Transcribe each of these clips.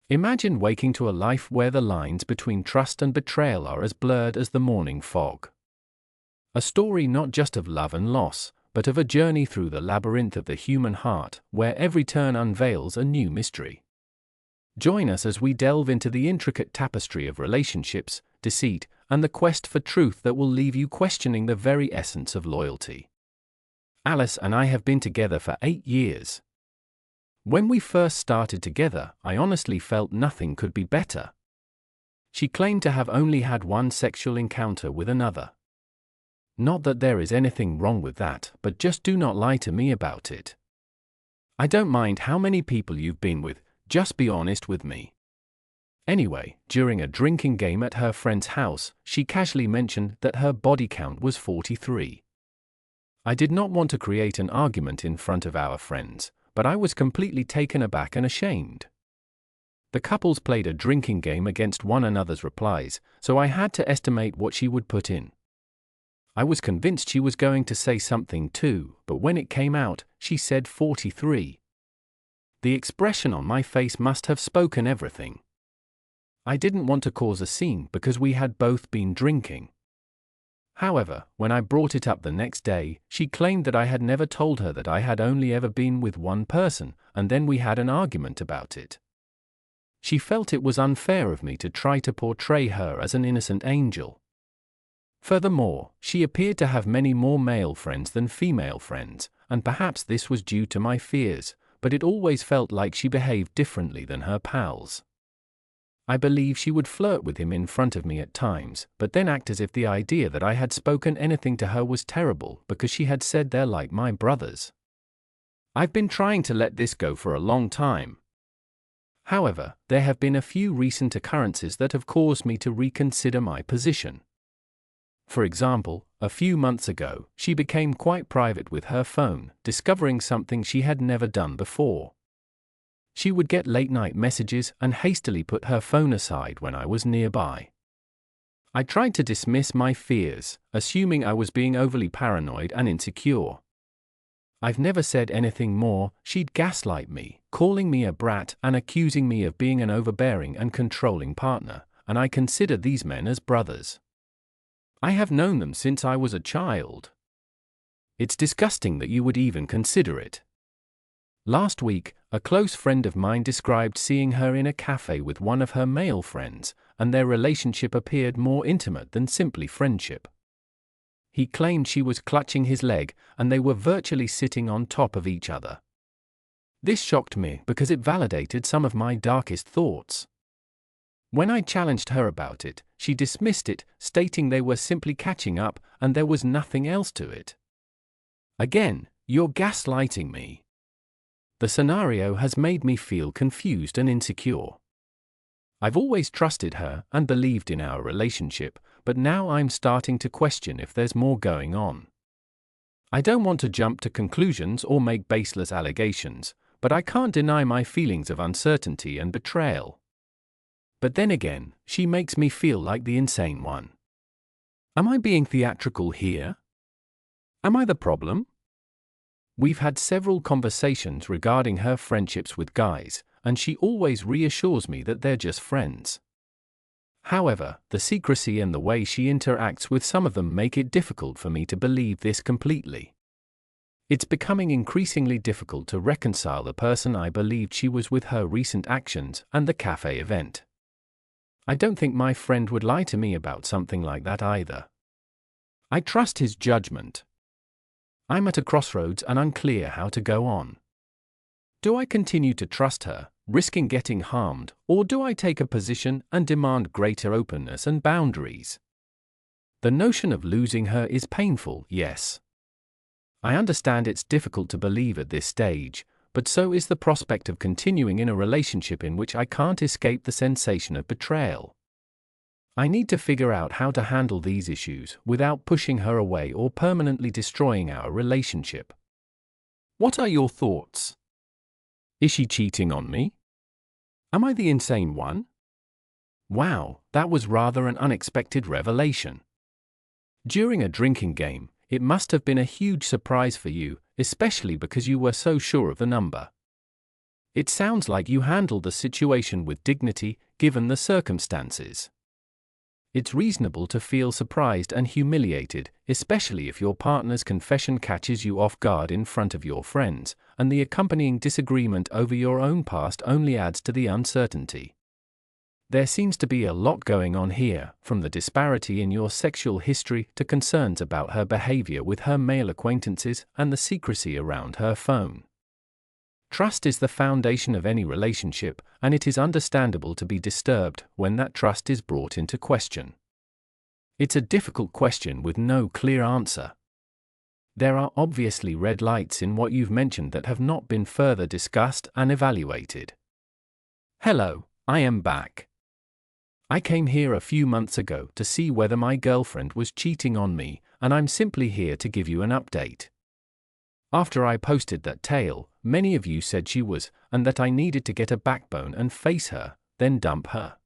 Imagine waking to a life where the lines between trust and betrayal are as blurred as the morning fog. A story not just of love and loss, but of a journey through the labyrinth of the human heart, where every turn unveils a new mystery. Join us as we delve into the intricate tapestry of relationships, deceit, and the quest for truth that will leave you questioning the very essence of loyalty. Alice and I have been together for 8 years. When we first started together, I honestly felt nothing could be better. She claimed to have only had one sexual encounter with another. Not that there is anything wrong with that, but just do not lie to me about it. I don't mind how many people you've been with, just be honest with me. Anyway, during a drinking game at her friend's house, she casually mentioned that her body count was 43. I did not want to create an argument in front of our friends, but I was completely taken aback and ashamed. The couples played a drinking game against one another's replies, so I had to estimate what she would put in. I was convinced she was going to say something too, but when it came out, she said 43. The expression on my face must have spoken everything. I didn't want to cause a scene because we had both been drinking. However, when I brought it up the next day, she claimed that I had never told her that I had only ever been with one person, and then we had an argument about it. She felt it was unfair of me to try to portray her as an innocent angel. Furthermore, she appeared to have many more male friends than female friends, and perhaps this was due to my fears, but it always felt like she behaved differently than her pals. I believe she would flirt with him in front of me at times, but then act as if the idea that I had spoken anything to her was terrible because she had said they're like my brothers. I've been trying to let this go for a long time. However, there have been a few recent occurrences that have caused me to reconsider my position. For example, a few months ago, she became quite private with her phone, discovering something she had never done before. She would get late-night messages and hastily put her phone aside when I was nearby. I tried to dismiss my fears, assuming I was being overly paranoid and insecure. I've never said anything more. She'd gaslight me, calling me a brat and accusing me of being an overbearing and controlling partner, and I consider these men as brothers. I have known them since I was a child. It's disgusting that you would even consider it. Last week, a close friend of mine described seeing her in a cafe with one of her male friends, and their relationship appeared more intimate than simply friendship. He claimed she was clutching his leg, and they were virtually sitting on top of each other. This shocked me because it validated some of my darkest thoughts. When I challenged her about it, she dismissed it, stating they were simply catching up and there was nothing else to it. Again, you're gaslighting me. The scenario has made me feel confused and insecure. I've always trusted her and believed in our relationship, but now I'm starting to question if there's more going on. I don't want to jump to conclusions or make baseless allegations, but I can't deny my feelings of uncertainty and betrayal. But then again, she makes me feel like the insane one. Am I being theatrical here? Am I the problem? We've had several conversations regarding her friendships with guys, and she always reassures me that they're just friends. However, the secrecy and the way she interacts with some of them make it difficult for me to believe this completely. It's becoming increasingly difficult to reconcile the person I believed she was with her recent actions and the cafe event. I don't think my friend would lie to me about something like that either. I trust his judgment. I'm at a crossroads and unclear how to go on. Do I continue to trust her, risking getting harmed, or do I take a position and demand greater openness and boundaries? The notion of losing her is painful, yes. I understand it's difficult to believe at this stage, but so is the prospect of continuing in a relationship in which I can't escape the sensation of betrayal. I need to figure out how to handle these issues without pushing her away or permanently destroying our relationship. What are your thoughts? Is she cheating on me? Am I the insane one? Wow, that was rather an unexpected revelation. During a drinking game, it must have been a huge surprise for you, especially because you were so sure of the number. It sounds like you handled the situation with dignity, given the circumstances. It's reasonable to feel surprised and humiliated, especially if your partner's confession catches you off guard in front of your friends, and the accompanying disagreement over your own past only adds to the uncertainty. There seems to be a lot going on here, from the disparity in your sexual history to concerns about her behavior with her male acquaintances and the secrecy around her phone. Trust is the foundation of any relationship, and it is understandable to be disturbed when that trust is brought into question. It's a difficult question with no clear answer. There are obviously red lights in what you've mentioned that have not been further discussed and evaluated. Hello, I am back. I came here a few months ago to see whether my girlfriend was cheating on me, and I'm simply here to give you an update. After I posted that tale, many of you said she was, and that I needed to get a backbone and face her, then dump her.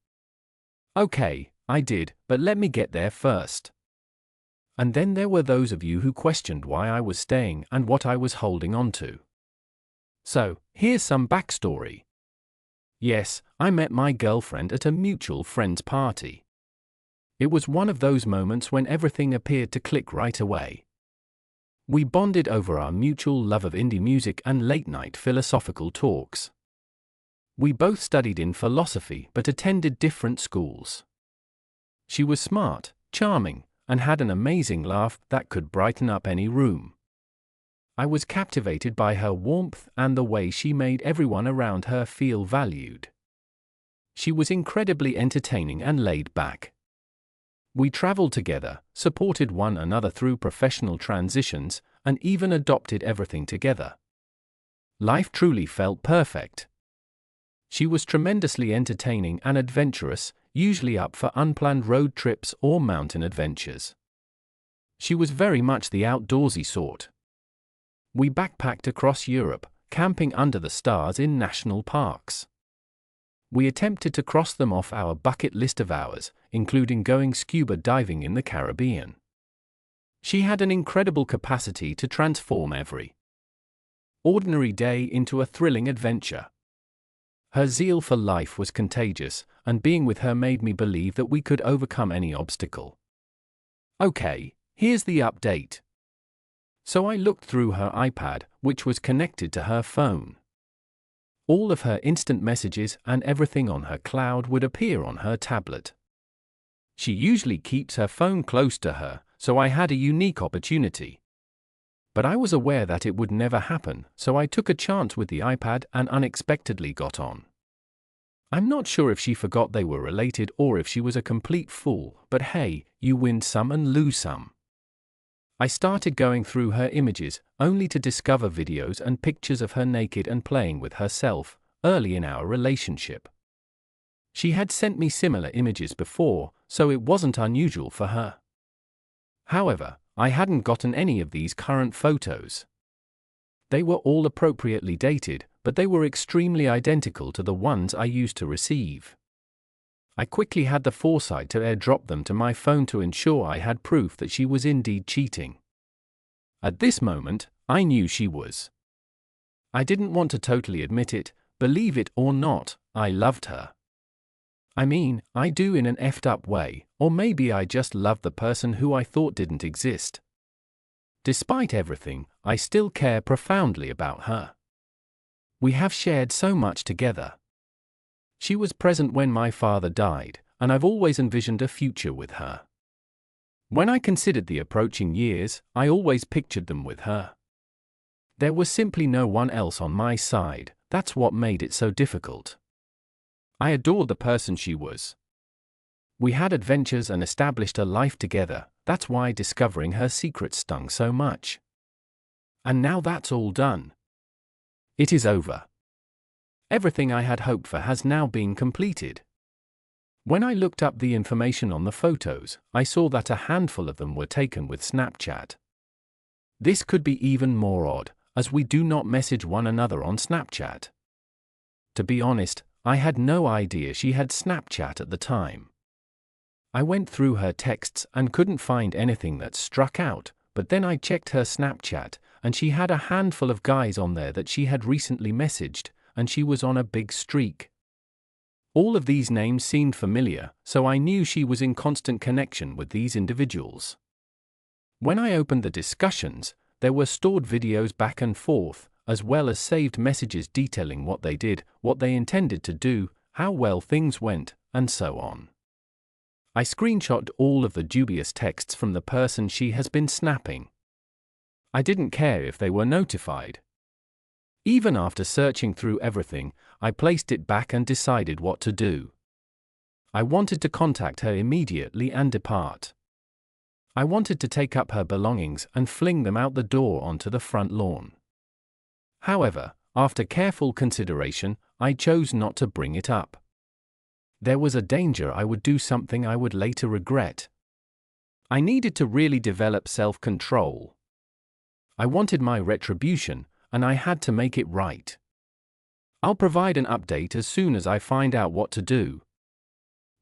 Okay, I did, but let me get there first. And then there were those of you who questioned why I was staying and what I was holding on to. So, here's some backstory. Yes, I met my girlfriend at a mutual friend's party. It was one of those moments when everything appeared to click right away. We bonded over our mutual love of indie music and late-night philosophical talks. We both studied in philosophy but attended different schools. She was smart, charming, and had an amazing laugh that could brighten up any room. I was captivated by her warmth and the way she made everyone around her feel valued. She was incredibly entertaining and laid back. We traveled together, supported one another through professional transitions, and even adopted everything together. Life truly felt perfect. She was tremendously entertaining and adventurous, usually up for unplanned road trips or mountain adventures. She was very much the outdoorsy sort. We backpacked across Europe, camping under the stars in national parks. We attempted to cross them off our bucket list of ours, including going scuba diving in the Caribbean. She had an incredible capacity to transform every ordinary day into a thrilling adventure. Her zeal for life was contagious, and being with her made me believe that we could overcome any obstacle. Okay, here's the update. So I looked through her iPad, which was connected to her phone. All of her instant messages and everything on her cloud would appear on her tablet. She usually keeps her phone close to her, so I had a unique opportunity. But I was aware that it would never happen, so I took a chance with the iPad and unexpectedly got on. I'm not sure if she forgot they were related or if she was a complete fool, but hey, you win some and lose some. I started going through her images, only to discover videos and pictures of her naked and playing with herself, early in our relationship. She had sent me similar images before, so it wasn't unusual for her. However, I hadn't gotten any of these current photos. They were all appropriately dated, but they were extremely identical to the ones I used to receive. I quickly had the foresight to airdrop them to my phone to ensure I had proof that she was indeed cheating. At this moment, I knew she was. I didn't want to totally admit it, believe it or not, I loved her. I mean, I do in an effed up way, or maybe I just loved the person who I thought didn't exist. Despite everything, I still care profoundly about her. We have shared so much together. She was present when my father died, and I've always envisioned a future with her. When I considered the approaching years, I always pictured them with her. There was simply no one else on my side, that's what made it so difficult. I adored the person she was. We had adventures and established a life together, that's why discovering her secret stung so much. And now that's all done. It is over. Everything I had hoped for has now been completed. When I looked up the information on the photos, I saw that a handful of them were taken with Snapchat. This could be even more odd, as we do not message one another on Snapchat. To be honest, I had no idea she had Snapchat at the time. I went through her texts and couldn't find anything that struck out, but then I checked her Snapchat, and she had a handful of guys on there that she had recently messaged, and she was on a big streak. All of these names seemed familiar, so I knew she was in constant connection with these individuals. When I opened the discussions, there were stored videos back and forth, as well as saved messages detailing what they did, what they intended to do, how well things went, and so on. I screenshot all of the dubious texts from the person she has been snapping. I didn't care if they were notified. Even after searching through everything, I placed it back and decided what to do. I wanted to contact her immediately and depart. I wanted to take up her belongings and fling them out the door onto the front lawn. However, after careful consideration, I chose not to bring it up. There was a danger I would do something I would later regret. I needed to really develop self-control. I wanted my retribution, and I had to make it right. I'll provide an update as soon as I find out what to do.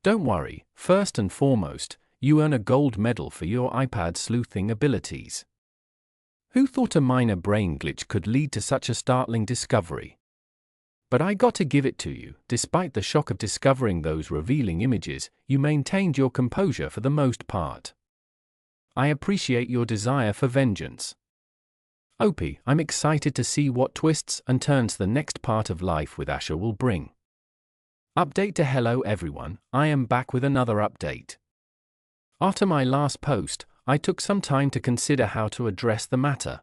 Don't worry, first and foremost, you earn a gold medal for your iPad sleuthing abilities. Who thought a minor brain glitch could lead to such a startling discovery? But I got to give it to you, despite the shock of discovering those revealing images, you maintained your composure for the most part. I appreciate your desire for vengeance. Opie, I'm excited to see what twists and turns the next part of life with Asher will bring. Update to hello everyone, I am back with another update. After my last post, I took some time to consider how to address the matter.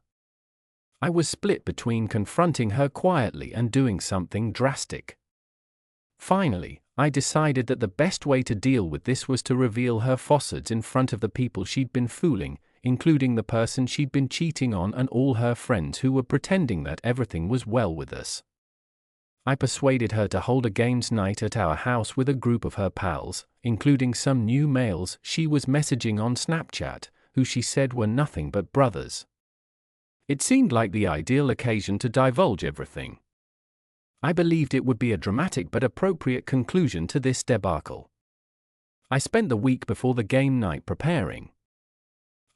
I was split between confronting her quietly and doing something drastic. Finally, I decided that the best way to deal with this was to reveal her falsehoods in front of the people she'd been fooling, including the person she'd been cheating on and all her friends who were pretending that everything was well with us. I persuaded her to hold a games night at our house with a group of her pals, including some new males she was messaging on Snapchat, who she said were nothing but brothers. It seemed like the ideal occasion to divulge everything. I believed it would be a dramatic but appropriate conclusion to this debacle. I spent the week before the game night preparing.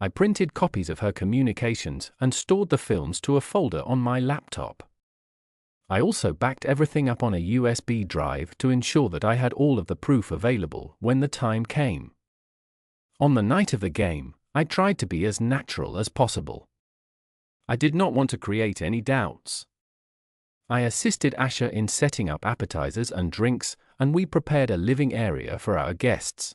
I printed copies of her communications and stored the films to a folder on my laptop. I also backed everything up on a USB drive to ensure that I had all of the proof available when the time came. On the night of the game, I tried to be as natural as possible. I did not want to create any doubts. I assisted Asher in setting up appetizers and drinks, and we prepared a living area for our guests.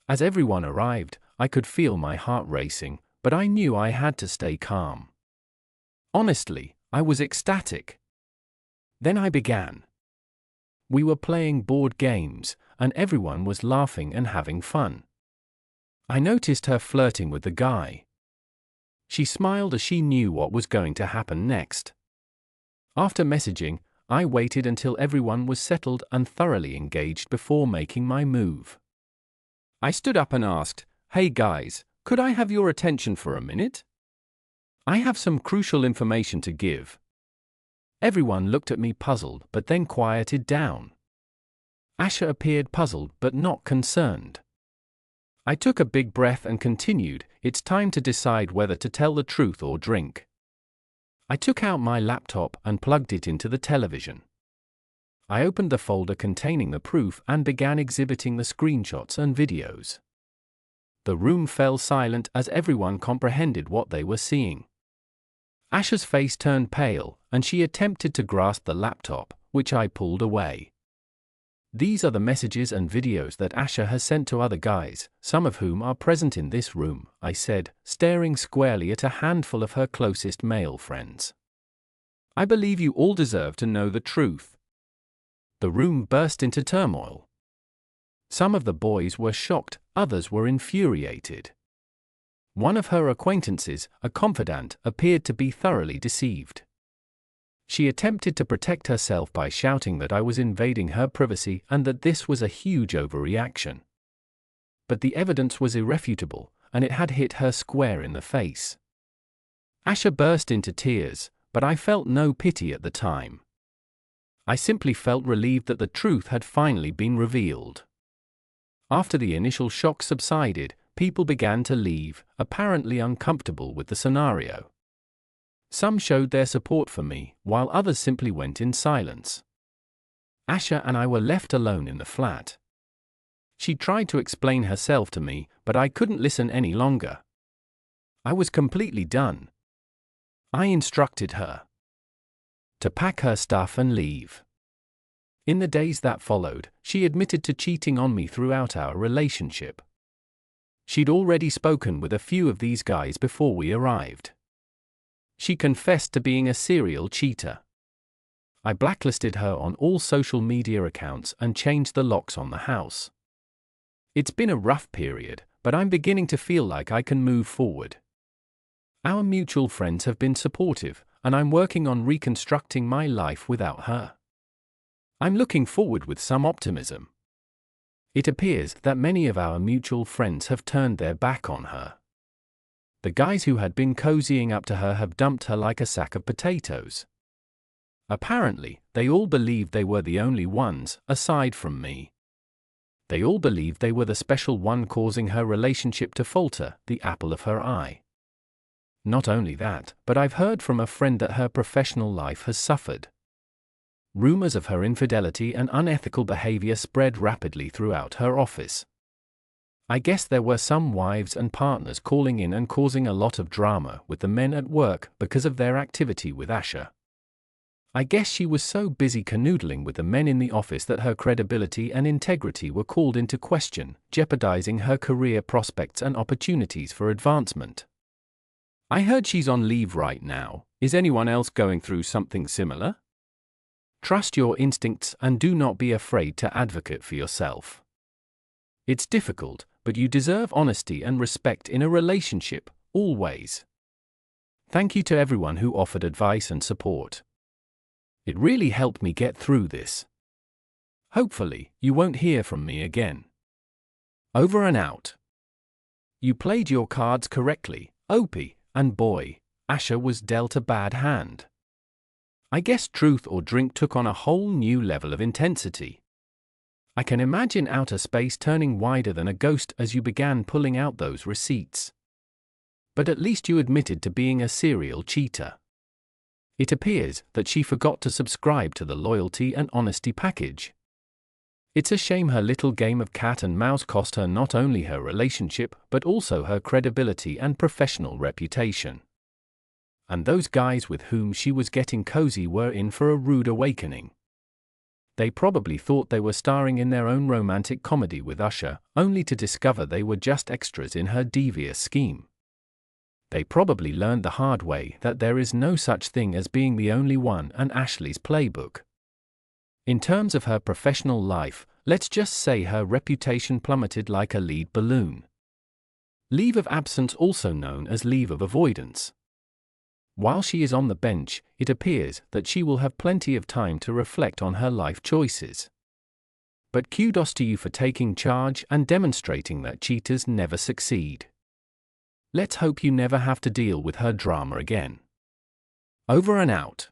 As everyone arrived, I could feel my heart racing, but I knew I had to stay calm. Honestly, I was ecstatic. Then I began. We were playing board games, and everyone was laughing and having fun. I noticed her flirting with the guy. She smiled as she knew what was going to happen next. After messaging, I waited until everyone was settled and thoroughly engaged before making my move. I stood up and asked, "Hey guys, could I have your attention for a minute? I have some crucial information to give." Everyone looked at me puzzled but then quieted down. Asher appeared puzzled but not concerned. I took a big breath and continued, "It's time to decide whether to tell the truth or drink." I took out my laptop and plugged it into the television. I opened the folder containing the proof and began exhibiting the screenshots and videos. The room fell silent as everyone comprehended what they were seeing. Asher's face turned pale, and she attempted to grasp the laptop, which I pulled away. "These are the messages and videos that Asher has sent to other guys, some of whom are present in this room," I said, staring squarely at a handful of her closest male friends. "I believe you all deserve to know the truth." The room burst into turmoil. Some of the boys were shocked, others were infuriated. One of her acquaintances, a confidant, appeared to be thoroughly deceived. She attempted to protect herself by shouting that I was invading her privacy and that this was a huge overreaction. But the evidence was irrefutable, and it had hit her square in the face. Asher burst into tears, but I felt no pity at the time. I simply felt relieved that the truth had finally been revealed. After the initial shock subsided, people began to leave, apparently uncomfortable with the scenario. Some showed their support for me, while others simply went in silence. Asha and I were left alone in the flat. She tried to explain herself to me, but I couldn't listen any longer. I was completely done. I instructed her to pack her stuff and leave. In the days that followed, she admitted to cheating on me throughout our relationship. She'd already spoken with a few of these guys before we arrived. She confessed to being a serial cheater. I blacklisted her on all social media accounts and changed the locks on the house. It's been a rough period, but I'm beginning to feel like I can move forward. Our mutual friends have been supportive, and I'm working on reconstructing my life without her. I'm looking forward with some optimism. It appears that many of our mutual friends have turned their back on her. The guys who had been cozying up to her have dumped her like a sack of potatoes. Apparently, they all believed they were the only ones, aside from me. They all believed they were the special one causing her relationship to falter, the apple of her eye. Not only that, but I've heard from a friend that her professional life has suffered. Rumors of her infidelity and unethical behavior spread rapidly throughout her office. I guess there were some wives and partners calling in and causing a lot of drama with the men at work because of their activity with Asha. I guess she was so busy canoodling with the men in the office that her credibility and integrity were called into question, jeopardizing her career prospects and opportunities for advancement. I heard she's on leave right now. Is anyone else going through something similar? Trust your instincts and do not be afraid to advocate for yourself. It's difficult, but you deserve honesty and respect in a relationship, always. Thank you to everyone who offered advice and support. It really helped me get through this. Hopefully, you won't hear from me again. Over and out. You played your cards correctly, Opie, and boy, Asha was dealt a bad hand. I guess truth or drink took on a whole new level of intensity. I can imagine outer space turning wider than a ghost as you began pulling out those receipts. But at least you admitted to being a serial cheater. It appears that she forgot to subscribe to the loyalty and honesty package. It's a shame her little game of cat and mouse cost her not only her relationship but also her credibility and professional reputation. And those guys with whom she was getting cozy were in for a rude awakening. They probably thought they were starring in their own romantic comedy with Usher, only to discover they were just extras in her devious scheme. They probably learned the hard way that there is no such thing as being the only one and Ashley's playbook. In terms of her professional life, let's just say her reputation plummeted like a lead balloon. Leave of absence, also known as leave of avoidance. While she is on the bench, it appears that she will have plenty of time to reflect on her life choices. But kudos to you for taking charge and demonstrating that cheaters never succeed. Let's hope you never have to deal with her drama again. Over and out.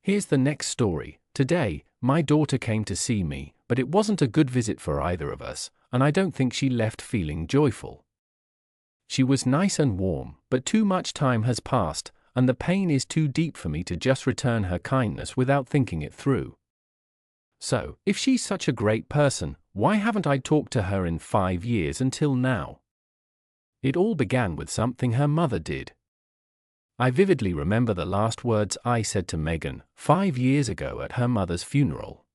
Here's the next story. Today, my daughter came to see me, but it wasn't a good visit for either of us, and I don't think she left feeling joyful. She was nice and warm, but too much time has passed, and the pain is too deep for me to just return her kindness without thinking it through. So, if she's such a great person, why haven't I talked to her in 5 years until now? It all began with something her mother did. I vividly remember the last words I said to Megan 5 years ago at her mother's funeral.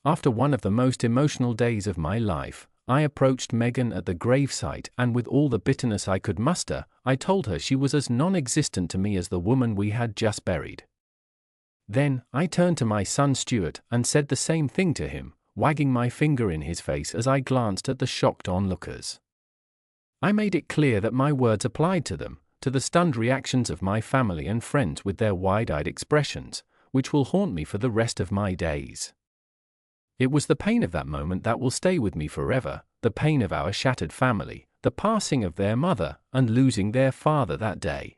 After one of the most emotional days of my life, I approached Megan at the gravesite and with all the bitterness I could muster, I told her she was as non-existent to me as the woman we had just buried. Then, I turned to my son Stuart and said the same thing to him, wagging my finger in his face as I glanced at the shocked onlookers. I made it clear that my words applied to them, to the stunned reactions of my family and friends with their wide-eyed expressions, which will haunt me for the rest of my days. It was the pain of that moment that will stay with me forever, the pain of our shattered family, the passing of their mother, and losing their father that day.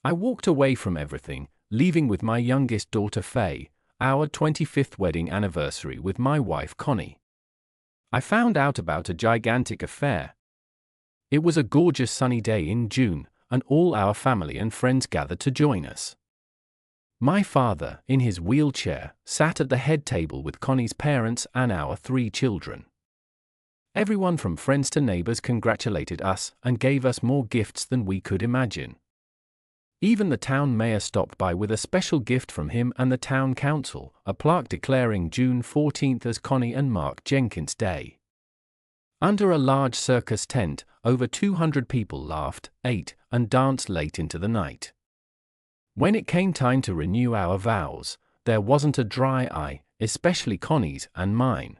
I walked away from everything, leaving with my youngest daughter Faye, our 25th wedding anniversary with my wife Connie. I found out about a gigantic affair. It was a gorgeous sunny day in June, and all our family and friends gathered to join us. My father, in his wheelchair, sat at the head table with Connie's parents and our 3 children. Everyone from friends to neighbors congratulated us and gave us more gifts than we could imagine. Even the town mayor stopped by with a special gift from him and the town council, a plaque declaring June 14th as Connie and Mark Jenkins Day. Under a large circus tent, over 200 people laughed, ate, and danced late into the night. When it came time to renew our vows, there wasn't a dry eye, especially Connie's and mine.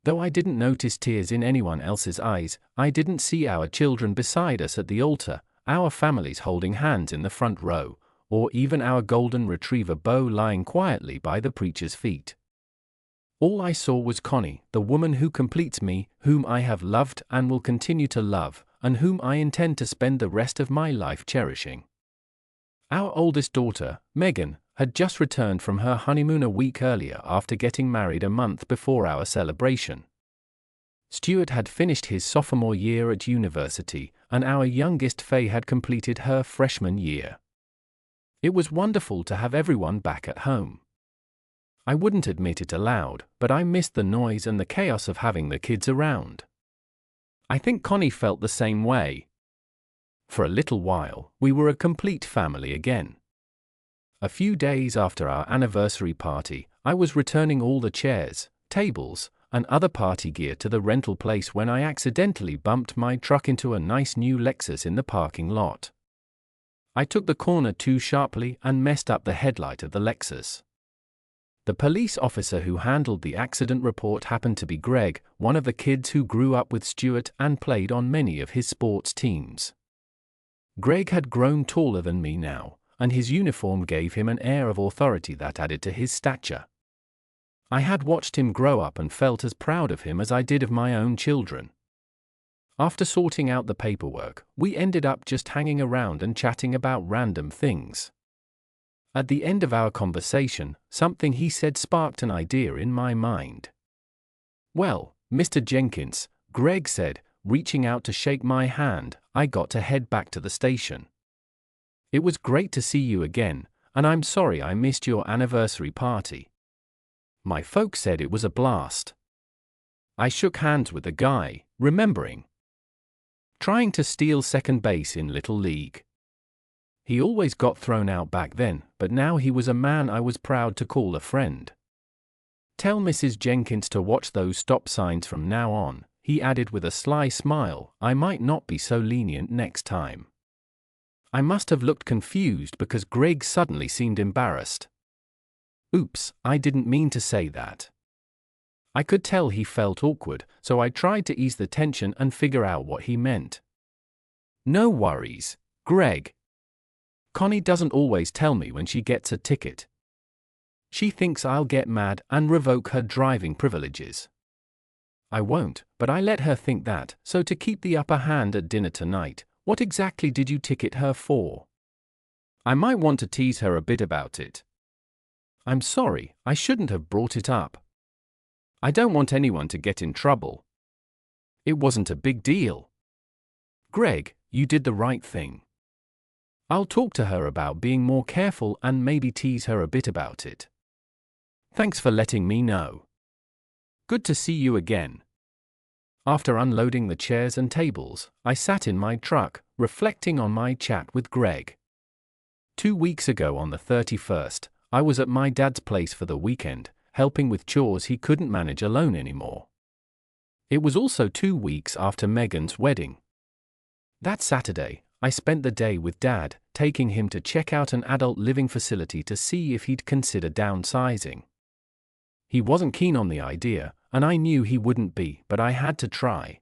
Though I didn't notice tears in anyone else's eyes, I didn't see our children beside us at the altar, our families holding hands in the front row, or even our golden retriever Bo lying quietly by the preacher's feet. All I saw was Connie, the woman who completes me, whom I have loved and will continue to love, and whom I intend to spend the rest of my life cherishing. Our oldest daughter, Megan, had just returned from her honeymoon a week earlier after getting married a month before our celebration. Stuart had finished his sophomore year at university, and our youngest Faye had completed her freshman year. It was wonderful to have everyone back at home. I wouldn't admit it aloud, but I missed the noise and the chaos of having the kids around. I think Connie felt the same way. For a little while, we were a complete family again. A few days after our anniversary party, I was returning all the chairs, tables, and other party gear to the rental place when I accidentally bumped my truck into a nice new Lexus in the parking lot. I took the corner too sharply and messed up the headlight of the Lexus. The police officer who handled the accident report happened to be Greg, one of the kids who grew up with Stuart and played on many of his sports teams. Greg had grown taller than me now, and his uniform gave him an air of authority that added to his stature. I had watched him grow up and felt as proud of him as I did of my own children. After sorting out the paperwork, we ended up just hanging around and chatting about random things. At the end of our conversation, something he said sparked an idea in my mind. "Well, Mr. Jenkins," Greg said, reaching out to shake my hand, I got to head back to the station. "It was great to see you again, and I'm sorry I missed your anniversary party. My folks said it was a blast." I shook hands with the guy, remembering trying to steal second base in Little League. He always got thrown out back then, but now he was a man I was proud to call a friend. "Tell Mrs. Jenkins to watch those stop signs from now on," he added with a sly smile. "I might not be so lenient next time." I must have looked confused because Greg suddenly seemed embarrassed. "Oops, I didn't mean to say that." I could tell he felt awkward, so I tried to ease the tension and figure out what he meant. "No worries, Greg. Connie doesn't always tell me when she gets a ticket. She thinks I'll get mad and revoke her driving privileges. I won't, but I let her think that, so to keep the upper hand at dinner tonight, what exactly did you ticket her for? I might want to tease her a bit about it." "I'm sorry, I shouldn't have brought it up. I don't want anyone to get in trouble. It wasn't a big deal. Greg, you did the right thing. I'll talk to her about being more careful and maybe tease her a bit about it. Thanks for letting me know. Good to see you again." After unloading the chairs and tables, I sat in my truck, reflecting on my chat with Greg. 2 weeks ago on the 31st, I was at my dad's place for the weekend, helping with chores he couldn't manage alone anymore. It was also 2 weeks after Megan's wedding. That Saturday, I spent the day with Dad, taking him to check out an adult living facility to see if he'd consider downsizing. He wasn't keen on the idea, and I knew he wouldn't be, but I had to try.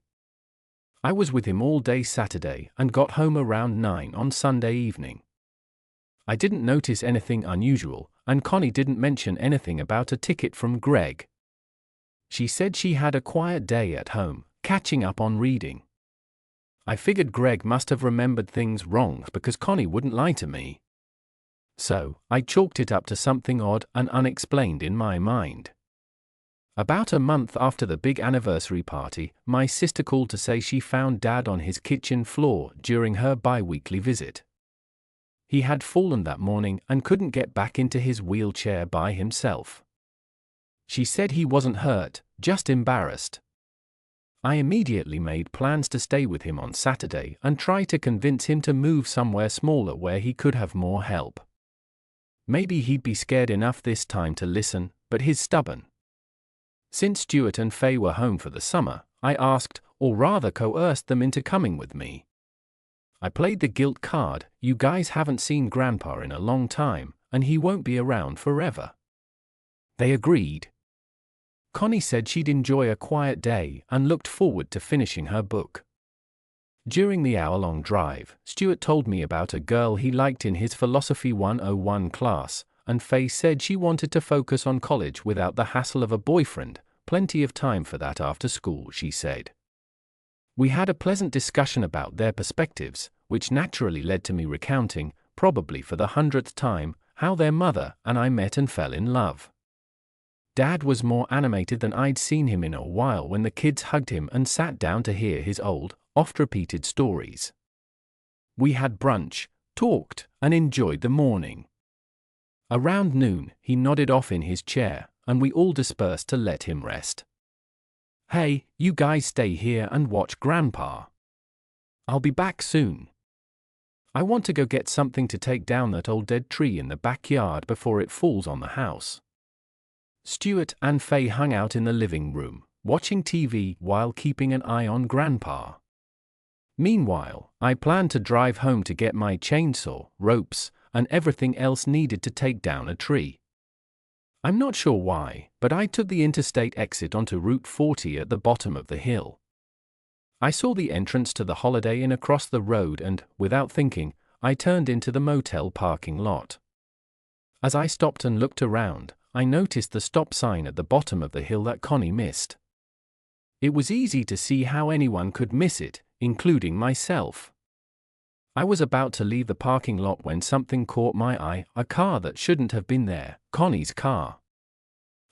I was with him all day Saturday and got home around 9 on Sunday evening. I didn't notice anything unusual, and Connie didn't mention anything about a ticket from Greg. She said she had a quiet day at home, catching up on reading. I figured Greg must have remembered things wrong because Connie wouldn't lie to me. So, I chalked it up to something odd and unexplained in my mind. About a month after the big anniversary party, my sister called to say she found Dad on his kitchen floor during her bi-weekly visit. He had fallen that morning and couldn't get back into his wheelchair by himself. She said he wasn't hurt, just embarrassed. I immediately made plans to stay with him on Saturday and try to convince him to move somewhere smaller where he could have more help. Maybe he'd be scared enough this time to listen, but he's stubborn. Since Stuart and Faye were home for the summer, I asked, or rather coerced them into coming with me. I played the guilt card. You guys haven't seen Grandpa in a long time, and he won't be around forever. They agreed. Connie said she'd enjoy a quiet day and looked forward to finishing her book. During the hour-long drive, Stuart told me about a girl he liked in his Philosophy 101 class, and Faye said she wanted to focus on college without the hassle of a boyfriend. Plenty of time for that after school, she said. We had a pleasant discussion about their perspectives, which naturally led to me recounting, probably for the 100th time, how their mother and I met and fell in love. Dad was more animated than I'd seen him in a while when the kids hugged him and sat down to hear his old, oft-repeated stories. We had brunch, talked, and enjoyed the morning. Around noon, he nodded off in his chair, and we all dispersed to let him rest. Hey, you guys stay here and watch Grandpa. I'll be back soon. I want to go get something to take down that old dead tree in the backyard before it falls on the house. Stuart and Faye hung out in the living room, watching TV while keeping an eye on Grandpa. Meanwhile, I planned to drive home to get my chainsaw, ropes, and everything else needed to take down a tree. I'm not sure why, but I took the interstate exit onto Route 40 at the bottom of the hill. I saw the entrance to the Holiday Inn across the road and, without thinking, I turned into the motel parking lot. As I stopped and looked around, I noticed the stop sign at the bottom of the hill that Connie missed. It was easy to see how anyone could miss it, including myself. I was about to leave the parking lot when something caught my eye, a car that shouldn't have been there, Connie's car.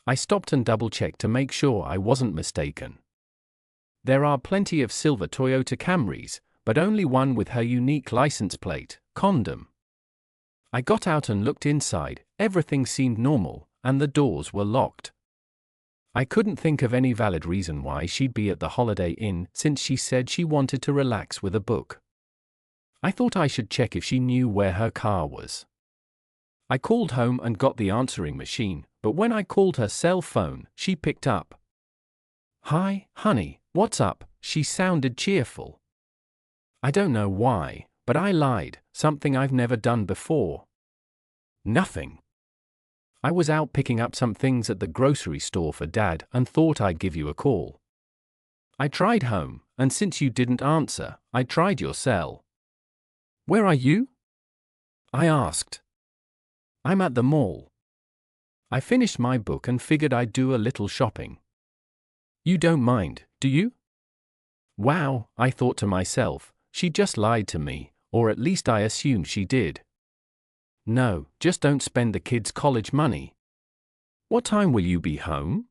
I stopped and double-checked to make sure I wasn't mistaken. There are plenty of silver Toyota Camrys, but only one with her unique license plate, Condom. I got out and looked inside. Everything seemed normal, and the doors were locked. I couldn't think of any valid reason why she'd be at the Holiday Inn since she said she wanted to relax with a book. I thought I should check if she knew where her car was. I called home and got the answering machine, but when I called her cell phone, she picked up. "Hi, honey, what's up?" She sounded cheerful. I don't know why, but I lied, something I've never done before. Nothing. I was out picking up some things at the grocery store for Dad and thought I'd give you a call. I tried home, and since you didn't answer, I tried your cell. Where are you? I asked. I'm at the mall. I finished my book and figured I'd do a little shopping. You don't mind, do you? Wow, I thought to myself, she just lied to me, or at least I assumed she did. No, just don't spend the kids' college money. What time will you be home?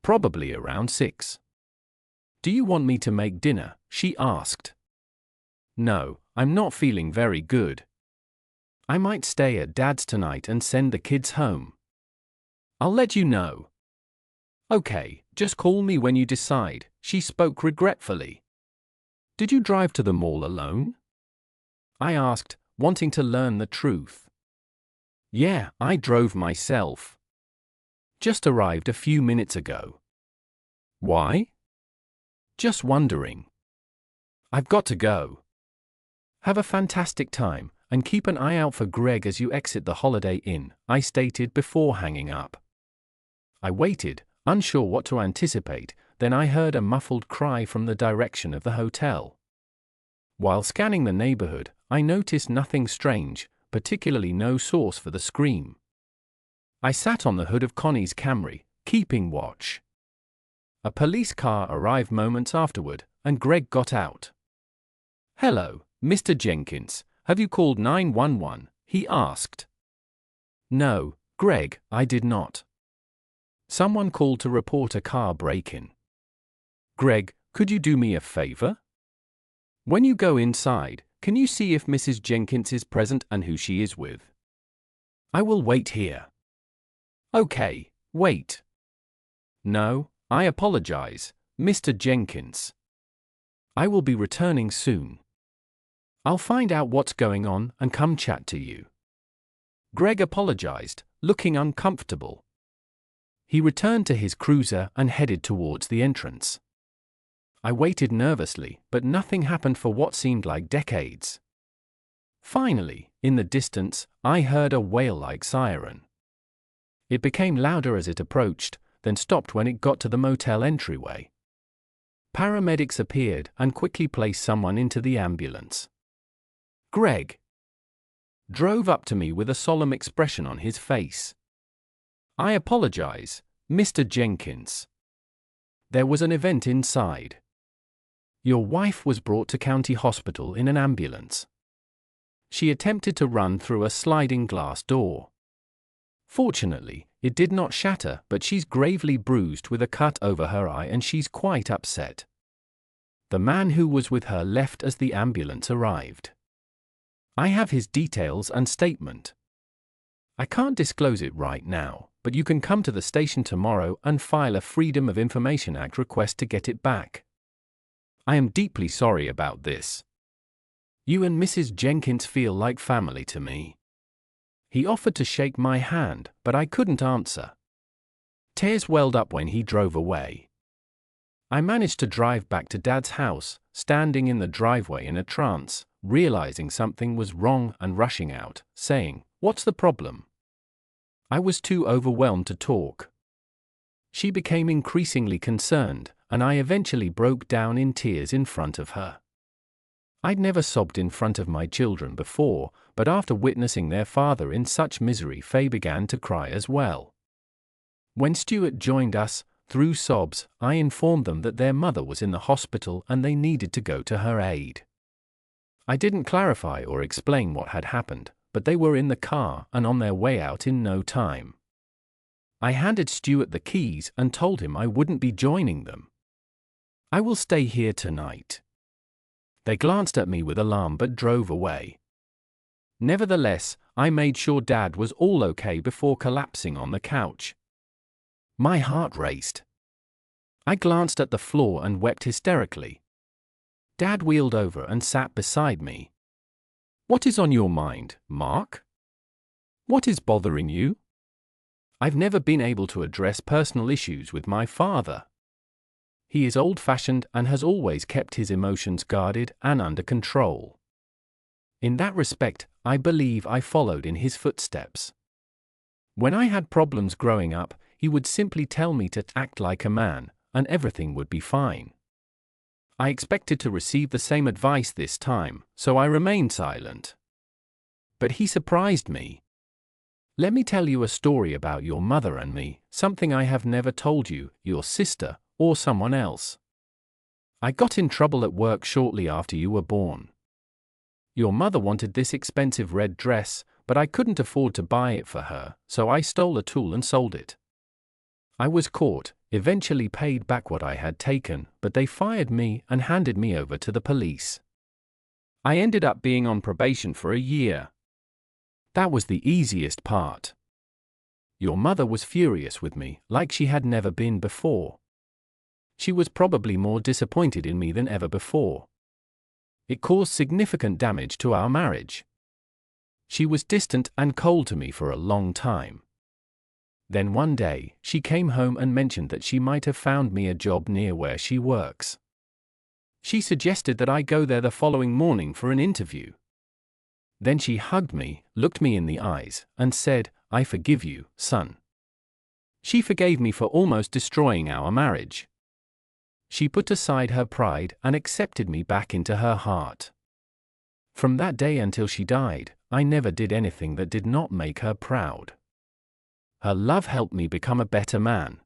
Probably around 6. Do you want me to make dinner? She asked. No, I'm not feeling very good. I might stay at Dad's tonight and send the kids home. I'll let you know. Okay, just call me when you decide, she spoke regretfully. Did you drive to the mall alone? I asked, wanting to learn the truth. Yeah, I drove myself. Just arrived a few minutes ago. Why? Just wondering. I've got to go. Have a fantastic time, and keep an eye out for Greg as you exit the Holiday Inn, I stated before hanging up. I waited, unsure what to anticipate, then I heard a muffled cry from the direction of the hotel. While scanning the neighborhood, I noticed nothing strange, particularly no source for the scream. I sat on the hood of Connie's Camry, keeping watch. A police car arrived moments afterward, and Greg got out. Hello, Mr. Jenkins, have you called 911? He asked. No, Greg, I did not. Someone called to report a car break-in. Greg, could you do me a favor? When you go inside, can you see if Mrs. Jenkins is present and who she is with? I will wait here. Okay, wait. No, I apologize, Mr. Jenkins. I will be returning soon. I'll find out what's going on and come chat to you. Greg apologized, looking uncomfortable. He returned to his cruiser and headed towards the entrance. I waited nervously, but nothing happened for what seemed like decades. Finally, in the distance, I heard a whale-like siren. It became louder as it approached, then stopped when it got to the motel entryway. Paramedics appeared and quickly placed someone into the ambulance. Greg drove up to me with a solemn expression on his face. I apologize, Mr. Jenkins. There was an event inside. Your wife was brought to county hospital in an ambulance. She attempted to run through a sliding glass door. Fortunately, it did not shatter, but she's gravely bruised with a cut over her eye and she's quite upset. The man who was with her left as the ambulance arrived. I have his details and statement. I can't disclose it right now, but you can come to the station tomorrow and file a Freedom of Information Act request to get it back. I am deeply sorry about this. You and Mrs. Jenkins feel like family to me. He offered to shake my hand, but I couldn't answer. Tears welled up when he drove away. I managed to drive back to Dad's house, standing in the driveway in a trance, realizing something was wrong and rushing out, saying, "What's the problem?" I was too overwhelmed to talk. She became increasingly concerned, and I eventually broke down in tears in front of her. I'd never sobbed in front of my children before, but after witnessing their father in such misery, Faye began to cry as well. When Stuart joined us, through sobs, I informed them that their mother was in the hospital and they needed to go to her aid. I didn't clarify or explain what had happened, but they were in the car and on their way out in no time. I handed Stuart the keys and told him I wouldn't be joining them. I will stay here tonight. They glanced at me with alarm but drove away. Nevertheless, I made sure Dad was all okay before collapsing on the couch. My heart raced. I glanced at the floor and wept hysterically. Dad wheeled over and sat beside me. "What is on your mind, Mark? What is bothering you?" I've never been able to address personal issues with my father. He is old-fashioned and has always kept his emotions guarded and under control. In that respect, I believe I followed in his footsteps. When I had problems growing up, he would simply tell me to act like a man, and everything would be fine. I expected to receive the same advice this time, so I remained silent. But he surprised me. "Let me tell you a story about your mother and me, something I have never told you, your sister, or someone else. I got in trouble at work shortly after you were born. Your mother wanted this expensive red dress, but I couldn't afford to buy it for her, so I stole a tool and sold it. I was caught, eventually paid back what I had taken, but they fired me and handed me over to the police. I ended up being on probation for a year. That was the easiest part. Your mother was furious with me, like she had never been before. She was probably more disappointed in me than ever before. It caused significant damage to our marriage. She was distant and cold to me for a long time. Then one day, she came home and mentioned that she might have found me a job near where she works. She suggested that I go there the following morning for an interview. Then she hugged me, looked me in the eyes, and said, "I forgive you, son." She forgave me for almost destroying our marriage. She put aside her pride and accepted me back into her heart. From that day until she died, I never did anything that did not make her proud. Her love helped me become a better man.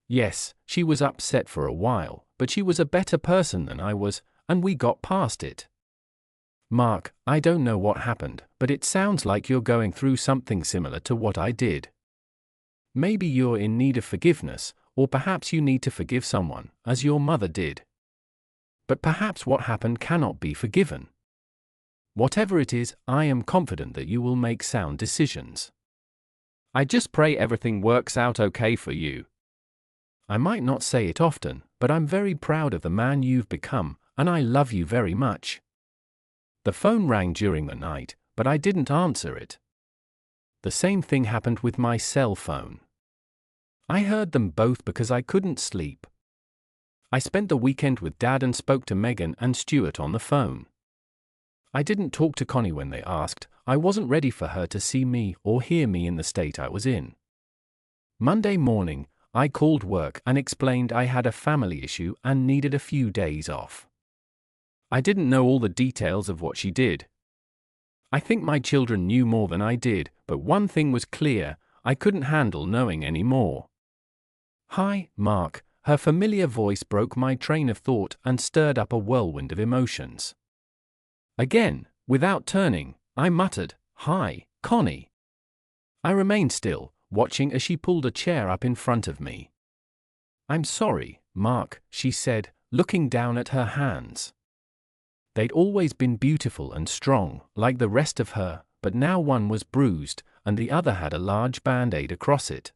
Yes, she was upset for a while, but she was a better person than I was, and we got past it. Mark, I don't know what happened, but it sounds like you're going through something similar to what I did. Maybe you're in need of forgiveness, or perhaps you need to forgive someone, as your mother did. But perhaps what happened cannot be forgiven. Whatever it is, I am confident that you will make sound decisions. I just pray everything works out okay for you. I might not say it often, but I'm very proud of the man you've become, and I love you very much. The phone rang during the night, but I didn't answer it. The same thing happened with my cell phone. I heard them both because I couldn't sleep. I spent the weekend with Dad and spoke to Megan and Stuart on the phone. I didn't talk to Connie when they asked. I wasn't ready for her to see me or hear me in the state I was in. Monday morning, I called work and explained I had a family issue and needed a few days off. I didn't know all the details of what she did. I think my children knew more than I did, but one thing was clear: I couldn't handle knowing any more. "Hi, Mark." Her familiar voice broke my train of thought and stirred up a whirlwind of emotions. Again, without turning, I muttered, "Hi, Connie." I remained still, watching as she pulled a chair up in front of me. "I'm sorry, Mark," she said, looking down at her hands. They'd always been beautiful and strong, like the rest of her, but now one was bruised, and the other had a large band-aid across it.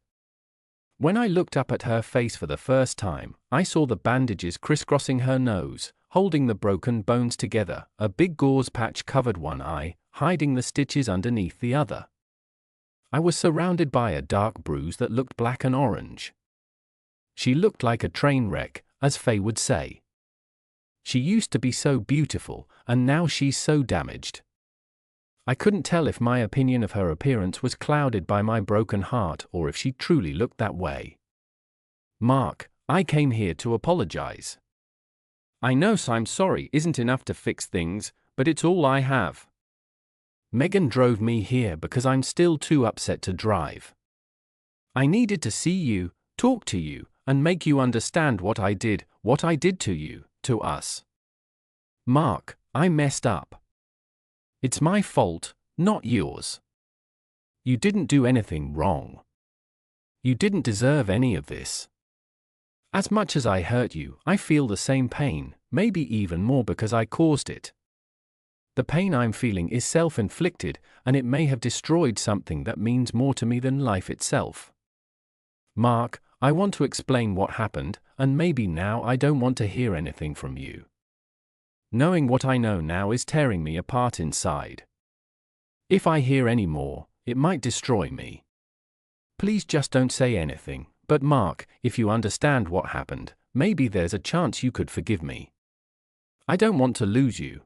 When I looked up at her face for the first time, I saw the bandages crisscrossing her nose, holding the broken bones together. A big gauze patch covered one eye, hiding the stitches underneath the other. I was surrounded by a dark bruise that looked black and orange. She looked like a train wreck, as Faye would say. She used to be so beautiful, and now she's so damaged. I couldn't tell if my opinion of her appearance was clouded by my broken heart or if she truly looked that way. "Mark, I came here to apologize. I know I'm sorry isn't enough to fix things, but it's all I have. Megan drove me here because I'm still too upset to drive. I needed to see you, talk to you, and make you understand what I did to you, to us. Mark, I messed up. It's my fault, not yours. You didn't do anything wrong. You didn't deserve any of this. As much as I hurt you, I feel the same pain, maybe even more because I caused it. The pain I'm feeling is self-inflicted, and it may have destroyed something that means more to me than life itself. Mark, I want to explain what happened, and maybe now I don't want to hear anything from you. Knowing what I know now is tearing me apart inside. If I hear any more, it might destroy me. Please just don't say anything, but Mark, if you understand what happened, maybe there's a chance you could forgive me. I don't want to lose you.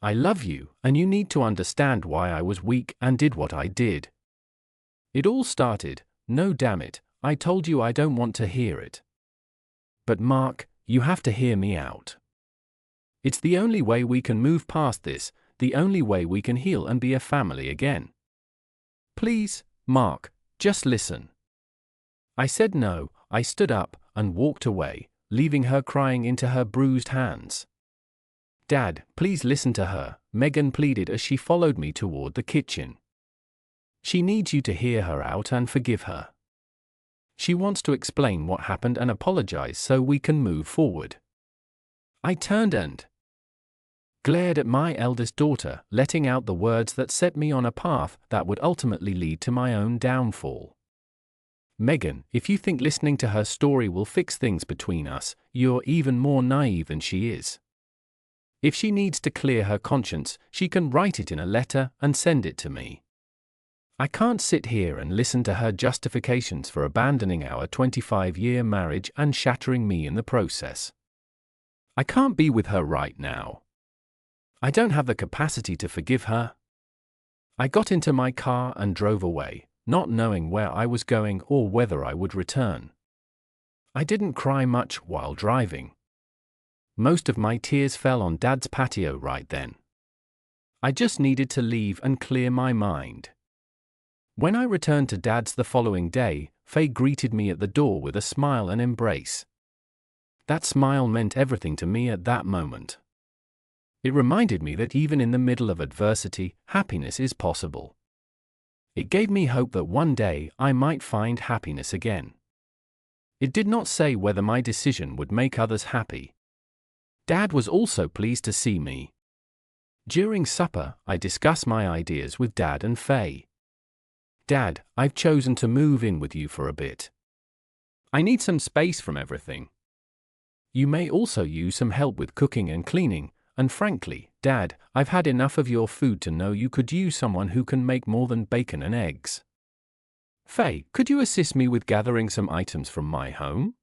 I love you, and you need to understand why I was weak and did what I did. It all started, no damn it, I told you I don't want to hear it. But Mark, you have to hear me out. It's the only way we can move past this, the only way we can heal and be a family again. Please, Mark, just listen." I said no. I stood up and walked away, leaving her crying into her bruised hands. "Dad, please listen to her," Megan pleaded as she followed me toward the kitchen. "She needs you to hear her out and forgive her. She wants to explain what happened and apologize so we can move forward." I turned and glared at my eldest daughter, letting out the words that set me on a path that would ultimately lead to my own downfall. "Megan, if you think listening to her story will fix things between us, you're even more naive than she is. If she needs to clear her conscience, she can write it in a letter and send it to me. I can't sit here and listen to her justifications for abandoning our 25-year marriage and shattering me in the process. I can't be with her right now. I don't have the capacity to forgive her." I got into my car and drove away, not knowing where I was going or whether I would return. I didn't cry much while driving. Most of my tears fell on Dad's patio right then. I just needed to leave and clear my mind. When I returned to Dad's the following day, Faye greeted me at the door with a smile and embrace. That smile meant everything to me at that moment. It reminded me that even in the middle of adversity, happiness is possible. It gave me hope that one day I might find happiness again. It did not say whether my decision would make others happy. Dad was also pleased to see me. During supper, I discussed my ideas with Dad and Faye. Dad, I've chosen to move in with you for a bit. I need some space from everything. You may also use some help with cooking and cleaning, and frankly, Dad, I've had enough of your food to know you could use someone who can make more than bacon and eggs. Faye, could you assist me with gathering some items from my home?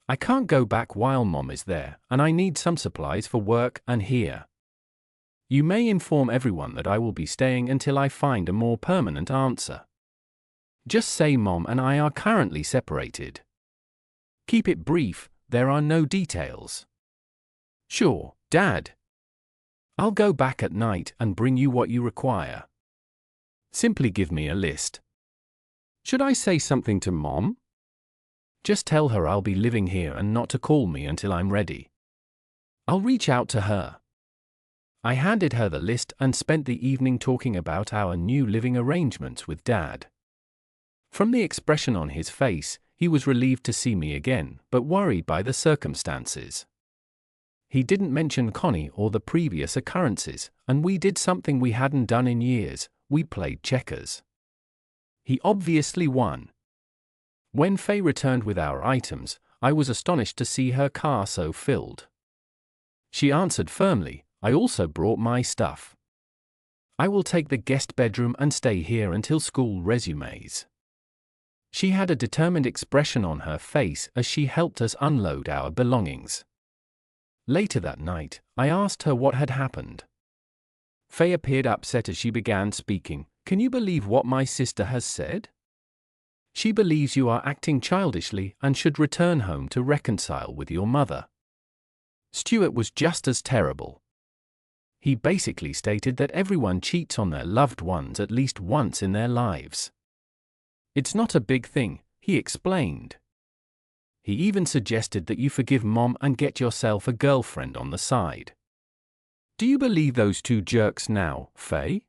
I can't go back while Mom is there, and I need some supplies for work and here. You may inform everyone that I will be staying until I find a more permanent answer. Just say Mom and I are currently separated. Keep it brief, there are no details. Sure, Dad. I'll go back at night and bring you what you require. Simply give me a list. Should I say something to Mom? Just tell her I'll be living here and not to call me until I'm ready. I'll reach out to her. I handed her the list and spent the evening talking about our new living arrangements with Dad. From the expression on his face, he was relieved to see me again, but worried by the circumstances. He didn't mention Connie or the previous occurrences, and we did something we hadn't done in years, we played checkers. He obviously won. When Faye returned with our items, I was astonished to see her car so filled. She answered firmly, I also brought my stuff. I will take the guest bedroom and stay here until school resumes. She had a determined expression on her face as she helped us unload our belongings. Later that night, I asked her what had happened. Faye appeared upset as she began speaking. Can you believe what my sister has said? She believes you are acting childishly and should return home to reconcile with your mother. Stuart was just as terrible. He basically stated that everyone cheats on their loved ones at least once in their lives. It's not a big thing, he explained. He even suggested that you forgive Mom and get yourself a girlfriend on the side. Do you believe those two jerks now, Faye?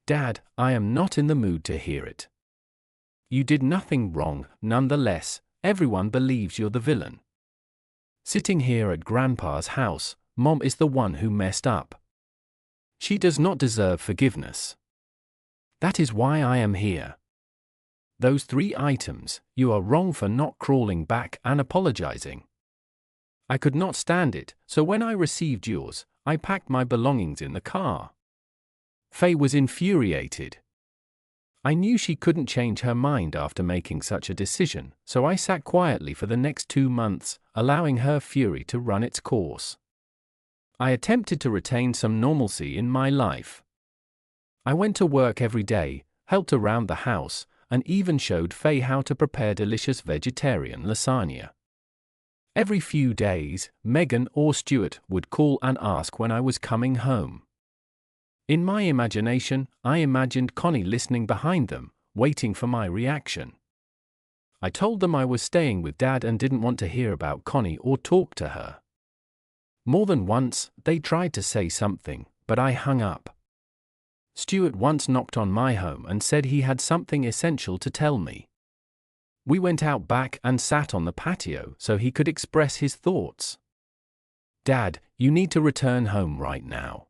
Dad, I am not in the mood to hear it. You did nothing wrong, nonetheless, everyone believes you're the villain. Sitting here at Grandpa's house, Mom is the one who messed up. She does not deserve forgiveness. That is why I am here. Those 3 items, you are wrong for not crawling back and apologizing. I could not stand it, so when I received yours, I packed my belongings in the car. Faye was infuriated. I knew she couldn't change her mind after making such a decision, so I sat quietly for the next 2 months, allowing her fury to run its course. I attempted to retain some normalcy in my life. I went to work every day, helped around the house, and even showed Faye how to prepare delicious vegetarian lasagna. Every few days, Megan or Stuart would call and ask when I was coming home. In my imagination, I imagined Connie listening behind them, waiting for my reaction. I told them I was staying with Dad and didn't want to hear about Connie or talk to her. More than once, they tried to say something, but I hung up. Stuart once knocked on my home and said he had something essential to tell me. We went out back and sat on the patio so he could express his thoughts. Dad, you need to return home right now.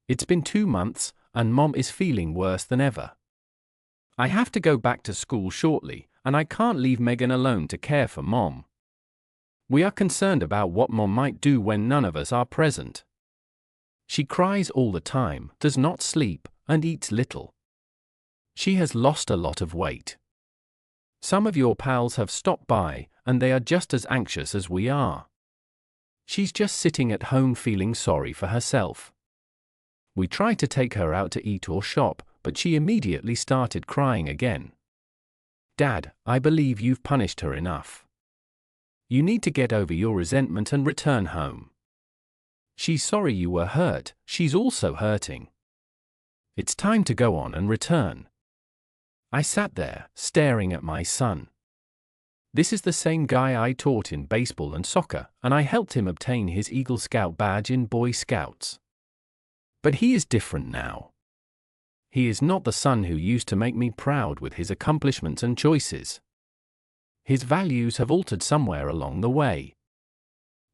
It's been 2 months, and Mom is feeling worse than ever. I have to go back to school shortly, and I can't leave Megan alone to care for Mom. We are concerned about what Mom might do when none of us are present. She cries all the time, does not sleep, and eats little. She has lost a lot of weight. Some of your pals have stopped by, and they are just as anxious as we are. She's just sitting at home feeling sorry for herself. We tried to take her out to eat or shop, but she immediately started crying again. Dad, I believe you've punished her enough. You need to get over your resentment and return home. She's sorry you were hurt, she's also hurting. It's time to go on and return. I sat there, staring at my son. This is the same guy I taught in baseball and soccer, and I helped him obtain his Eagle Scout badge in Boy Scouts. But he is different now. He is not the son who used to make me proud with his accomplishments and choices. His values have altered somewhere along the way.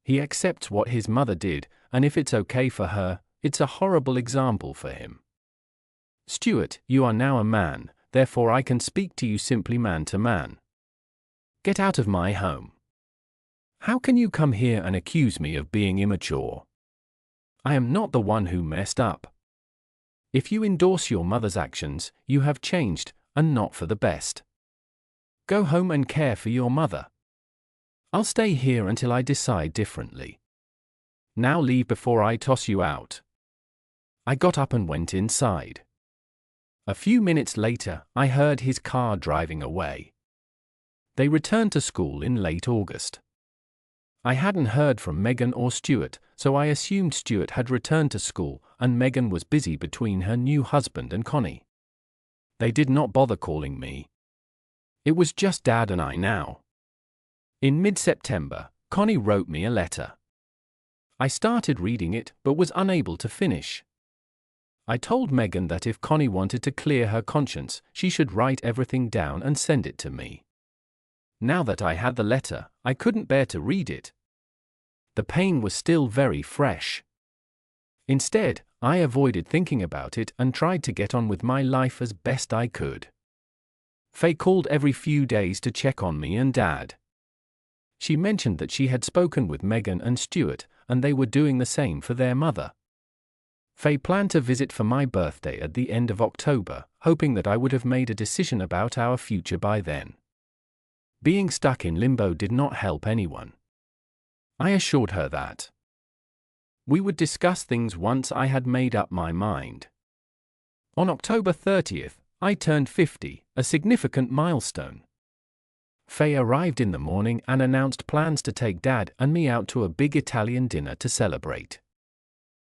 He accepts what his mother did, and if it's okay for her, it's a horrible example for him. Stuart, you are now a man, therefore I can speak to you simply man to man. Get out of my home. How can you come here and accuse me of being immature? I am not the one who messed up. If you endorse your mother's actions, you have changed, and not for the best. Go home and care for your mother. I'll stay here until I decide differently. Now leave before I toss you out. I got up and went inside. A few minutes later, I heard his car driving away. They returned to school in late August. I hadn't heard from Megan or Stuart, so I assumed Stuart had returned to school and Megan was busy between her new husband and Connie. They did not bother calling me. It was just Dad and I now. In mid-September, Connie wrote me a letter. I started reading it but was unable to finish. I told Megan that if Connie wanted to clear her conscience, she should write everything down and send it to me. Now that I had the letter, I couldn't bear to read it. The pain was still very fresh. Instead, I avoided thinking about it and tried to get on with my life as best I could. Faye called every few days to check on me and Dad. She mentioned that she had spoken with Megan and Stuart, and they were doing the same for their mother. Faye planned to visit for my birthday at the end of October, hoping that I would have made a decision about our future by then. Being stuck in limbo did not help anyone. I assured her that we would discuss things once I had made up my mind. On October 30th, I turned 50, a significant milestone. Faye arrived in the morning and announced plans to take Dad and me out to a big Italian dinner to celebrate.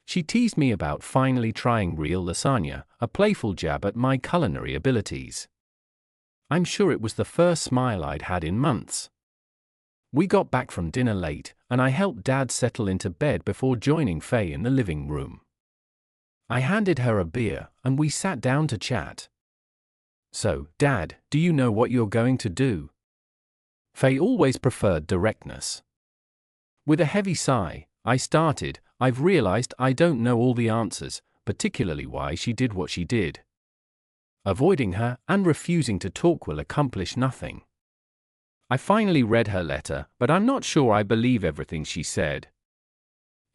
She teased me about finally trying real lasagna, a playful jab at my culinary abilities. I'm sure it was the first smile I'd had in months. We got back from dinner late, and I helped Dad settle into bed before joining Faye in the living room. I handed her a beer, and we sat down to chat. So, Dad, do you know what you're going to do? Faye always preferred directness. With a heavy sigh, I started, I've realized I don't know all the answers, particularly why she did what she did. Avoiding her and refusing to talk will accomplish nothing. I finally read her letter, but I'm not sure I believe everything she said.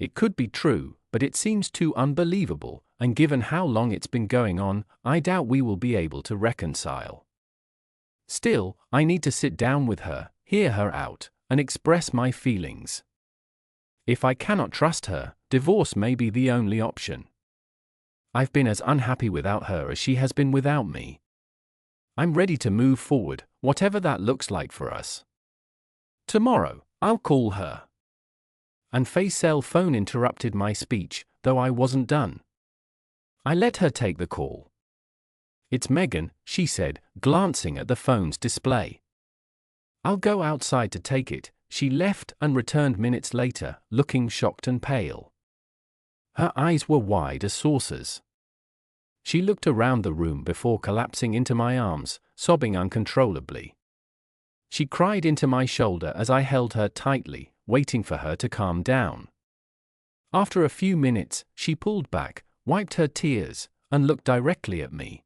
It could be true, but it seems too unbelievable, and given how long it's been going on, I doubt we will be able to reconcile. Still, I need to sit down with her, hear her out, and express my feelings. If I cannot trust her, divorce may be the only option. I've been as unhappy without her as she has been without me. I'm ready to move forward, whatever that looks like for us. Tomorrow, I'll call her. And Faye's cell phone interrupted my speech, though I wasn't done. I let her take the call. It's Megan, she said, glancing at the phone's display. I'll go outside to take it. She left and returned minutes later, looking shocked and pale. Her eyes were wide as saucers. She looked around the room before collapsing into my arms, sobbing uncontrollably. She cried into my shoulder as I held her tightly, waiting for her to calm down. After a few minutes, she pulled back, wiped her tears, and looked directly at me.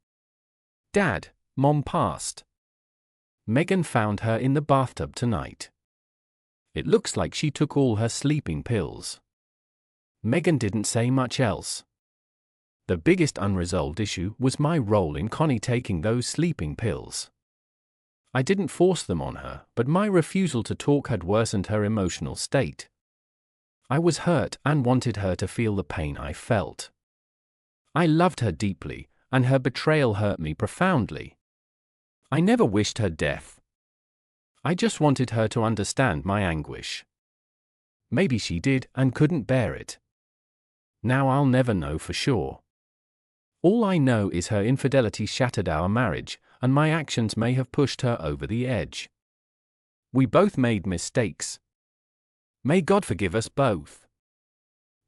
Dad, Mom passed. Megan found her in the bathtub tonight. It looks like she took all her sleeping pills. Megan didn't say much else. The biggest unresolved issue was my role in Connie taking those sleeping pills. I didn't force them on her, but my refusal to talk had worsened her emotional state. I was hurt and wanted her to feel the pain I felt. I loved her deeply, and her betrayal hurt me profoundly. I never wished her death. I just wanted her to understand my anguish. Maybe she did and couldn't bear it. Now I'll never know for sure. All I know is her infidelity shattered our marriage, and my actions may have pushed her over the edge. We both made mistakes. May God forgive us both.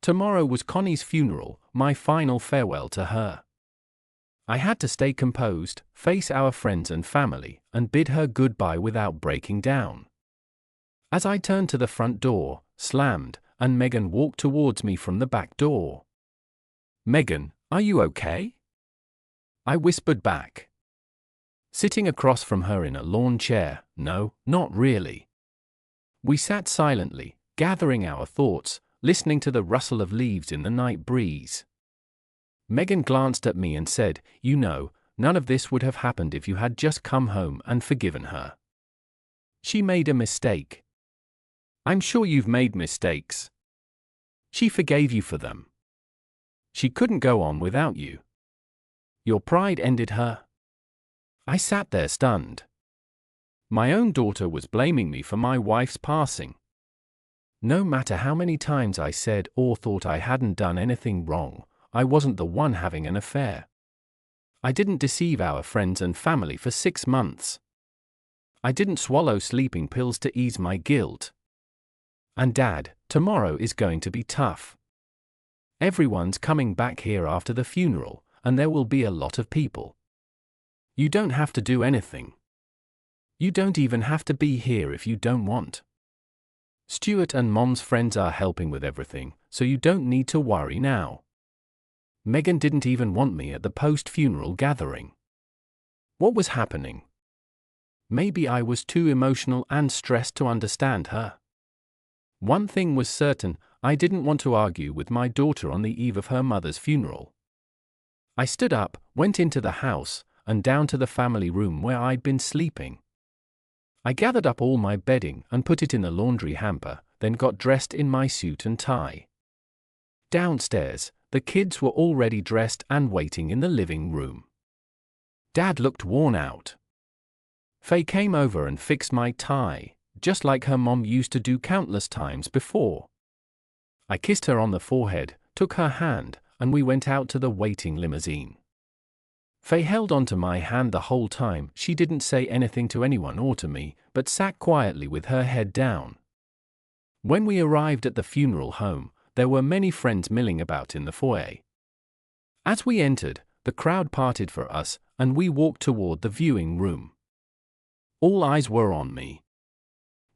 Tomorrow was Connie's funeral, my final farewell to her. I had to stay composed, face our friends and family, and bid her goodbye without breaking down. As I turned to the front door, slammed, and Megan walked towards me from the back door. "Megan, are you okay?" I whispered back. Sitting across from her in a lawn chair, "No, not really." We sat silently, gathering our thoughts, listening to the rustle of leaves in the night breeze. Megan glanced at me and said, "You know, none of this would have happened if you had just come home and forgiven her. She made a mistake. I'm sure you've made mistakes. She forgave you for them. She couldn't go on without you. Your pride ended her." I sat there stunned. My own daughter was blaming me for my wife's passing. No matter how many times I said or thought I hadn't done anything wrong, I wasn't the one having an affair. I didn't deceive our friends and family for 6 months. I didn't swallow sleeping pills to ease my guilt. And Dad, tomorrow is going to be tough. Everyone's coming back here after the funeral, and there will be a lot of people. You don't have to do anything. You don't even have to be here if you don't want. Stuart and Mom's friends are helping with everything, so you don't need to worry now. Megan didn't even want me at the post-funeral gathering. What was happening? Maybe I was too emotional and stressed to understand her. One thing was certain, I didn't want to argue with my daughter on the eve of her mother's funeral. I stood up, went into the house, and down to the family room where I'd been sleeping. I gathered up all my bedding and put it in the laundry hamper, then got dressed in my suit and tie. Downstairs, the kids were already dressed and waiting in the living room. Dad looked worn out. Faye came over and fixed my tie, just like her mom used to do countless times before. I kissed her on the forehead, took her hand, and we went out to the waiting limousine. Faye held onto my hand the whole time. She didn't say anything to anyone or to me, but sat quietly with her head down. When we arrived at the funeral home, there were many friends milling about in the foyer. As we entered, the crowd parted for us, and we walked toward the viewing room. All eyes were on me.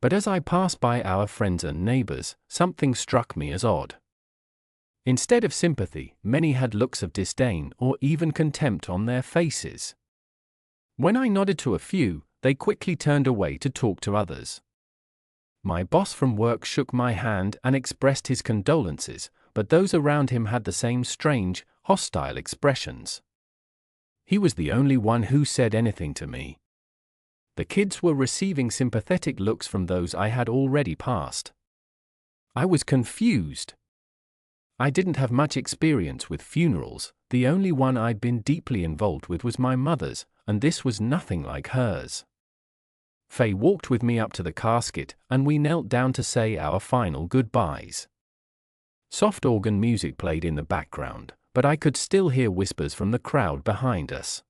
But as I passed by our friends and neighbors, something struck me as odd. Instead of sympathy, many had looks of disdain or even contempt on their faces. When I nodded to a few, they quickly turned away to talk to others. My boss from work shook my hand and expressed his condolences, but those around him had the same strange, hostile expressions. He was the only one who said anything to me. The kids were receiving sympathetic looks from those I had already passed. I was confused. I didn't have much experience with funerals. The only one I'd been deeply involved with was my mother's, and this was nothing like hers. Faye walked with me up to the casket, and we knelt down to say our final goodbyes. Soft organ music played in the background, but I could still hear whispers from the crowd behind us.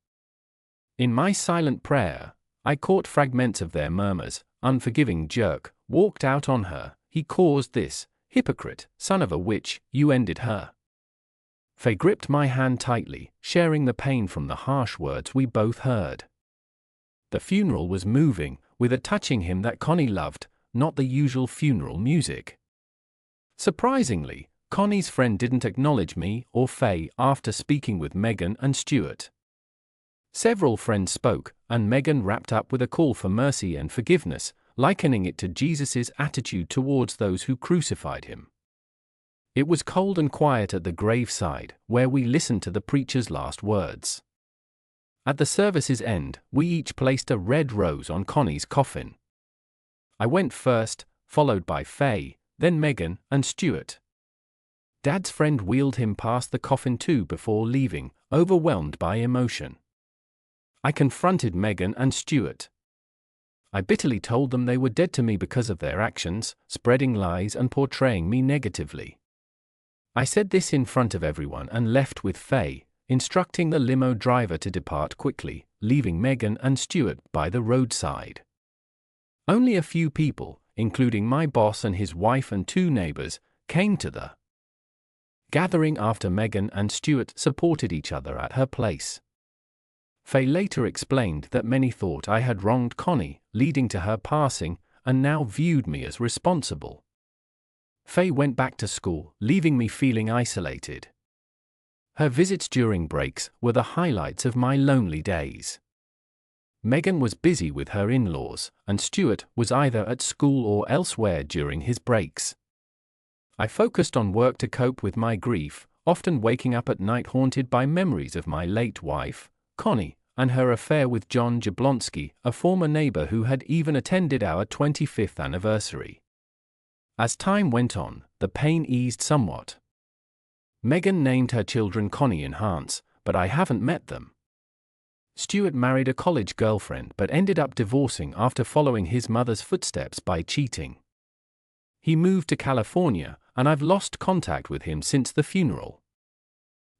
In my silent prayer, I caught fragments of their murmurs. "Unforgiving jerk, walked out on her, he caused this. Hypocrite, son of a witch, you ended her." Faye gripped my hand tightly, sharing the pain from the harsh words we both heard. The funeral was moving, with a touching hymn that Connie loved, not the usual funeral music. Surprisingly, Connie's friend didn't acknowledge me or Faye after speaking with Megan and Stuart. Several friends spoke, and Megan wrapped up with a call for mercy and forgiveness, likening it to Jesus' attitude towards those who crucified him. It was cold and quiet at the graveside, where we listened to the preacher's last words. At the service's end, we each placed a red rose on Connie's coffin. I went first, followed by Faye, then Megan and Stuart. Dad's friend wheeled him past the coffin too before leaving, overwhelmed by emotion. I confronted Megan and Stuart. I bitterly told them they were dead to me because of their actions, spreading lies and portraying me negatively. I said this in front of everyone and left with Faye, instructing the limo driver to depart quickly, leaving Megan and Stuart by the roadside. Only a few people, including my boss and his wife and 2 neighbors, came to the gathering after Megan and Stuart supported each other at her place. Faye later explained that many thought I had wronged Connie, leading to her passing, and now viewed me as responsible. Faye went back to school, leaving me feeling isolated. Her visits during breaks were the highlights of my lonely days. Megan was busy with her in-laws, and Stuart was either at school or elsewhere during his breaks. I focused on work to cope with my grief, often waking up at night haunted by memories of my late wife, Connie, and her affair with John Jablonski, a former neighbor who had even attended our 25th anniversary. As time went on, the pain eased somewhat. Megan named her children Connie and Hans, but I haven't met them. Stuart married a college girlfriend but ended up divorcing after following his mother's footsteps by cheating. He moved to California, and I've lost contact with him since the funeral.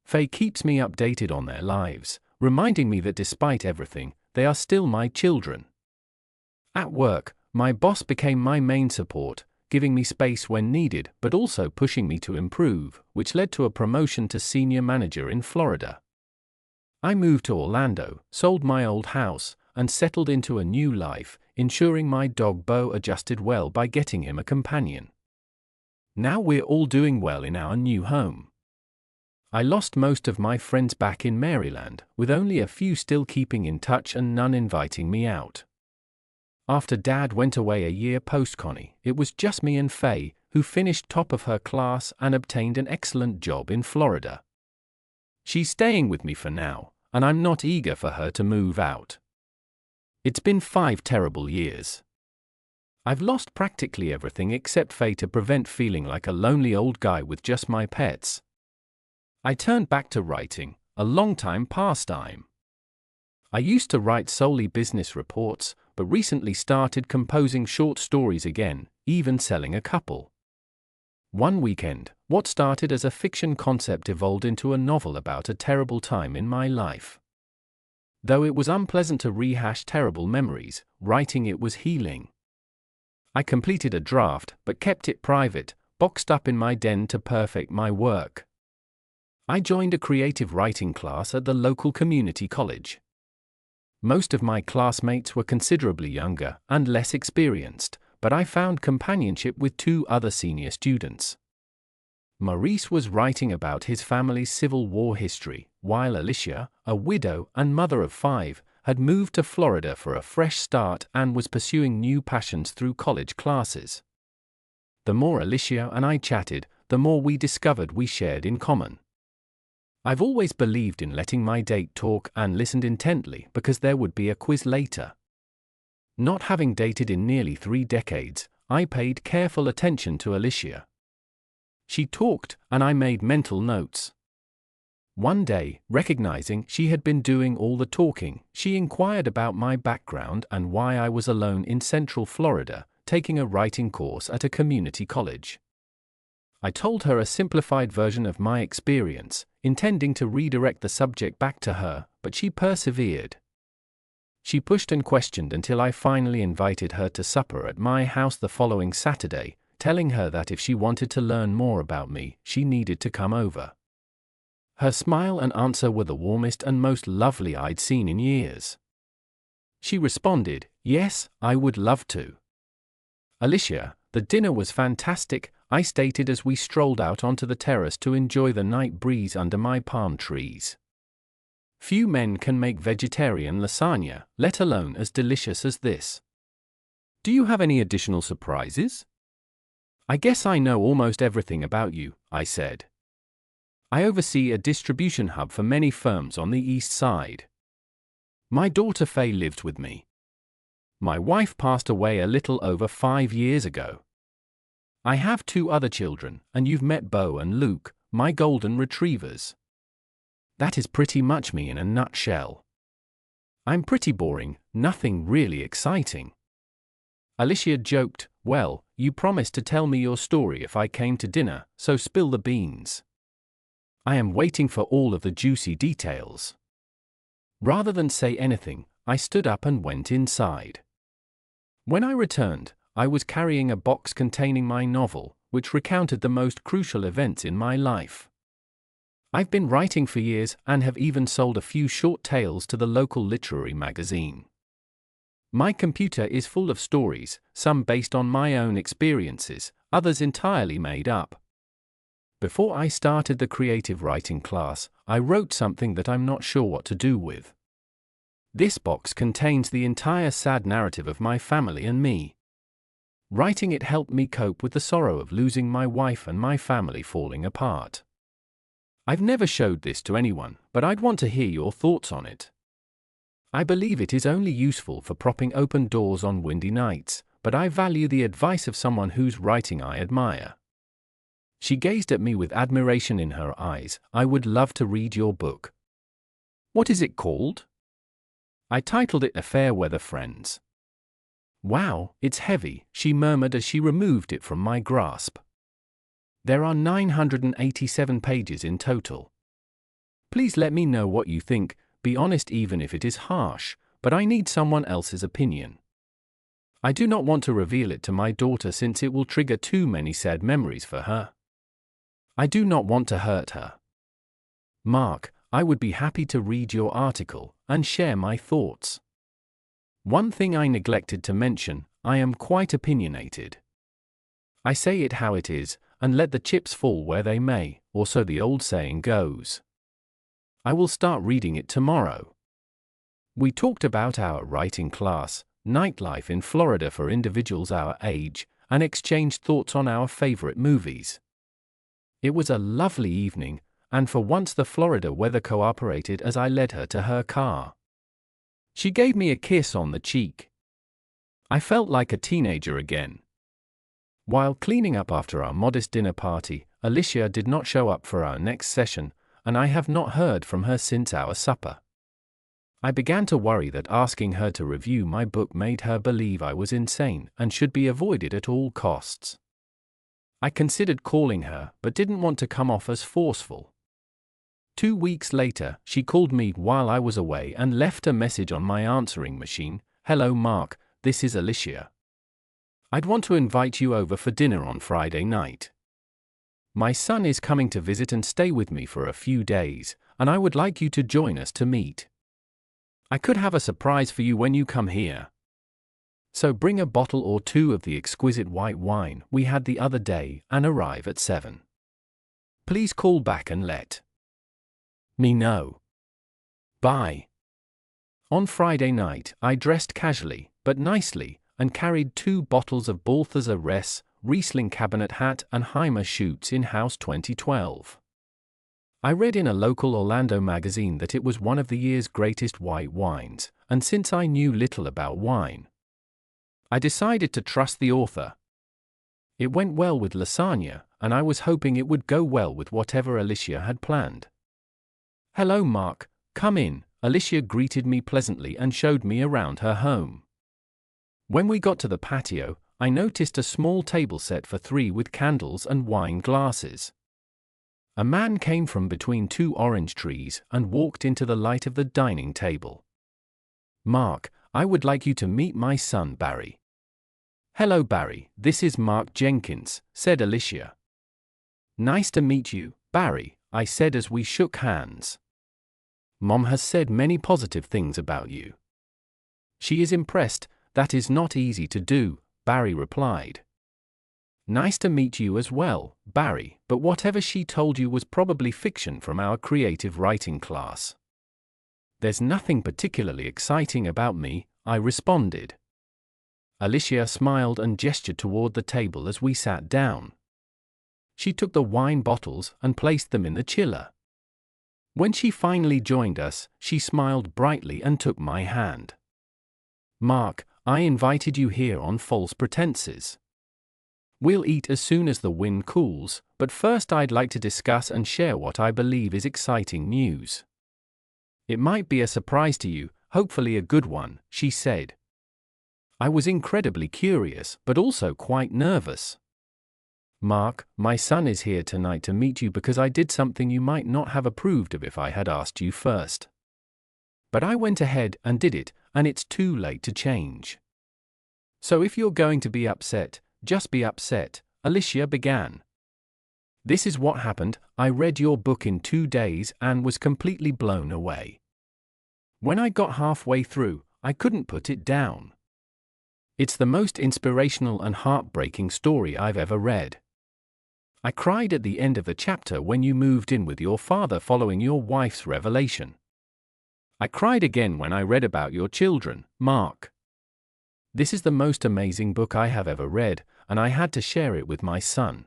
Faye keeps me updated on their lives, reminding me that despite everything, they are still my children. At work, my boss became my main support, giving me space when needed but also pushing me to improve, which led to a promotion to senior manager in Florida. I moved to Orlando, sold my old house, and settled into a new life, ensuring my dog Bo adjusted well by getting him a companion. Now we're all doing well in our new home. I lost most of my friends back in Maryland, with only a few still keeping in touch and none inviting me out. After Dad went away a year post-Connie, it was just me and Faye, who finished top of her class and obtained an excellent job in Florida. She's staying with me for now, and I'm not eager for her to move out. It's been 5 terrible years. I've lost practically everything except Faye to prevent feeling like a lonely old guy with just my pets. I turned back to writing, a long-time pastime. I used to write solely business reports, but recently started composing short stories again, even selling a couple. One weekend, what started as a fiction concept evolved into a novel about a terrible time in my life. Though it was unpleasant to rehash terrible memories, writing it was healing. I completed a draft, but kept it private, boxed up in my den to perfect my work. I joined a creative writing class at the local community college. Most of my classmates were considerably younger and less experienced, but I found companionship with 2 other senior students. Maurice was writing about his family's Civil War history, while Alicia, a widow and mother of 5, had moved to Florida for a fresh start and was pursuing new passions through college classes. The more Alicia and I chatted, the more we discovered we shared in common. I've always believed in letting my date talk and listened intently because there would be a quiz later. Not having dated in nearly 3 decades, I paid careful attention to Alicia. She talked, and I made mental notes. One day, recognizing she had been doing all the talking, she inquired about my background and why I was alone in Central Florida, taking a writing course at a community college. I told her a simplified version of my experience, intending to redirect the subject back to her, but she persevered. She pushed and questioned until I finally invited her to supper at my house the following Saturday, telling her that if she wanted to learn more about me, she needed to come over. Her smile and answer were the warmest and most lovely I'd seen in years. She responded, "Yes, I would love to." "Alicia, the dinner was fantastic," I stated as we strolled out onto the terrace to enjoy the night breeze under my palm trees. Few men can make vegetarian lasagna, let alone as delicious as this. "Do you have any additional surprises?" "I guess I know almost everything about you," I said. "I oversee a distribution hub for many firms on the East Side. My daughter Faye lived with me. My wife passed away a little over 5 years ago. I have 2 other children, and you've met Bo and Luke, my golden retrievers. That is pretty much me in a nutshell. I'm pretty boring, nothing really exciting." Alicia joked, "Well, you promised to tell me your story if I came to dinner, so spill the beans. I am waiting for all of the juicy details." Rather than say anything, I stood up and went inside. When I returned, I was carrying a box containing my novel, which recounted the most crucial events in my life. I've been writing for years and have even sold a few short tales to the local literary magazine. My computer is full of stories, some based on my own experiences, others entirely made up. Before I started the creative writing class, I wrote something that I'm not sure what to do with. This box contains the entire sad narrative of my family and me. Writing it helped me cope with the sorrow of losing my wife and my family falling apart. I've never showed this to anyone, but I'd want to hear your thoughts on it. I believe it is only useful for propping open doors on windy nights, but I value the advice of someone whose writing I admire. She gazed at me with admiration in her eyes. I would love to read your book. What is it called? I titled it A Fair Weather Friends. Wow, it's heavy, she murmured as she removed it from my grasp. There are 987 pages in total. Please let me know what you think, be honest even if it is harsh, but I need someone else's opinion. I do not want to reveal it to my daughter since it will trigger too many sad memories for her. I do not want to hurt her. Mark, I would be happy to read your article and share my thoughts. One thing I neglected to mention, I am quite opinionated. I say it how it is, and let the chips fall where they may, or so the old saying goes. I will start reading it tomorrow. We talked about our writing class, nightlife in Florida for individuals our age, and exchanged thoughts on our favorite movies. It was a lovely evening, and for once the Florida weather cooperated as I led her to her car. She gave me a kiss on the cheek. I felt like a teenager again. While cleaning up after our modest dinner party, Alicia did not show up for our next session, and I have not heard from her since our supper. I began to worry that asking her to review my book made her believe I was insane and should be avoided at all costs. I considered calling her, but didn't want to come off as forceful. 2 weeks later, she called me while I was away and left a message on my answering machine. Hello Mark, this is Alicia. I'd want to invite you over for dinner on Friday night. My son is coming to visit and stay with me for a few days, and I would like you to join us to meet. I could have a surprise for you when you come here. So bring a bottle or two of the exquisite white wine we had the other day and arrive at 7. Please call back and let me know. Bye. On Friday night, I dressed casually, but nicely, and carried 2 bottles of Balthazar Ress, Riesling Cabinet Hat and Heimer Schutz in-house 2012. I read in a local Orlando magazine that it was one of the year's greatest white wines, and since I knew little about wine, I decided to trust the author. It went well with lasagna, and I was hoping it would go well with whatever Alicia had planned. Hello Mark, come in, Alicia greeted me pleasantly and showed me around her home. When we got to the patio, I noticed a small table set for 3 with candles and wine glasses. A man came from between 2 orange trees and walked into the light of the dining table. Mark, I would like you to meet my son Barry. Hello Barry, this is Mark Jenkins, said Alicia. Nice to meet you, Barry, I said as we shook hands. Mom has said many positive things about you. She is impressed. That is not easy to do, Barry replied. Nice to meet you as well, Barry, but whatever she told you was probably fiction from our creative writing class. There's nothing particularly exciting about me, I responded. Alicia smiled and gestured toward the table as we sat down. She took the wine bottles and placed them in the chiller. When she finally joined us, she smiled brightly and took my hand. Mark, I invited you here on false pretenses. We'll eat as soon as the wind cools, but first I'd like to discuss and share what I believe is exciting news. It might be a surprise to you, hopefully a good one, she said. I was incredibly curious, but also quite nervous. Mark, my son is here tonight to meet you because I did something you might not have approved of if I had asked you first. But I went ahead and did it, and it's too late to change. So if you're going to be upset, just be upset, Alicia began. This is what happened. I read your book in 2 days and was completely blown away. When I got halfway through, I couldn't put it down. It's the most inspirational and heartbreaking story I've ever read. I cried at the end of the chapter when you moved in with your father following your wife's revelation. I cried again when I read about your children, Mark. This is the most amazing book I have ever read, and I had to share it with my son.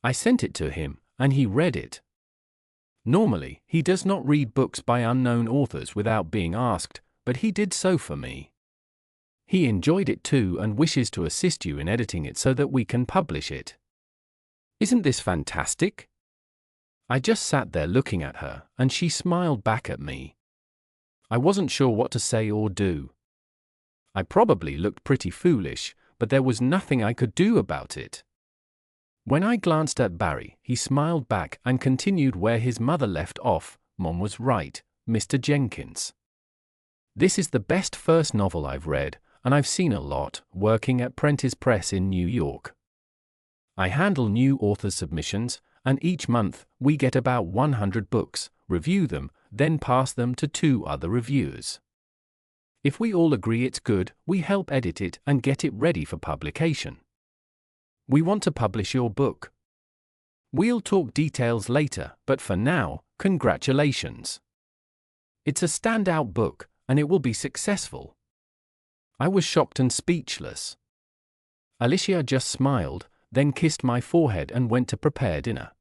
I sent it to him, and he read it. Normally, he does not read books by unknown authors without being asked, but he did so for me. He enjoyed it too and wishes to assist you in editing it so that we can publish it. Isn't this fantastic? I just sat there looking at her, and she smiled back at me. I wasn't sure what to say or do. I probably looked pretty foolish, but there was nothing I could do about it. When I glanced at Barry, he smiled back and continued where his mother left off. Mom was right, Mr. Jenkins. This is the best first novel I've read, and I've seen a lot, working at Prentice Press in New York. I handle new author submissions, and each month we get about 100 books, review them, then pass them to 2 other reviewers. If we all agree it's good, we help edit it and get it ready for publication. We want to publish your book. We'll talk details later, but for now, congratulations. It's a standout book, and it will be successful. I was shocked and speechless. Alicia just smiled, then kissed my forehead and went to prepare dinner.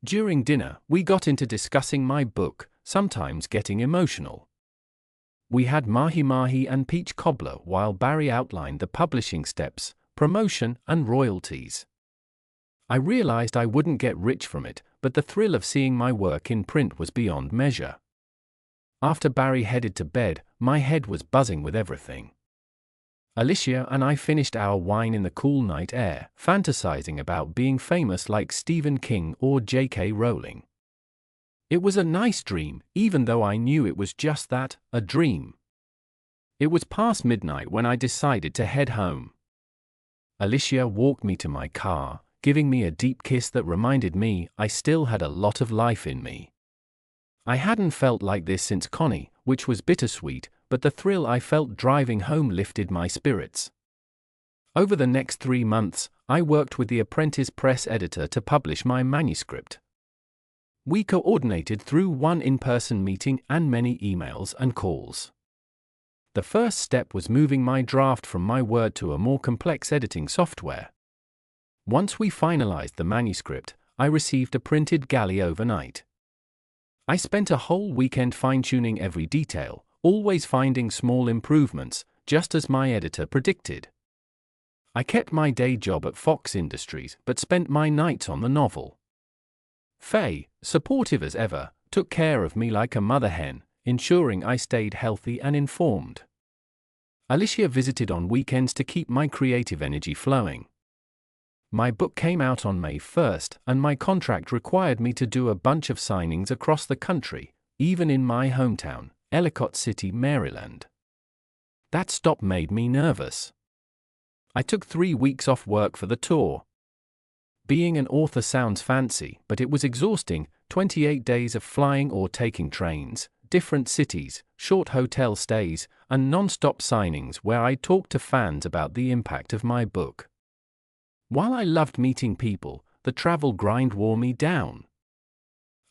During dinner, we got into discussing my book, sometimes getting emotional. We had mahi-mahi and peach cobbler while Barry outlined the publishing steps, promotion, and royalties. I realized I wouldn't get rich from it, but the thrill of seeing my work in print was beyond measure. After Barry headed to bed, my head was buzzing with everything. Alicia and I finished our wine in the cool night air, fantasizing about being famous like Stephen King or J.K. Rowling. It was a nice dream, even though I knew it was just that, a dream. It was past midnight when I decided to head home. Alicia walked me to my car, giving me a deep kiss that reminded me I still had a lot of life in me. I hadn't felt like this since Connie, which was bittersweet, but the thrill I felt driving home lifted my spirits. Over the next 3 months, I worked with the Apprentice Press editor to publish my manuscript. We coordinated through one in-person meeting and many emails and calls. The first step was moving my draft from my Word to a more complex editing software. Once we finalized the manuscript, I received a printed galley overnight. I spent a whole weekend fine-tuning every detail, always finding small improvements, just as my editor predicted. I kept my day job at Fox Industries but spent my nights on the novel. Faye, supportive as ever, took care of me like a mother hen, ensuring I stayed healthy and informed. Alicia visited on weekends to keep my creative energy flowing. My book came out on May 1st, and my contract required me to do a bunch of signings across the country, even in my hometown, Ellicott City, Maryland. That stop made me nervous. I took 3 weeks off work for the tour. Being an author sounds fancy, but it was exhausting, 28 days of flying or taking trains, different cities, short hotel stays, and non-stop signings where I talked to fans about the impact of my book. While I loved meeting people, the travel grind wore me down.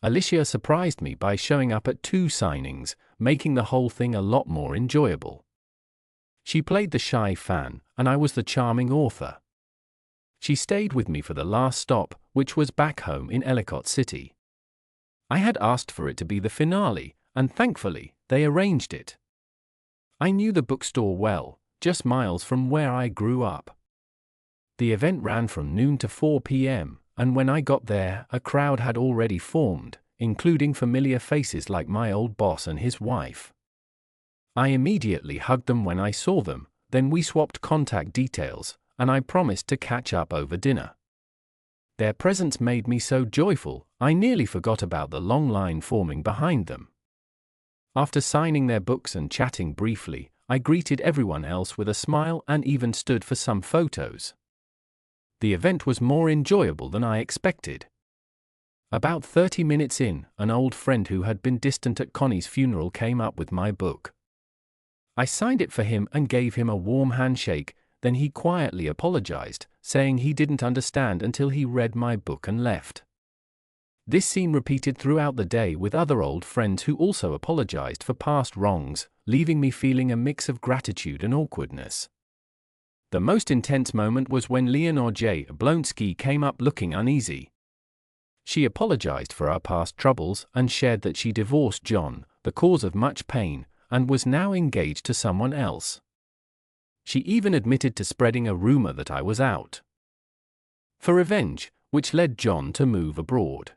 Alicia surprised me by showing up at 2 signings, making the whole thing a lot more enjoyable. She played the shy fan, and I was the charming author. She stayed with me for the last stop, which was back home in Ellicott City. I had asked for it to be the finale, and thankfully, they arranged it. I knew the bookstore well, just miles from where I grew up. The event ran from noon to 4 p.m., and when I got there, a crowd had already formed, including familiar faces like my old boss and his wife. I immediately hugged them when I saw them, then we swapped contact details, and I promised to catch up over dinner. Their presence made me so joyful, I nearly forgot about the long line forming behind them. After signing their books and chatting briefly, I greeted everyone else with a smile and even stood for some photos. The event was more enjoyable than I expected. About 30 minutes in, an old friend who had been distant at Connie's funeral came up with my book. I signed it for him and gave him a warm handshake, then he quietly apologized, saying he didn't understand until he read my book and left. This scene repeated throughout the day with other old friends who also apologized for past wrongs, leaving me feeling a mix of gratitude and awkwardness. The most intense moment was when Leonore Jablonski came up looking uneasy. She apologized for our past troubles and shared that she divorced John, the cause of much pain, and was now engaged to someone else. She even admitted to spreading a rumor that I was out for revenge, which led John to move abroad.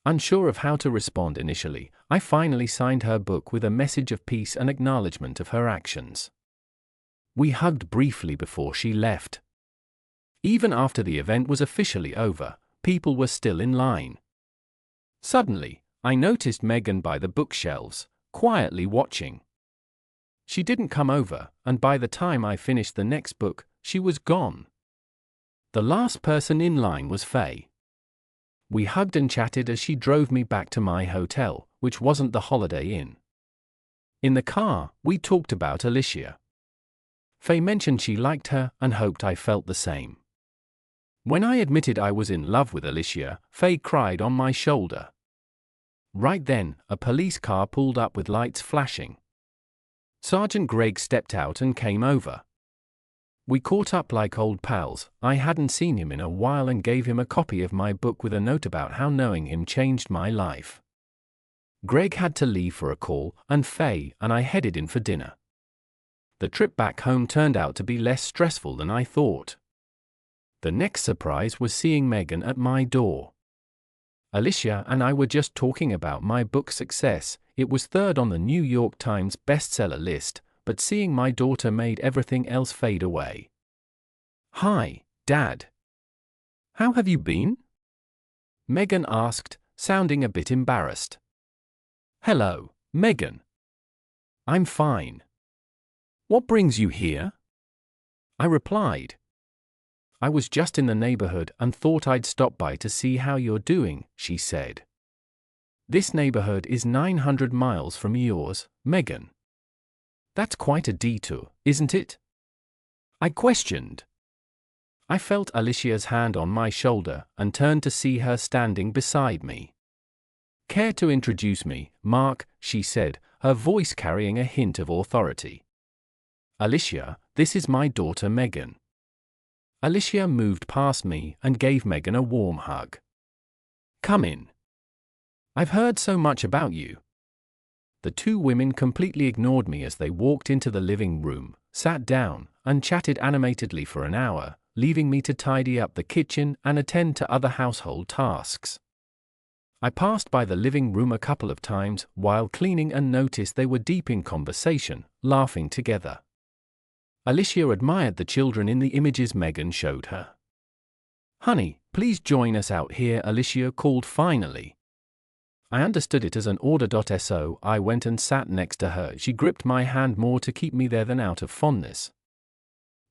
Unsure of how to respond initially, I finally signed her book with a message of peace and acknowledgement of her actions. We hugged briefly before she left. Even after the event was officially over, people were still in line. Suddenly, I noticed Megan by the bookshelves, quietly watching. She didn't come over, and by the time I finished the next book, she was gone. The last person in line was Faye. We hugged and chatted as she drove me back to my hotel, which wasn't the Holiday Inn. In the car, we talked about Alicia. Faye mentioned she liked her and hoped I felt the same. When I admitted I was in love with Alicia, Faye cried on my shoulder. Right then, a police car pulled up with lights flashing. Sergeant Greg stepped out and came over. We caught up like old pals. I hadn't seen him in a while and gave him a copy of my book with a note about how knowing him changed my life. Greg had to leave for a call, and Faye and I headed in for dinner. The trip back home turned out to be less stressful than I thought. The next surprise was seeing Megan at my door. Alicia and I were just talking about my book's success. It was third on the New York Times bestseller list, but seeing my daughter made everything else fade away. "Hi, Dad. How have you been?" Megan asked, sounding a bit embarrassed. "Hello, Megan. I'm fine. What brings you here?" I replied. "I was just in the neighborhood and thought I'd stop by to see how you're doing," she said. "This neighborhood is 900 miles from yours, Megan. That's quite a detour, isn't it?" I questioned. I felt Alicia's hand on my shoulder and turned to see her standing beside me. "Care to introduce me, Mark?" she said, her voice carrying a hint of authority. "Alicia, this is my daughter Megan." Alicia moved past me and gave Megan a warm hug. "Come in. I've heard so much about you." The two women completely ignored me as they walked into the living room, sat down, and chatted animatedly for an hour, leaving me to tidy up the kitchen and attend to other household tasks. I passed by the living room a couple of times while cleaning and noticed they were deep in conversation, laughing together. Alicia admired the children in the images Megan showed her. "Honey, please join us out here," Alicia called finally. I understood it as an order. So I went and sat next to her. She gripped my hand more to keep me there than out of fondness.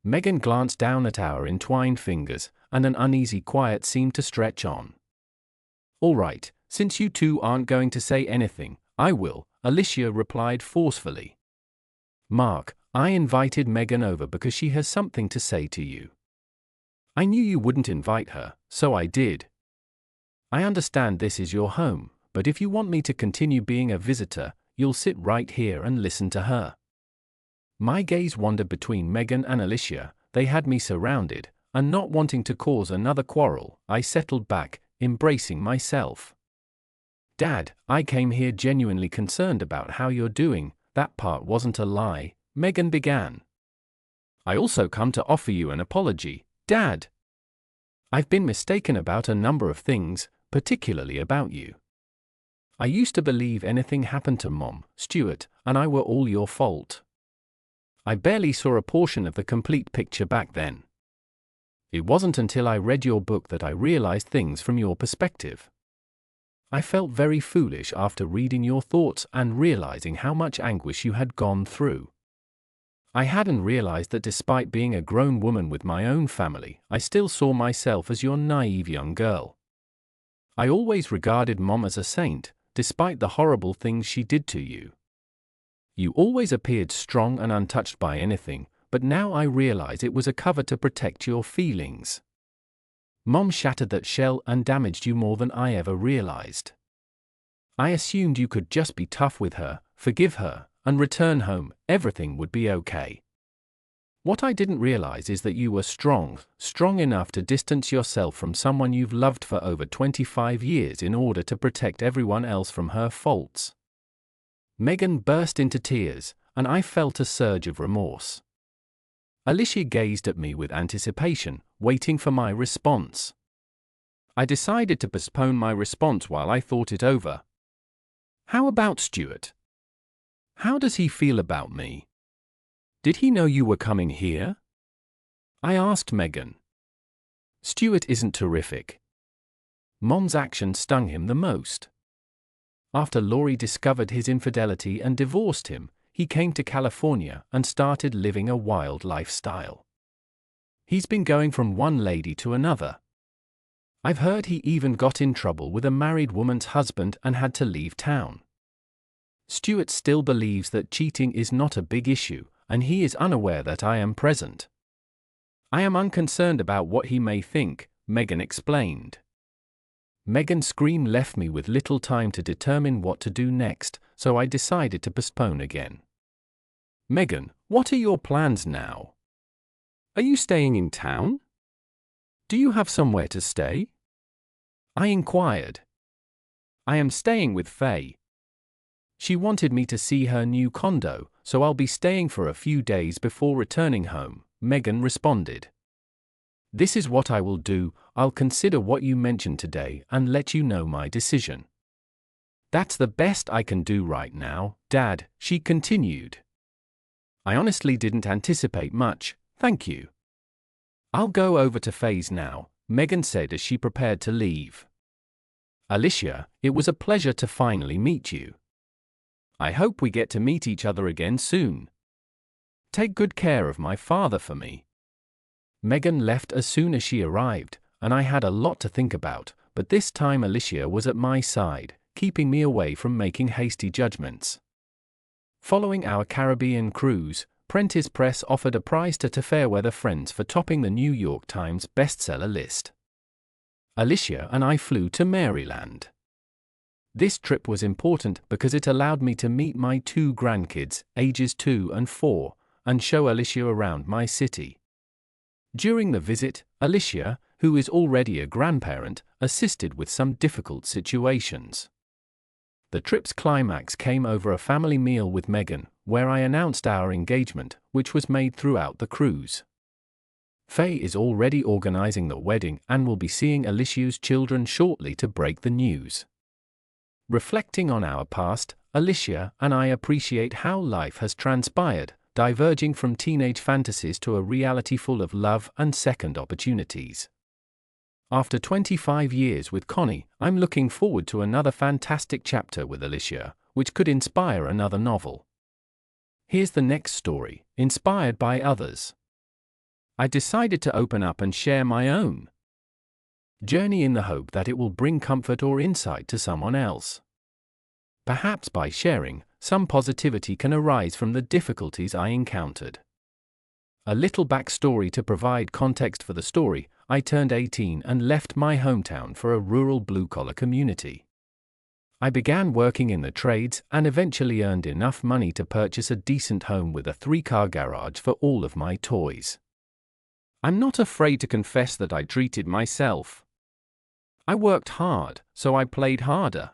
Megan glanced down at our entwined fingers, and an uneasy quiet seemed to stretch on. "All right, since you two aren't going to say anything, I will," Alicia replied forcefully. "Mark, I invited Megan over because she has something to say to you. I knew you wouldn't invite her, so I did. I understand this is your home, but if you want me to continue being a visitor, you'll sit right here and listen to her." My gaze wandered between Megan and Alicia. They had me surrounded, and not wanting to cause another quarrel, I settled back, embracing myself. "Dad, I came here genuinely concerned about how you're doing." "That part wasn't a lie," Megan began. "I also come to offer you an apology, Dad. I've been mistaken about a number of things, particularly about you. I used to believe anything happened to Mom, Stuart, and I were all your fault. I barely saw a portion of the complete picture back then. It wasn't until I read your book that I realized things from your perspective. I felt very foolish after reading your thoughts and realizing how much anguish you had gone through. I hadn't realized that despite being a grown woman with my own family, I still saw myself as your naive young girl. I always regarded Mom as a saint, despite the horrible things she did to you. You always appeared strong and untouched by anything, but now I realize it was a cover to protect your feelings. Mom shattered that shell and damaged you more than I ever realized. I assumed you could just be tough with her, forgive her, and return home, everything would be okay. What I didn't realize is that you were strong enough to distance yourself from someone you've loved for over 25 years in order to protect everyone else from her faults. Megan burst into tears, and I felt a surge of remorse. Alicia gazed at me with anticipation, waiting for my response. I decided to postpone my response while I thought it over. How about Stuart? How does he feel about me? Did he know you were coming here? I asked Megan. Stuart isn't terrific. Mom's action stung him the most. After Laurie discovered his infidelity and divorced him, he came to California and started living a wild lifestyle. He's been going from one lady to another. I've heard he even got in trouble with a married woman's husband and had to leave town. Stuart still believes that cheating is not a big issue, and he is unaware that I am present. I am unconcerned about what he may think, Megan explained. Megan's scream left me with little time to determine what to do next, so I decided to postpone again. Megan, what are your plans now? Are you staying in town? Do you have somewhere to stay? I inquired. I am staying with Faye. She wanted me to see her new condo, so I'll be staying for a few days before returning home, Megan responded. This is what I will do, I'll consider what you mentioned today and let you know my decision. That's the best I can do right now, Dad, she continued. I honestly didn't anticipate much, thank you. I'll go over to Faye's now, Megan said as she prepared to leave. Alicia, it was a pleasure to finally meet you. I hope we get to meet each other again soon. Take good care of my father for me. Megan left as soon as she arrived, and I had a lot to think about, but this time Alicia was at my side, keeping me away from making hasty judgments. Following our Caribbean cruise, Prentice Press offered a prize to Fairweather Friends for topping the New York Times bestseller list. Alicia and I flew to Maryland. This trip was important because it allowed me to meet my 2 grandkids, ages 2 and 4, and show Alicia around my city. During the visit, Alicia, who is already a grandparent, assisted with some difficult situations. The trip's climax came over a family meal with Megan, where I announced our engagement, which was made throughout the cruise. Faye is already organizing the wedding and will be seeing Alicia's children shortly to break the news. Reflecting on our past, Alicia and I appreciate how life has transpired, diverging from teenage fantasies to a reality full of love and second opportunities. After 25 years with Connie, I'm looking forward to another fantastic chapter with Alicia, which could inspire another novel. Here's the next story, inspired by others. I decided to open up and share my own journey in the hope that it will bring comfort or insight to someone else. Perhaps by sharing, some positivity can arise from the difficulties I encountered. A little backstory to provide context for the story: I turned 18 and left my hometown for a rural blue-collar community. I began working in the trades and eventually earned enough money to purchase a decent home with a 3-car garage for all of my toys. I'm not afraid to confess that I treated myself. I worked hard, so I played harder.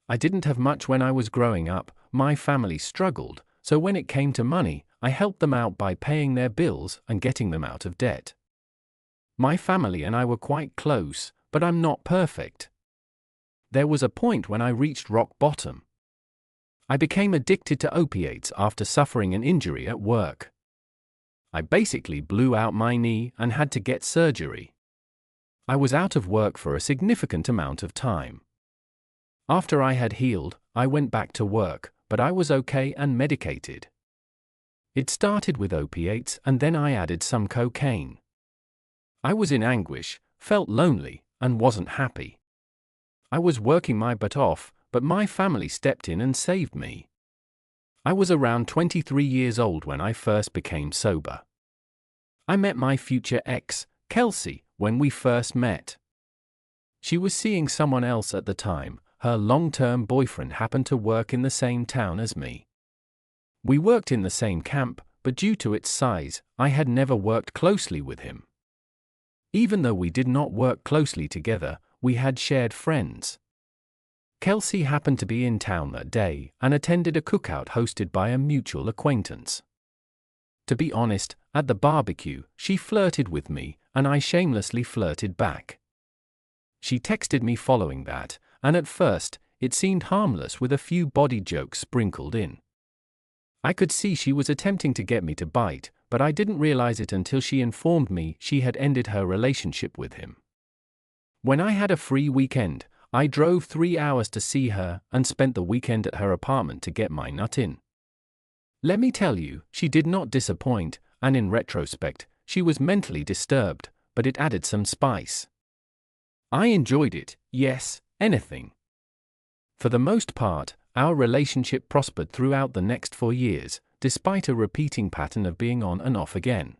I didn't have much when I was growing up, my family struggled, so when it came to money, I helped them out by paying their bills and getting them out of debt. My family and I were quite close, but I'm not perfect. There was a point when I reached rock bottom. I became addicted to opiates after suffering an injury at work. I basically blew out my knee and had to get surgery. I was out of work for a significant amount of time. After I had healed, I went back to work, but I was okay and medicated. It started with opiates and then I added some cocaine. I was in anguish, felt lonely, and wasn't happy. I was working my butt off, but my family stepped in and saved me. I was around 23 years old when I first became sober. I met my future ex, Kelsey, when we first met. She was seeing someone else at the time. Her long-term boyfriend happened to work in the same town as me. We worked in the same camp, but due to its size, I had never worked closely with him. Even though we did not work closely together, we had shared friends. Kelsey happened to be in town that day and attended a cookout hosted by a mutual acquaintance. To be honest, at the barbecue, she flirted with me, and I shamelessly flirted back. She texted me following that, and at first, it seemed harmless with a few body jokes sprinkled in. I could see she was attempting to get me to bite, but I didn't realize it until she informed me she had ended her relationship with him. When I had a free weekend, I drove 3 hours to see her and spent the weekend at her apartment to get my nut in. Let me tell you, she did not disappoint, and in retrospect, she was mentally disturbed, but it added some spice. I enjoyed it, yes, anything. For the most part, our relationship prospered throughout the next 4 years, despite a repeating pattern of being on and off again.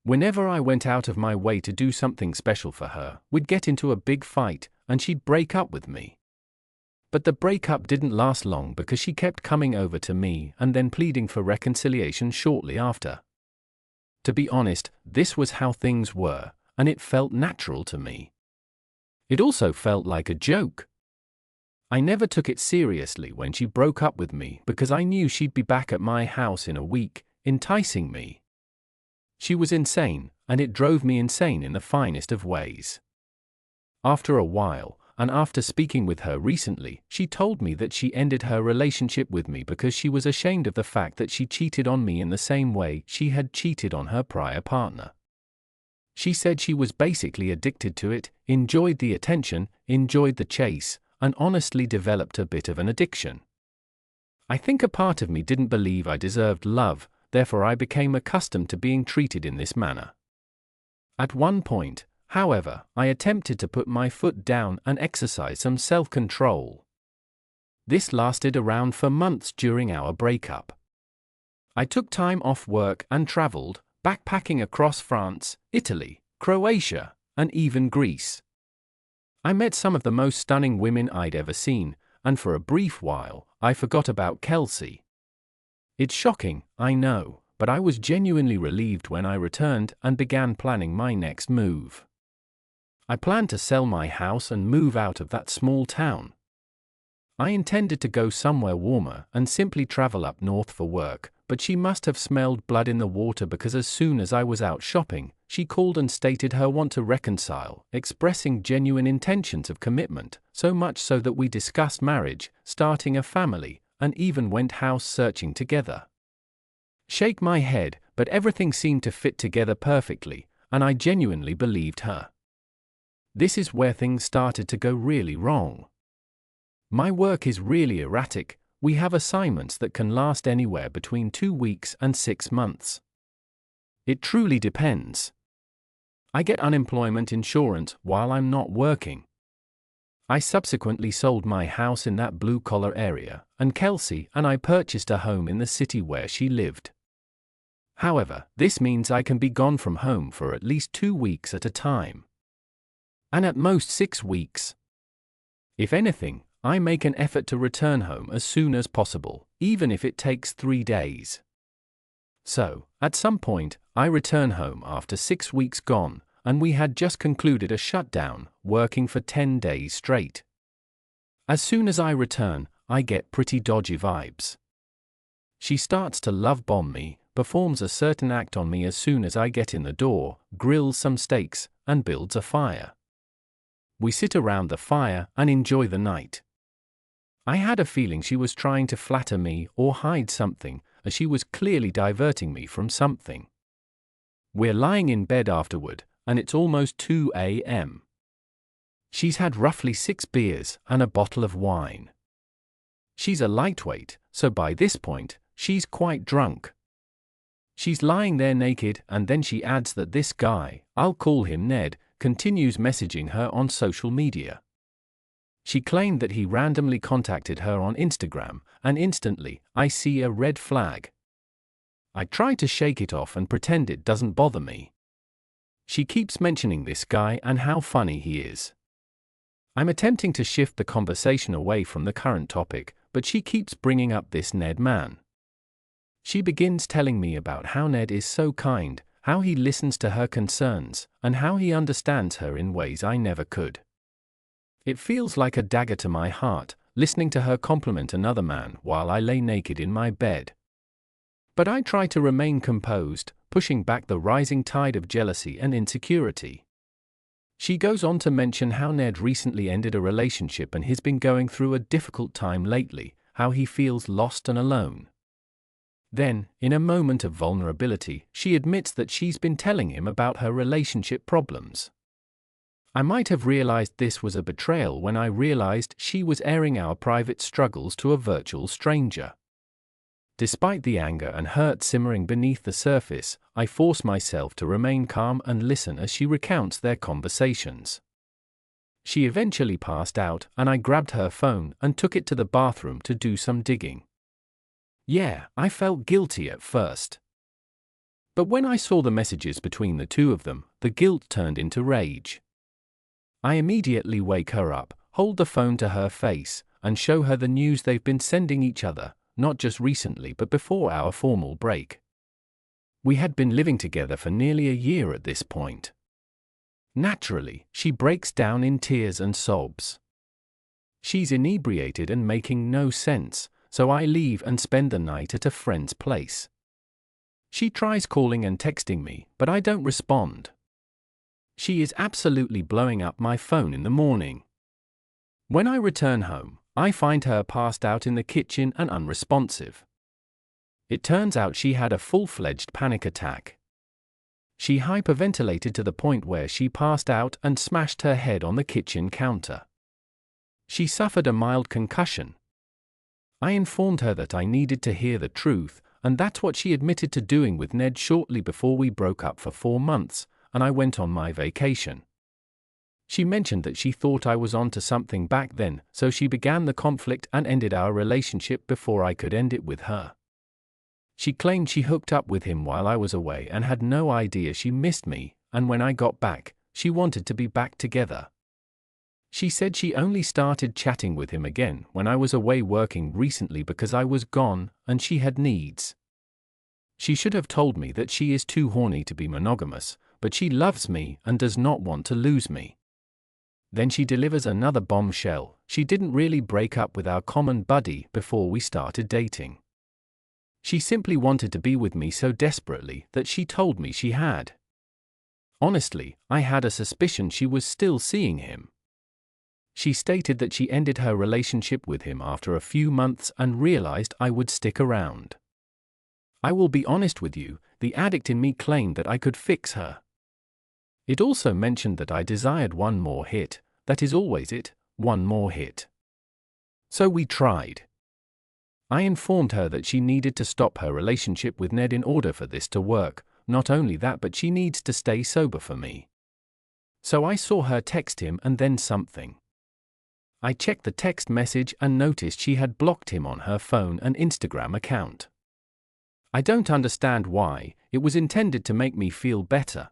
Whenever I went out of my way to do something special for her, we'd get into a big fight, and she'd break up with me. But the breakup didn't last long because she kept coming over to me and then pleading for reconciliation shortly after. To be honest, this was how things were, and it felt natural to me. It also felt like a joke. I never took it seriously when she broke up with me because I knew she'd be back at my house in a week, enticing me. She was insane, and it drove me insane in the finest of ways. After a while, and after speaking with her recently, she told me that she ended her relationship with me because she was ashamed of the fact that she cheated on me in the same way she had cheated on her prior partner. She said she was basically addicted to it, enjoyed the attention, enjoyed the chase, and honestly developed a bit of an addiction. I think a part of me didn't believe I deserved love, therefore I became accustomed to being treated in this manner. At one point, however, I attempted to put my foot down and exercise some self-control. This lasted around for months during our breakup. I took time off work and traveled, backpacking across France, Italy, Croatia, and even Greece. I met some of the most stunning women I'd ever seen, and for a brief while, I forgot about Kelsey. It's shocking, I know, but I was genuinely relieved when I returned and began planning my next move. I planned to sell my house and move out of that small town. I intended to go somewhere warmer and simply travel up north for work, but she must have smelled blood in the water because as soon as I was out shopping, she called and stated her want to reconcile, expressing genuine intentions of commitment, so much so that we discussed marriage, starting a family, and even went house searching together. Shake my head, but everything seemed to fit together perfectly, and I genuinely believed her. This is where things started to go really wrong. My work is really erratic. We have assignments that can last anywhere between 2 weeks and 6 months. It truly depends. I get unemployment insurance while I'm not working. I subsequently sold my house in that blue-collar area, and Kelsey and I purchased a home in the city where she lived. However, this means I can be gone from home for at least 2 weeks at a time. And at most 6 weeks. If anything, I make an effort to return home as soon as possible, even if it takes 3 days. So, at some point, I return home after 6 weeks gone, and we had just concluded a shutdown, working for 10 days straight. As soon as I return, I get pretty dodgy vibes. She starts to love bomb me, performs a certain act on me as soon as I get in the door, grills some steaks, and builds a fire. We sit around the fire and enjoy the night. I had a feeling she was trying to flatter me or hide something, as she was clearly diverting me from something. We're lying in bed afterward, and it's almost 2 a.m. She's had roughly 6 beers and a bottle of wine. She's a lightweight, so by this point, she's quite drunk. She's lying there naked, and then she adds that this guy, I'll call him Ned, continues messaging her on social media. She claimed that he randomly contacted her on Instagram, and instantly, I see a red flag. I try to shake it off and pretend it doesn't bother me. She keeps mentioning this guy and how funny he is. I'm attempting to shift the conversation away from the current topic, but she keeps bringing up this Ned man. She begins telling me about how Ned is so kind, how he listens to her concerns, and how he understands her in ways I never could. It feels like a dagger to my heart, listening to her compliment another man while I lay naked in my bed. But I try to remain composed, pushing back the rising tide of jealousy and insecurity. She goes on to mention how Ned recently ended a relationship and he's been going through a difficult time lately, how he feels lost and alone. Then, in a moment of vulnerability, she admits that she's been telling him about her relationship problems. I might have realized this was a betrayal when I realized she was airing our private struggles to a virtual stranger. Despite the anger and hurt simmering beneath the surface, I force myself to remain calm and listen as she recounts their conversations. She eventually passed out, and I grabbed her phone and took it to the bathroom to do some digging. Yeah, I felt guilty at first. But when I saw the messages between the two of them, the guilt turned into rage. I immediately wake her up, hold the phone to her face, and show her the news they've been sending each other, not just recently but before our formal break. We had been living together for nearly a year at this point. Naturally, she breaks down in tears and sobs. She's inebriated and making no sense, so I leave and spend the night at a friend's place. She tries calling and texting me, but I don't respond. She is absolutely blowing up my phone in the morning. When I return home, I find her passed out in the kitchen and unresponsive. It turns out she had a full-fledged panic attack. She hyperventilated to the point where she passed out and smashed her head on the kitchen counter. She suffered a mild concussion. I informed her that I needed to hear the truth, and that's what she admitted to doing with Ned shortly before we broke up for 4 months, and I went on my vacation. She mentioned that she thought I was onto something back then, so she began the conflict and ended our relationship before I could end it with her. She claimed she hooked up with him while I was away and had no idea she missed me, and when I got back, she wanted to be back together. She said she only started chatting with him again when I was away working recently because I was gone and she had needs. She should have told me that she is too horny to be monogamous, but she loves me and does not want to lose me. Then she delivers another bombshell: she didn't really break up with our common buddy before we started dating. She simply wanted to be with me so desperately that she told me she had. Honestly, I had a suspicion she was still seeing him. She stated that she ended her relationship with him after a few months and realized I would stick around. I will be honest with you, the addict in me claimed that I could fix her. It also mentioned that I desired one more hit, that is always it, one more hit. So we tried. I informed her that she needed to stop her relationship with Ned in order for this to work, not only that but she needs to stay sober for me. So I saw her text him and then something. I checked the text message and noticed she had blocked him on her phone and Instagram account. I don't understand why. It was intended to make me feel better.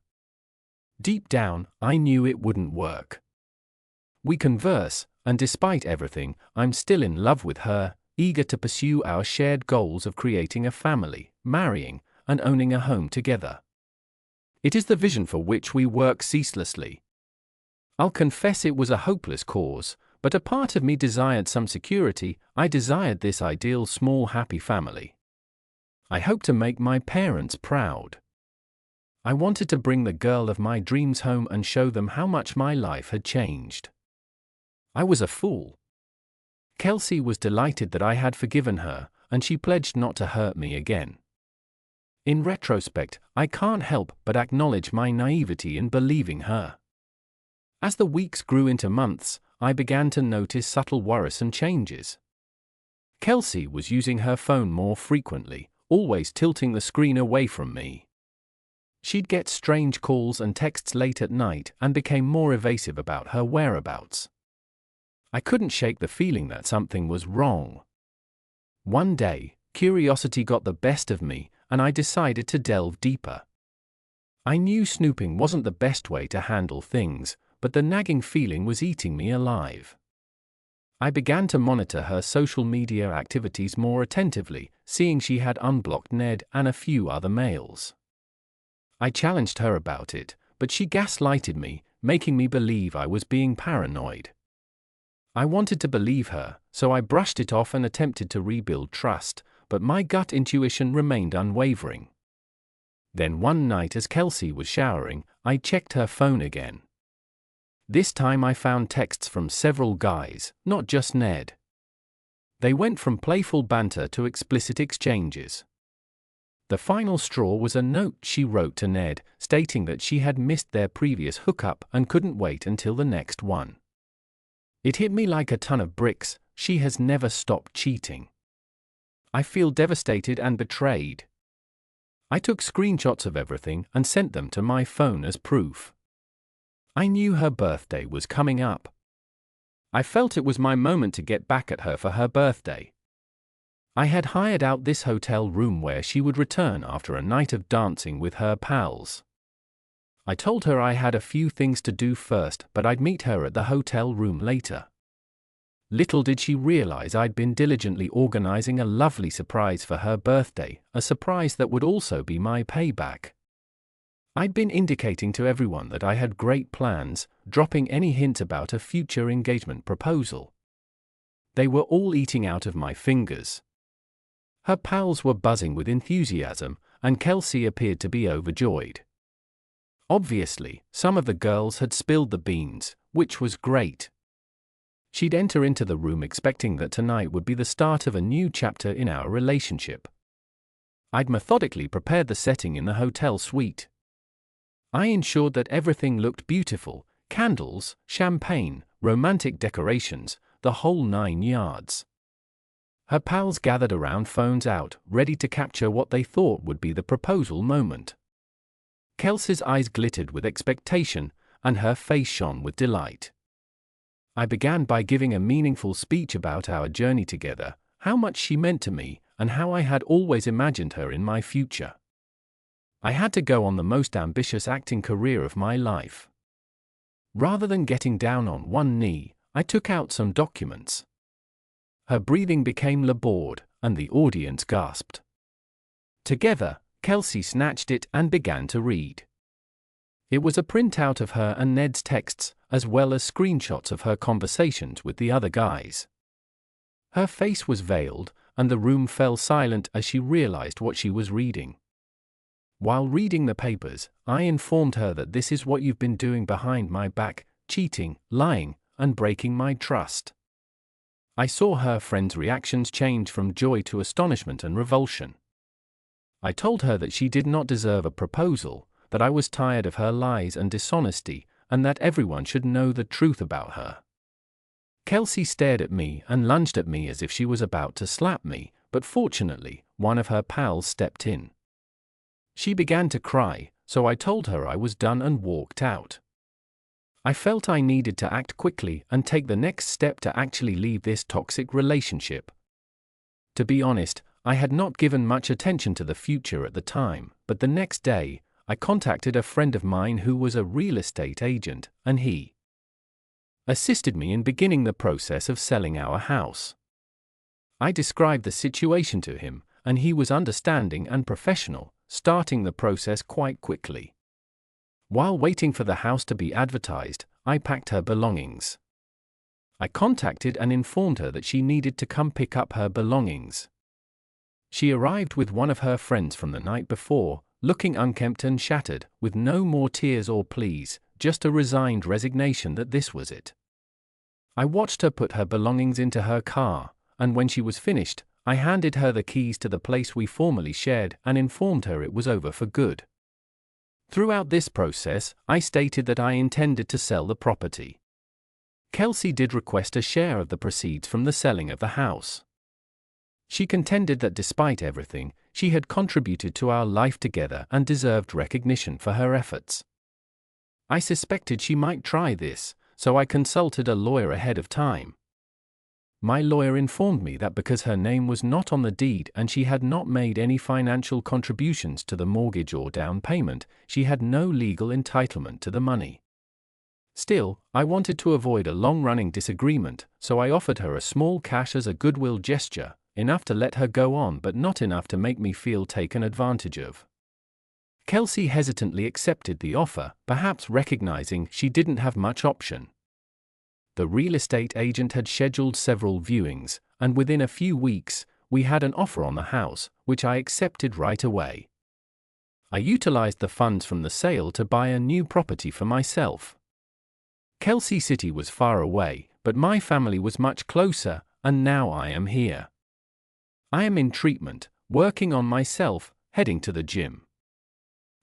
Deep down, I knew it wouldn't work. We converse, and despite everything, I'm still in love with her, eager to pursue our shared goals of creating a family, marrying, and owning a home together. It is the vision for which we work ceaselessly. I'll confess it was a hopeless cause, but a part of me desired some security. I desired this ideal small happy family. I hoped to make my parents proud. I wanted to bring the girl of my dreams home and show them how much my life had changed. I was a fool. Kelsey was delighted that I had forgiven her, and she pledged not to hurt me again. In retrospect, I can't help but acknowledge my naivety in believing her. As the weeks grew into months, I began to notice subtle worrisome changes. Kelsey was using her phone more frequently, always tilting the screen away from me. She'd get strange calls and texts late at night and became more evasive about her whereabouts. I couldn't shake the feeling that something was wrong. One day, curiosity got the best of me, and I decided to delve deeper. I knew snooping wasn't the best way to handle things, but the nagging feeling was eating me alive. I began to monitor her social media activities more attentively, seeing she had unblocked Ned and a few other males. I challenged her about it, but she gaslighted me, making me believe I was being paranoid. I wanted to believe her, so I brushed it off and attempted to rebuild trust, but my gut intuition remained unwavering. Then one night as Kelsey was showering, I checked her phone again. This time I found texts from several guys, not just Ned. They went from playful banter to explicit exchanges. The final straw was a note she wrote to Ned, stating that she had missed their previous hookup and couldn't wait until the next one. It hit me like a ton of bricks. She has never stopped cheating. I feel devastated and betrayed. I took screenshots of everything and sent them to my phone as proof. I knew her birthday was coming up. I felt it was my moment to get back at her for her birthday. I had hired out this hotel room where she would return after a night of dancing with her pals. I told her I had a few things to do first, but I'd meet her at the hotel room later. Little did she realize I'd been diligently organizing a lovely surprise for her birthday, a surprise that would also be my payback. I'd been indicating to everyone that I had great plans, dropping any hint about a future engagement proposal. They were all eating out of my fingers. Her pals were buzzing with enthusiasm, and Kelsey appeared to be overjoyed. Obviously, some of the girls had spilled the beans, which was great. She'd enter into the room expecting that tonight would be the start of a new chapter in our relationship. I'd methodically prepared the setting in the hotel suite. I ensured that everything looked beautiful: candles, champagne, romantic decorations, the whole 9 yards. Her pals gathered around, phones out, ready to capture what they thought would be the proposal moment. Kelsey's eyes glittered with expectation, and her face shone with delight. I began by giving a meaningful speech about our journey together, how much she meant to me, and how I had always imagined her in my future. I had to go on the most ambitious acting career of my life. Rather than getting down on one knee, I took out some documents. Her breathing became labored, and the audience gasped. Together, Kelsey snatched it and began to read. It was a printout of her and Ned's texts, as well as screenshots of her conversations with the other guys. Her face was veiled, and the room fell silent as she realized what she was reading. While reading the papers, I informed her that this is what you've been doing behind my back, cheating, lying, and breaking my trust. I saw her friends' reactions change from joy to astonishment and revulsion. I told her that she did not deserve a proposal, that I was tired of her lies and dishonesty, and that everyone should know the truth about her. Kelsey stared at me and lunged at me as if she was about to slap me, but fortunately, one of her pals stepped in. She began to cry, so I told her I was done and walked out. I felt I needed to act quickly and take the next step to actually leave this toxic relationship. To be honest, I had not given much attention to the future at the time, but the next day, I contacted a friend of mine who was a real estate agent, and he assisted me in beginning the process of selling our house. I described the situation to him, and he was understanding and professional, starting the process quite quickly. While waiting for the house to be advertised, I packed her belongings. I contacted and informed her that she needed to come pick up her belongings. She arrived with one of her friends from the night before, looking unkempt and shattered, with no more tears or pleas, just a resigned resignation that this was it. I watched her put her belongings into her car, and when she was finished, I handed her the keys to the place we formerly shared and informed her it was over for good. Throughout this process, I stated that I intended to sell the property. Kelsey did request a share of the proceeds from the selling of the house. She contended that despite everything, she had contributed to our life together and deserved recognition for her efforts. I suspected she might try this, so I consulted a lawyer ahead of time. My lawyer informed me that because her name was not on the deed and she had not made any financial contributions to the mortgage or down payment, she had no legal entitlement to the money. Still, I wanted to avoid a long-running disagreement, so I offered her a small cash as a goodwill gesture, enough to let her go on but not enough to make me feel taken advantage of. Kelsey hesitantly accepted the offer, perhaps recognizing she didn't have much option. The real estate agent had scheduled several viewings, and within a few weeks, we had an offer on the house, which I accepted right away. I utilized the funds from the sale to buy a new property for myself. Kelsey City was far away, but my family was much closer, and now I am here. I am in treatment, working on myself, heading to the gym.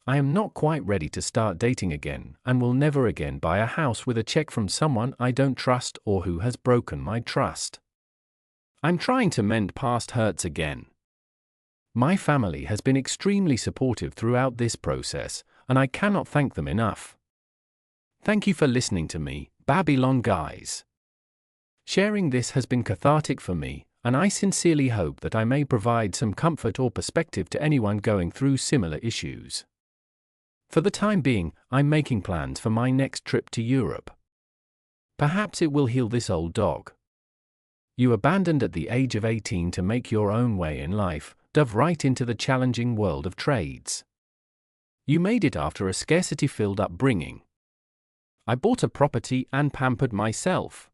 I am not quite ready to start dating again, and will never again buy a house with a check from someone I don't trust or who has broken my trust. I'm trying to mend past hurts again. My family has been extremely supportive throughout this process, and I cannot thank them enough. Thank you for listening to me, Babylon guys. Sharing this has been cathartic for me, and I sincerely hope that I may provide some comfort or perspective to anyone going through similar issues. For the time being, I'm making plans for my next trip to Europe. Perhaps it will heal this old dog. You abandoned at the age of 18 to make your own way in life, dove right into the challenging world of trades. You made it after a scarcity-filled upbringing. I bought a property and pampered myself.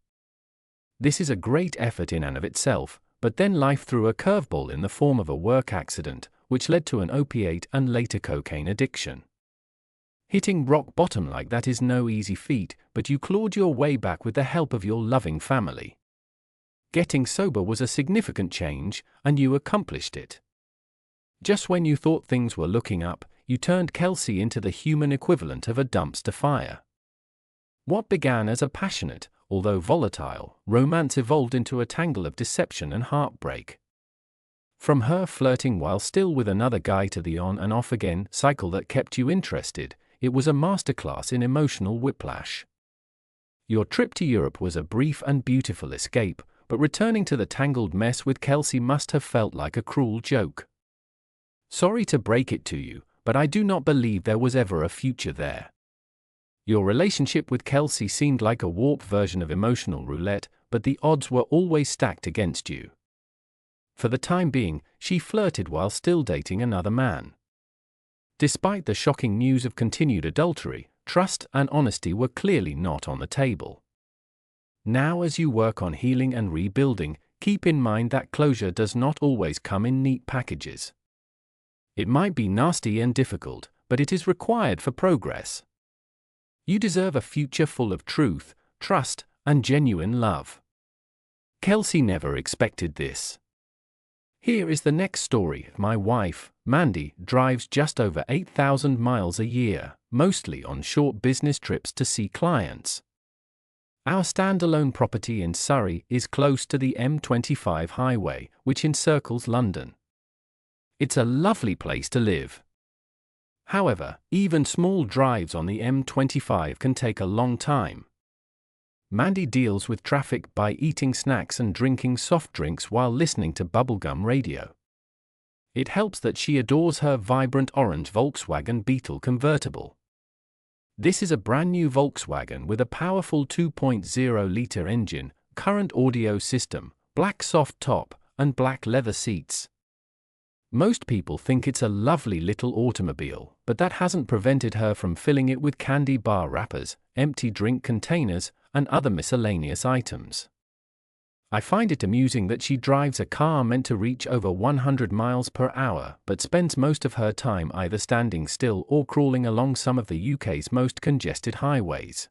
This is a great effort in and of itself, but then life threw a curveball in the form of a work accident, which led to an opiate and later cocaine addiction. Hitting rock bottom like that is no easy feat, but you clawed your way back with the help of your loving family. Getting sober was a significant change, and you accomplished it. Just when you thought things were looking up, you turned Kelsey into the human equivalent of a dumpster fire. What began as a passionate, although volatile, romance evolved into a tangle of deception and heartbreak. From her flirting while still with another guy to the on and off again cycle that kept you interested, it was a masterclass in emotional whiplash. Your trip to Europe was a brief and beautiful escape, but returning to the tangled mess with Kelsey must have felt like a cruel joke. Sorry to break it to you, but I do not believe there was ever a future there. Your relationship with Kelsey seemed like a warped version of emotional roulette, but the odds were always stacked against you. For the time being, she flirted while still dating another man. Despite the shocking news of continued adultery, trust and honesty were clearly not on the table. Now, as you work on healing and rebuilding, keep in mind that closure does not always come in neat packages. It might be nasty and difficult, but it is required for progress. You deserve a future full of truth, trust, and genuine love. Kelsey never expected this. Here is the next story. My wife, Mandy, drives just over 8,000 miles a year, mostly on short business trips to see clients. Our standalone property in Surrey is close to the M25 highway, which encircles London. It's a lovely place to live. However, even small drives on the M25 can take a long time. Mandy deals with traffic by eating snacks and drinking soft drinks while listening to bubblegum radio. It helps that she adores her vibrant orange Volkswagen Beetle convertible. This is a brand new Volkswagen with a powerful 2.0-liter engine, current audio system, black soft top, and black leather seats. Most people think it's a lovely little automobile, but that hasn't prevented her from filling it with candy bar wrappers, empty drink containers, and other miscellaneous items. I find it amusing that she drives a car meant to reach over 100 miles per hour, but spends most of her time either standing still or crawling along some of the UK's most congested highways.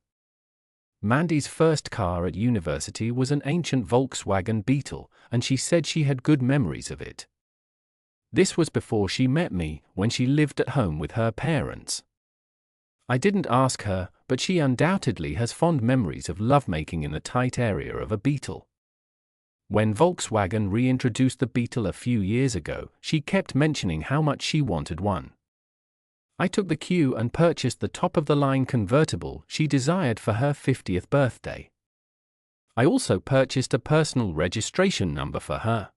Mandy's first car at university was an ancient Volkswagen Beetle, and she said she had good memories of it. This was before she met me, when she lived at home with her parents. I didn't ask her, but she undoubtedly has fond memories of lovemaking in the tight area of a Beetle. When Volkswagen reintroduced the Beetle a few years ago, she kept mentioning how much she wanted one. I took the cue and purchased the top-of-the-line convertible she desired for her 50th birthday. I also purchased a personal registration number for her.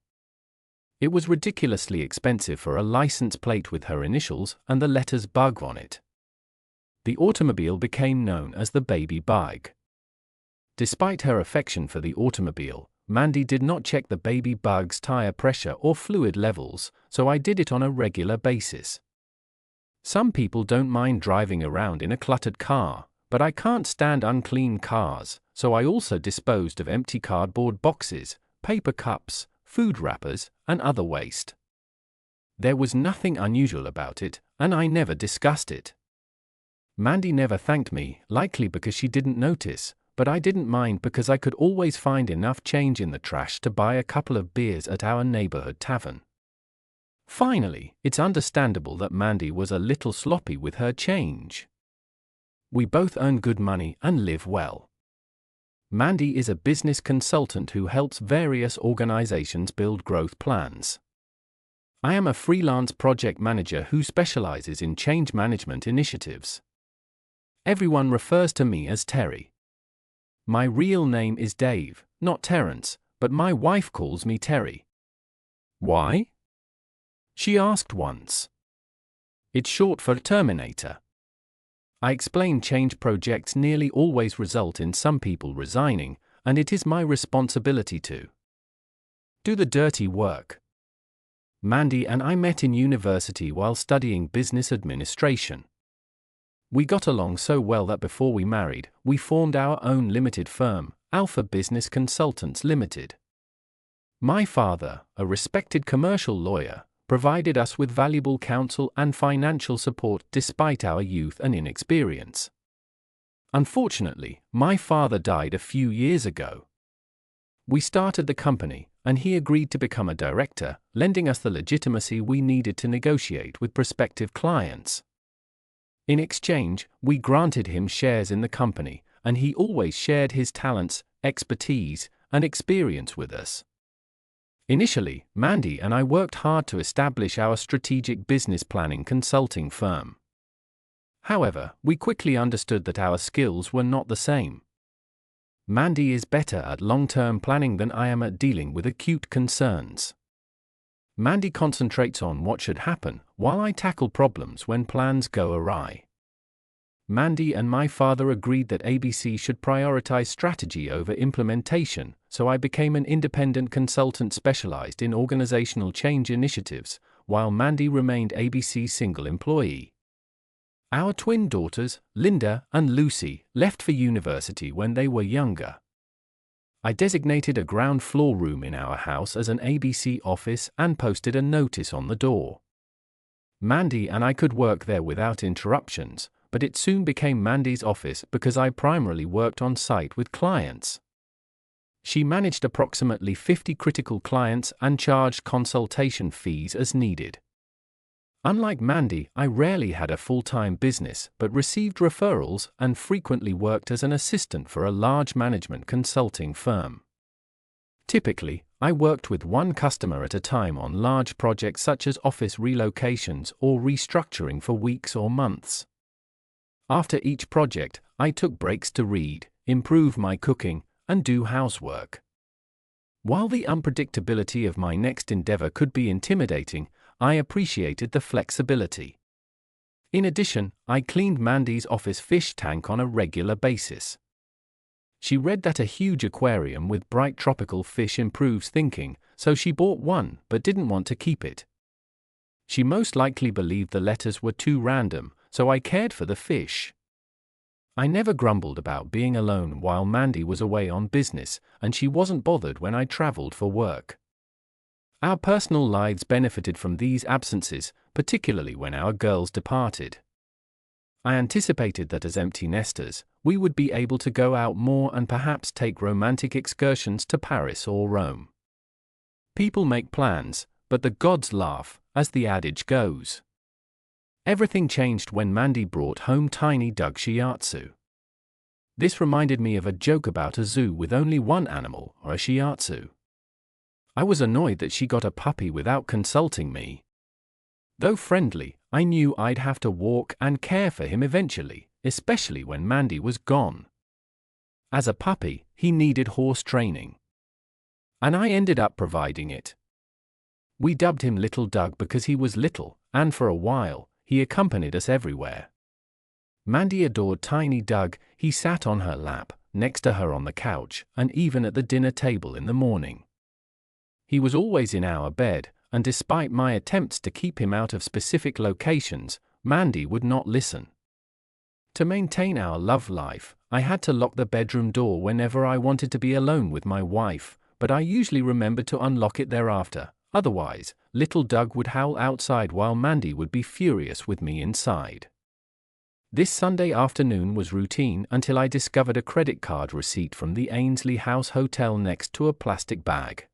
It was ridiculously expensive for a license plate with her initials and the letters BUG on it. The automobile became known as the baby bug. Despite her affection for the automobile, Mandy did not check the baby bug's tire pressure or fluid levels, so I did it on a regular basis. Some people don't mind driving around in a cluttered car, but I can't stand unclean cars, so I also disposed of empty cardboard boxes, paper cups, food wrappers, and other waste. There was nothing unusual about it, and I never discussed it. Mandy never thanked me, likely because she didn't notice, but I didn't mind because I could always find enough change in the trash to buy a couple of beers at our neighborhood tavern. Finally, it's understandable that Mandy was a little sloppy with her change. We both earn good money and live well. Mandy is a business consultant who helps various organizations build growth plans. I am a freelance project manager who specializes in change management initiatives. Everyone refers to me as Terry. My real name is Dave, not Terrence, but my wife calls me Terry. Why? She asked once. It's short for Terminator. I explain change projects nearly always result in some people resigning, and it is my responsibility to do the dirty work. Mandy and I met in university while studying business administration. We got along so well that before we married, we formed our own limited firm, Alpha Business Consultants Limited. My father, a respected commercial lawyer, provided us with valuable counsel and financial support despite our youth and inexperience. Unfortunately, my father died a few years ago. We started the company, and he agreed to become a director, lending us the legitimacy we needed to negotiate with prospective clients. In exchange, we granted him shares in the company, and he always shared his talents, expertise, and experience with us. Initially, Mandy and I worked hard to establish our strategic business planning consulting firm. However, we quickly understood that our skills were not the same. Mandy is better at long-term planning than I am at dealing with acute concerns. Mandy concentrates on what should happen, while I tackle problems when plans go awry. Mandy and my father agreed that ABC should prioritize strategy over implementation, so I became an independent consultant specialized in organizational change initiatives, while Mandy remained ABC's single employee. Our twin daughters, Linda and Lucy, left for university when they were younger. I designated a ground floor room in our house as an ABC office and posted a notice on the door. Mandy and I could work there without interruptions, but it soon became Mandy's office because I primarily worked on site with clients. She managed approximately 50 critical clients and charged consultation fees as needed. Unlike Mandy, I rarely had a full-time business but received referrals and frequently worked as an assistant for a large management consulting firm. Typically, I worked with one customer at a time on large projects such as office relocations or restructuring for weeks or months. After each project, I took breaks to read, improve my cooking, and do housework. While the unpredictability of my next endeavor could be intimidating, I appreciated the flexibility. In addition, I cleaned Mandy's office fish tank on a regular basis. She read that a huge aquarium with bright tropical fish improves thinking, so she bought one but didn't want to keep it. She most likely believed the letters were too random, so I cared for the fish. I never grumbled about being alone while Mandy was away on business, and she wasn't bothered when I traveled for work. Our personal lives benefited from these absences, particularly when our girls departed. I anticipated that as empty nesters, we would be able to go out more and perhaps take romantic excursions to Paris or Rome. People make plans, but the gods laugh, as the adage goes. Everything changed when Mandy brought home tiny Doug Shiatsu. This reminded me of a joke about a zoo with only one animal, or a Shiatsu. I was annoyed that she got a puppy without consulting me. Though friendly, I knew I'd have to walk and care for him eventually, especially when Mandy was gone. As a puppy, he needed horse training. And I ended up providing it. We dubbed him Little Doug because he was little, and for a while, he accompanied us everywhere. Mandy adored tiny Doug. He sat on her lap, next to her on the couch, and even at the dinner table in the morning. He was always in our bed, and despite my attempts to keep him out of specific locations, Mandy would not listen. To maintain our love life, I had to lock the bedroom door whenever I wanted to be alone with my wife, but I usually remembered to unlock it thereafter. Otherwise, Little Doug would howl outside while Mandy would be furious with me inside. This Sunday afternoon was routine until I discovered a credit card receipt from the Ainsley House Hotel next to a plastic bag.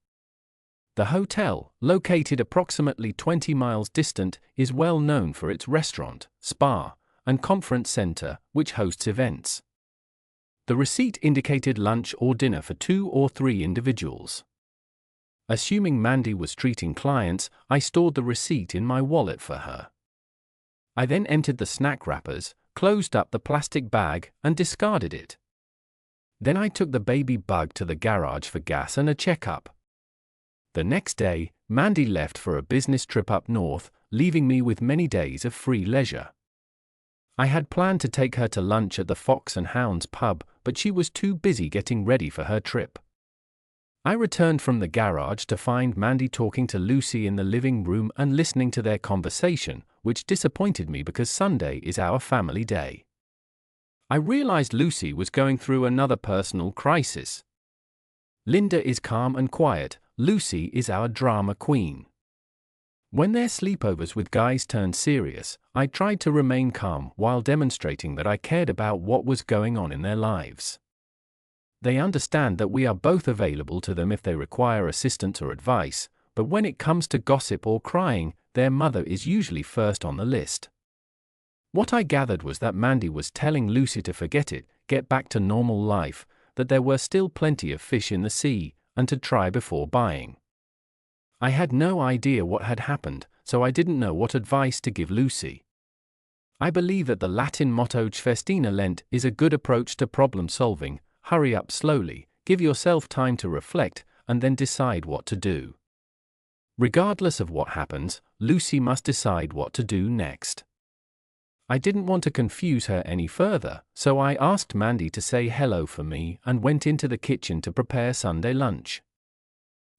The hotel, located approximately 20 miles distant, is well known for its restaurant, spa, and conference center, which hosts events. The receipt indicated lunch or dinner for 2 or 3 individuals. Assuming Mandy was treating clients, I stored the receipt in my wallet for her. I then emptied the snack wrappers, closed up the plastic bag, and discarded it. Then I took the baby Bug to the garage for gas and a checkup. The next day, Mandy left for a business trip up north, leaving me with many days of free leisure. I had planned to take her to lunch at the Fox and Hounds pub, but she was too busy getting ready for her trip. I returned from the garage to find Mandy talking to Lucy in the living room and listening to their conversation, which disappointed me because Sunday is our family day. I realized Lucy was going through another personal crisis. Linda is calm and quiet. Lucy is our drama queen. When their sleepovers with guys turned serious, I tried to remain calm while demonstrating that I cared about what was going on in their lives. They understand that we are both available to them if they require assistance or advice, but when it comes to gossip or crying, their mother is usually first on the list. What I gathered was that Mandy was telling Lucy to forget it, get back to normal life, that there were still plenty of fish in the sea, and to try before buying. I had no idea what had happened, so I didn't know what advice to give Lucy. I believe that the Latin motto Festina lent is a good approach to problem solving. Hurry up slowly, give yourself time to reflect, and then decide what to do. Regardless of what happens, Lucy must decide what to do next. I didn't want to confuse her any further, so I asked Mandy to say hello for me and went into the kitchen to prepare Sunday lunch.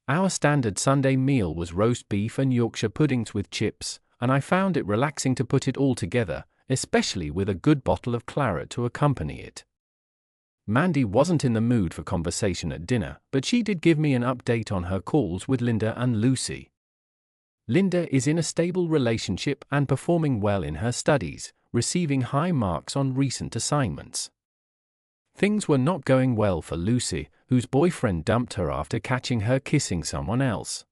Our standard Sunday meal was roast beef and Yorkshire puddings with chips, and I found it relaxing to put it all together, especially with a good bottle of claret to accompany it. Mandy wasn't in the mood for conversation at dinner, but she did give me an update on her calls with Linda and Lucy. Linda is in a stable relationship and performing well in her studies, receiving high marks on recent assignments. Things were not going well for Lucy, whose boyfriend dumped her after catching her kissing someone else.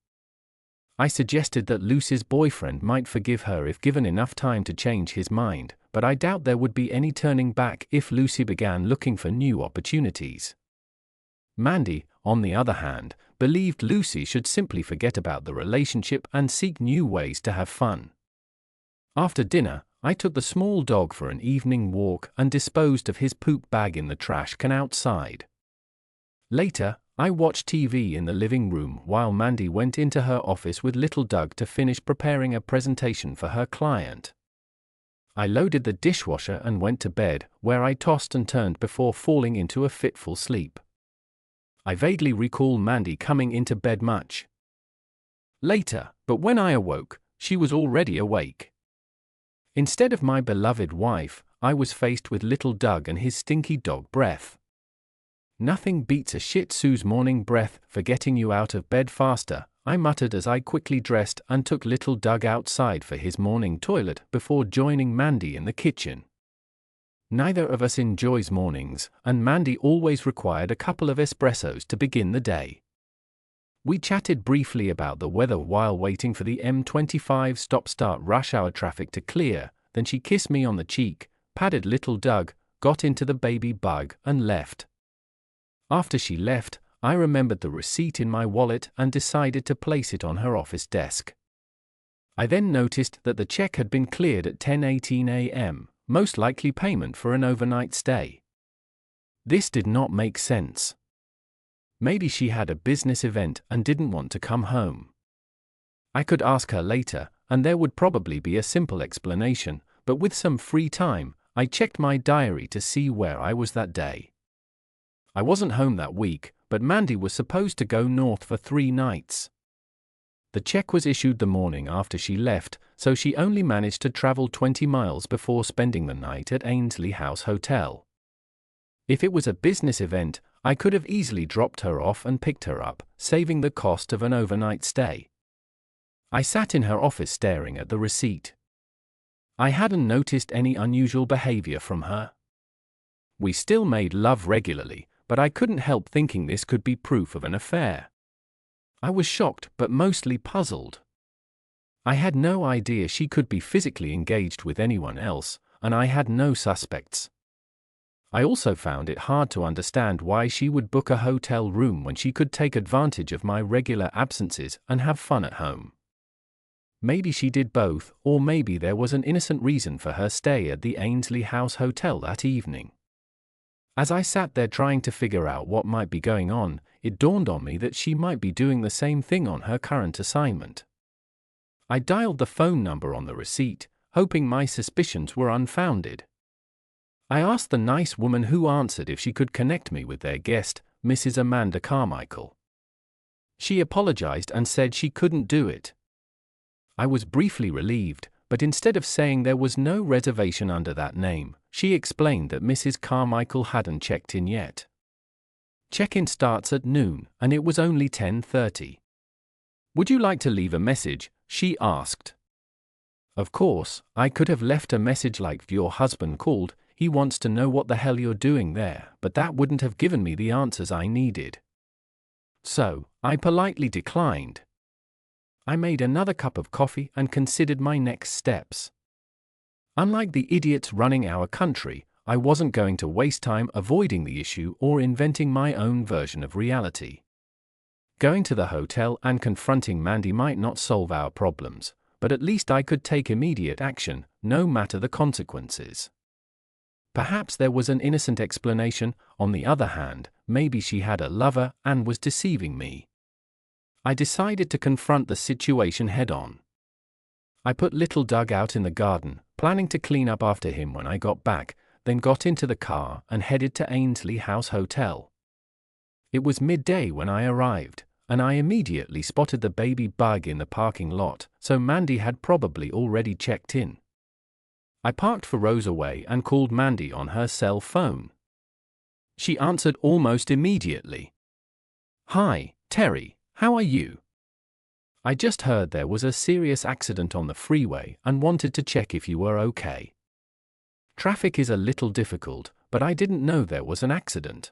I suggested that Lucy's boyfriend might forgive her if given enough time to change his mind, but I doubt there would be any turning back if Lucy began looking for new opportunities. Mandy, on the other hand, believed Lucy should simply forget about the relationship and seek new ways to have fun. After dinner, I took the small dog for an evening walk and disposed of his poop bag in the trash can outside. Later, I watched TV in the living room while Mandy went into her office with Little Doug to finish preparing a presentation for her client. I loaded the dishwasher and went to bed, where I tossed and turned before falling into a fitful sleep. I vaguely recall Mandy coming into bed much later, but when I awoke, she was already awake. Instead of my beloved wife, I was faced with Little Doug and his stinky dog breath. Nothing beats a Shih Tzu's morning breath for getting you out of bed faster, I muttered as I quickly dressed and took Little Doug outside for his morning toilet before joining Mandy in the kitchen. Neither of us enjoys mornings, and Mandy always required a couple of espressos to begin the day. We chatted briefly about the weather while waiting for the M25 stop-start rush hour traffic to clear, then she kissed me on the cheek, patted Little Doug, got into the baby Bug, and left. After she left, I remembered the receipt in my wallet and decided to place it on her office desk. I then noticed that the check had been cleared at 10:18 a.m., most likely payment for an overnight stay. This did not make sense. Maybe she had a business event and didn't want to come home. I could ask her later, and there would probably be a simple explanation, but with some free time, I checked my diary to see where I was that day. I wasn't home that week, but Mandy was supposed to go north for 3 nights. The check was issued the morning after she left, so she only managed to travel 20 miles before spending the night at Ainsley House Hotel. If it was a business event, I could have easily dropped her off and picked her up, saving the cost of an overnight stay. I sat in her office staring at the receipt. I hadn't noticed any unusual behavior from her. We still made love regularly, but I couldn't help thinking this could be proof of an affair. I was shocked but mostly puzzled. I had no idea she could be physically engaged with anyone else, and I had no suspects. I also found it hard to understand why she would book a hotel room when she could take advantage of my regular absences and have fun at home. Maybe she did both, or maybe there was an innocent reason for her stay at the Ainsley House Hotel that evening. As I sat there trying to figure out what might be going on, it dawned on me that she might be doing the same thing on her current assignment. I dialed the phone number on the receipt, hoping my suspicions were unfounded. I asked the nice woman who answered if she could connect me with their guest, Mrs. Amanda Carmichael. She apologized and said she couldn't do it. I was briefly relieved, but instead of saying there was no reservation under that name, she explained that Mrs. Carmichael hadn't checked in yet. Check-in starts at noon, and it was only 10:30. "Would you like to leave a message?" she asked. Of course, I could have left a message like, "Your husband called, he wants to know what the hell you're doing there," but that wouldn't have given me the answers I needed. So, I politely declined. I made another cup of coffee and considered my next steps. Unlike the idiots running our country, I wasn't going to waste time avoiding the issue or inventing my own version of reality. Going to the hotel and confronting Mandy might not solve our problems, but at least I could take immediate action, no matter the consequences. Perhaps there was an innocent explanation. On the other hand, maybe she had a lover and was deceiving me. I decided to confront the situation head-on. I put little Doug out in the garden, planning to clean up after him when I got back, then got into the car and headed to Ainsley House Hotel. It was midday when I arrived, and I immediately spotted the baby bug in the parking lot, so Mandy had probably already checked in. I parked for rows away and called Mandy on her cell phone. She answered almost immediately. "Hi, Terry. How are you? I just heard there was a serious accident on the freeway and wanted to check if you were okay. Traffic is a little difficult, but I didn't know there was an accident.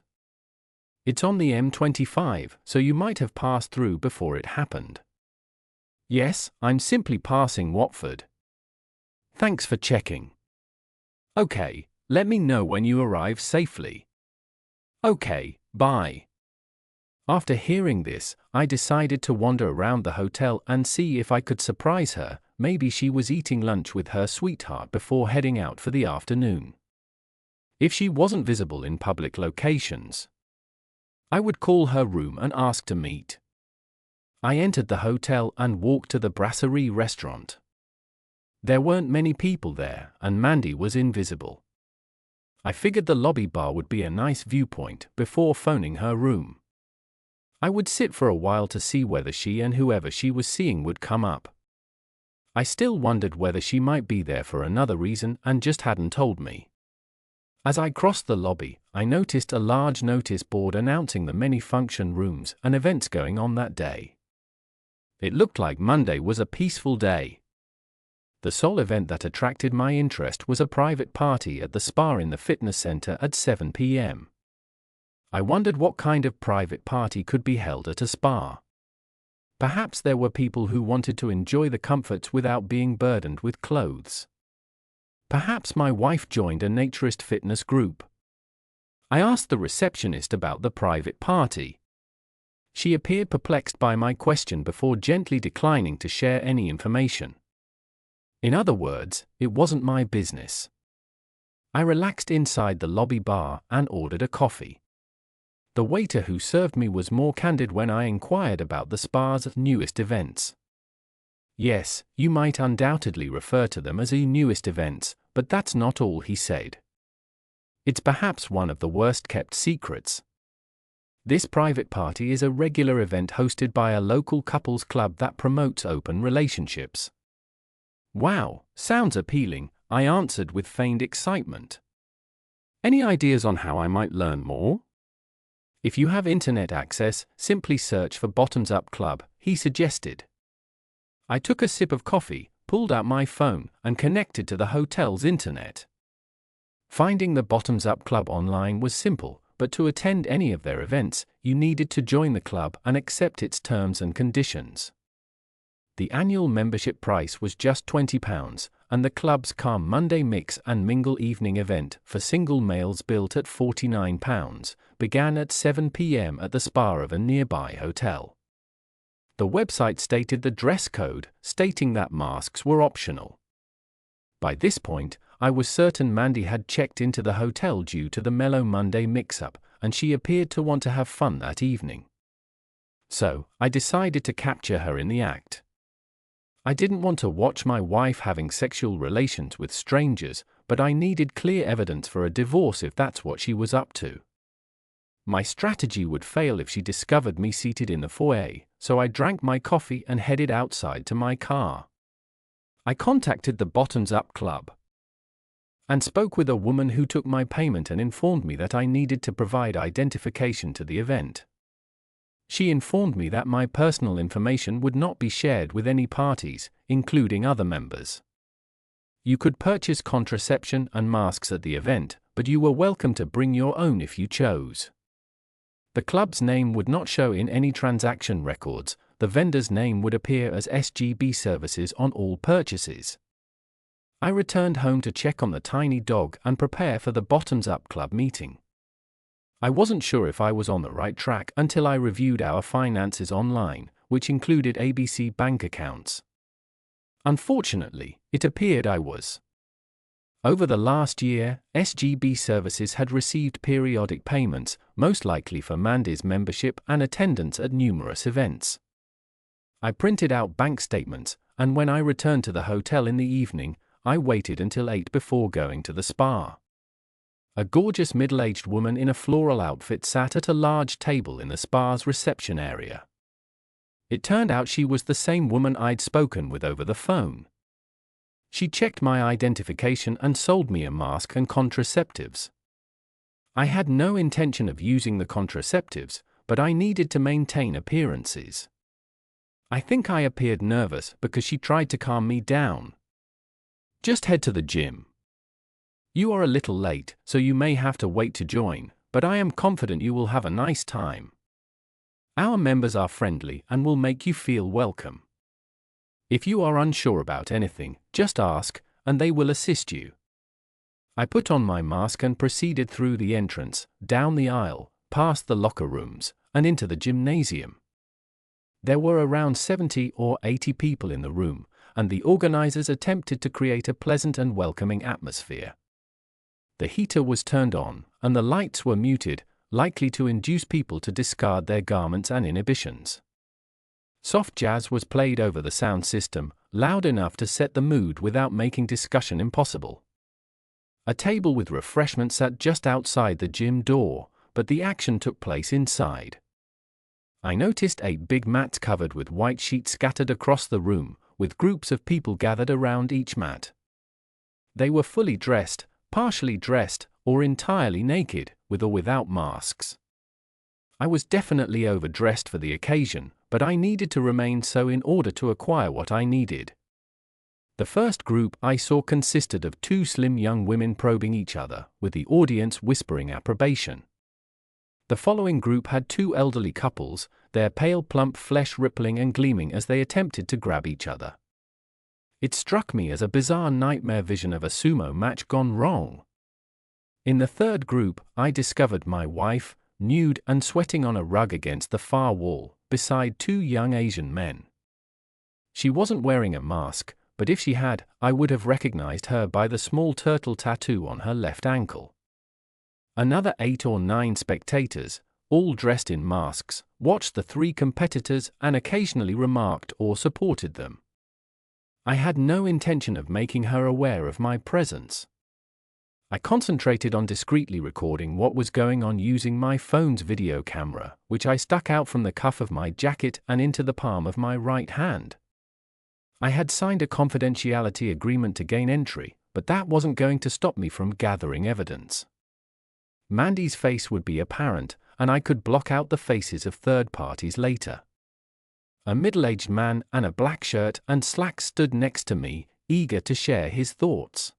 It's on the M25, so you might have passed through before it happened." "Yes, I'm simply passing Watford." "Thanks for checking." "Okay, let me know when you arrive safely." "Okay, bye." After hearing this, I decided to wander around the hotel and see if I could surprise her. Maybe she was eating lunch with her sweetheart before heading out for the afternoon. If she wasn't visible in public locations, I would call her room and ask to meet. I entered the hotel and walked to the Brasserie restaurant. There weren't many people there, and Mandy was invisible. I figured the lobby bar would be a nice viewpoint before phoning her room. I would sit for a while to see whether she and whoever she was seeing would come up. I still wondered whether she might be there for another reason and just hadn't told me. As I crossed the lobby, I noticed a large notice board announcing the many function rooms and events going on that day. It looked like Monday was a peaceful day. The sole event that attracted my interest was a private party at the spa in the fitness center at 7 p.m. I wondered what kind of private party could be held at a spa. Perhaps there were people who wanted to enjoy the comforts without being burdened with clothes. Perhaps my wife joined a naturist fitness group. I asked the receptionist about the private party. She appeared perplexed by my question before gently declining to share any information. In other words, it wasn't my business. I relaxed inside the lobby bar and ordered a coffee. The waiter who served me was more candid when I inquired about the spa's newest events. Yes, you might undoubtedly refer to them as the newest events, but that's not all, he said. It's perhaps one of the worst-kept secrets. This private party is a regular event hosted by a local couples club that promotes open relationships. Wow, sounds appealing, I answered with feigned excitement. Any ideas on how I might learn more? If you have internet access, simply search for Bottoms Up Club, he suggested. I took a sip of coffee, pulled out my phone, and connected to the hotel's internet. Finding the Bottoms Up Club online was simple, but to attend any of their events, you needed to join the club and accept its terms and conditions. The annual membership price was just £20, and the club's Calm Monday Mix and Mingle evening event for single males built at £49 began at 7 p.m. at the spa of a nearby hotel. The website stated the dress code, stating that masks were optional. By this point, I was certain Mandy had checked into the hotel due to the Mellow Monday mix-up, and she appeared to want to have fun that evening. So, I decided to capture her in the act. I didn't want to watch my wife having sexual relations with strangers, but I needed clear evidence for a divorce if that's what she was up to. My strategy would fail if she discovered me seated in the foyer, so I drank my coffee and headed outside to my car. I contacted the Bottoms Up Club and spoke with a woman who took my payment and informed me that I needed to provide identification to the event. She informed me that my personal information would not be shared with any parties, including other members. You could purchase contraception and masks at the event, but you were welcome to bring your own if you chose. The club's name would not show in any transaction records. The vendor's name would appear as SGB Services on all purchases. I returned home to check on the tiny dog and prepare for the Bottoms Up Club meeting. I wasn't sure if I was on the right track until I reviewed our finances online, which included ABC bank accounts. Unfortunately, it appeared I was. Over the last year, SGB Services had received periodic payments, most likely for Mandy's membership and attendance at numerous events. I printed out bank statements, and when I returned to the hotel in the evening, I waited until 8 before going to the spa. A gorgeous middle-aged woman in a floral outfit sat at a large table in the spa's reception area. It turned out she was the same woman I'd spoken with over the phone. She checked my identification and sold me a mask and contraceptives. I had no intention of using the contraceptives, but I needed to maintain appearances. I think I appeared nervous because she tried to calm me down. Just head to the gym. You are a little late, so you may have to wait to join, but I am confident you will have a nice time. Our members are friendly and will make you feel welcome. If you are unsure about anything, just ask, and they will assist you. I put on my mask and proceeded through the entrance, down the aisle, past the locker rooms, and into the gymnasium. There were around 70 or 80 people in the room, and the organizers attempted to create a pleasant and welcoming atmosphere. The heater was turned on, and the lights were muted, likely to induce people to discard their garments and inhibitions. Soft jazz was played over the sound system, loud enough to set the mood without making discussion impossible. A table with refreshments sat just outside the gym door, but the action took place inside. I noticed 8 big mats covered with white sheets scattered across the room, with groups of people gathered around each mat. They were fully dressed, partially dressed, or entirely naked, with or without masks. I was definitely overdressed for the occasion, but I needed to remain so in order to acquire what I needed. The first group I saw consisted of 2 slim young women probing each other, with the audience whispering approbation. The following group had 2 elderly couples, their pale plump flesh rippling and gleaming as they attempted to grab each other. It struck me as a bizarre nightmare vision of a sumo match gone wrong. In the third group, I discovered my wife, nude and sweating on a rug against the far wall, beside two young Asian men. She wasn't wearing a mask, but if she had, I would have recognized her by the small turtle tattoo on her left ankle. Another 8 or 9 spectators, all dressed in masks, watched the 3 competitors and occasionally remarked or supported them. I had no intention of making her aware of my presence. I concentrated on discreetly recording what was going on using my phone's video camera, which I stuck out from the cuff of my jacket and into the palm of my right hand. I had signed a confidentiality agreement to gain entry, but that wasn't going to stop me from gathering evidence. Mandy's face would be apparent, and I could block out the faces of third parties later. A middle-aged man in a black shirt and slacks stood next to me, eager to share his thoughts.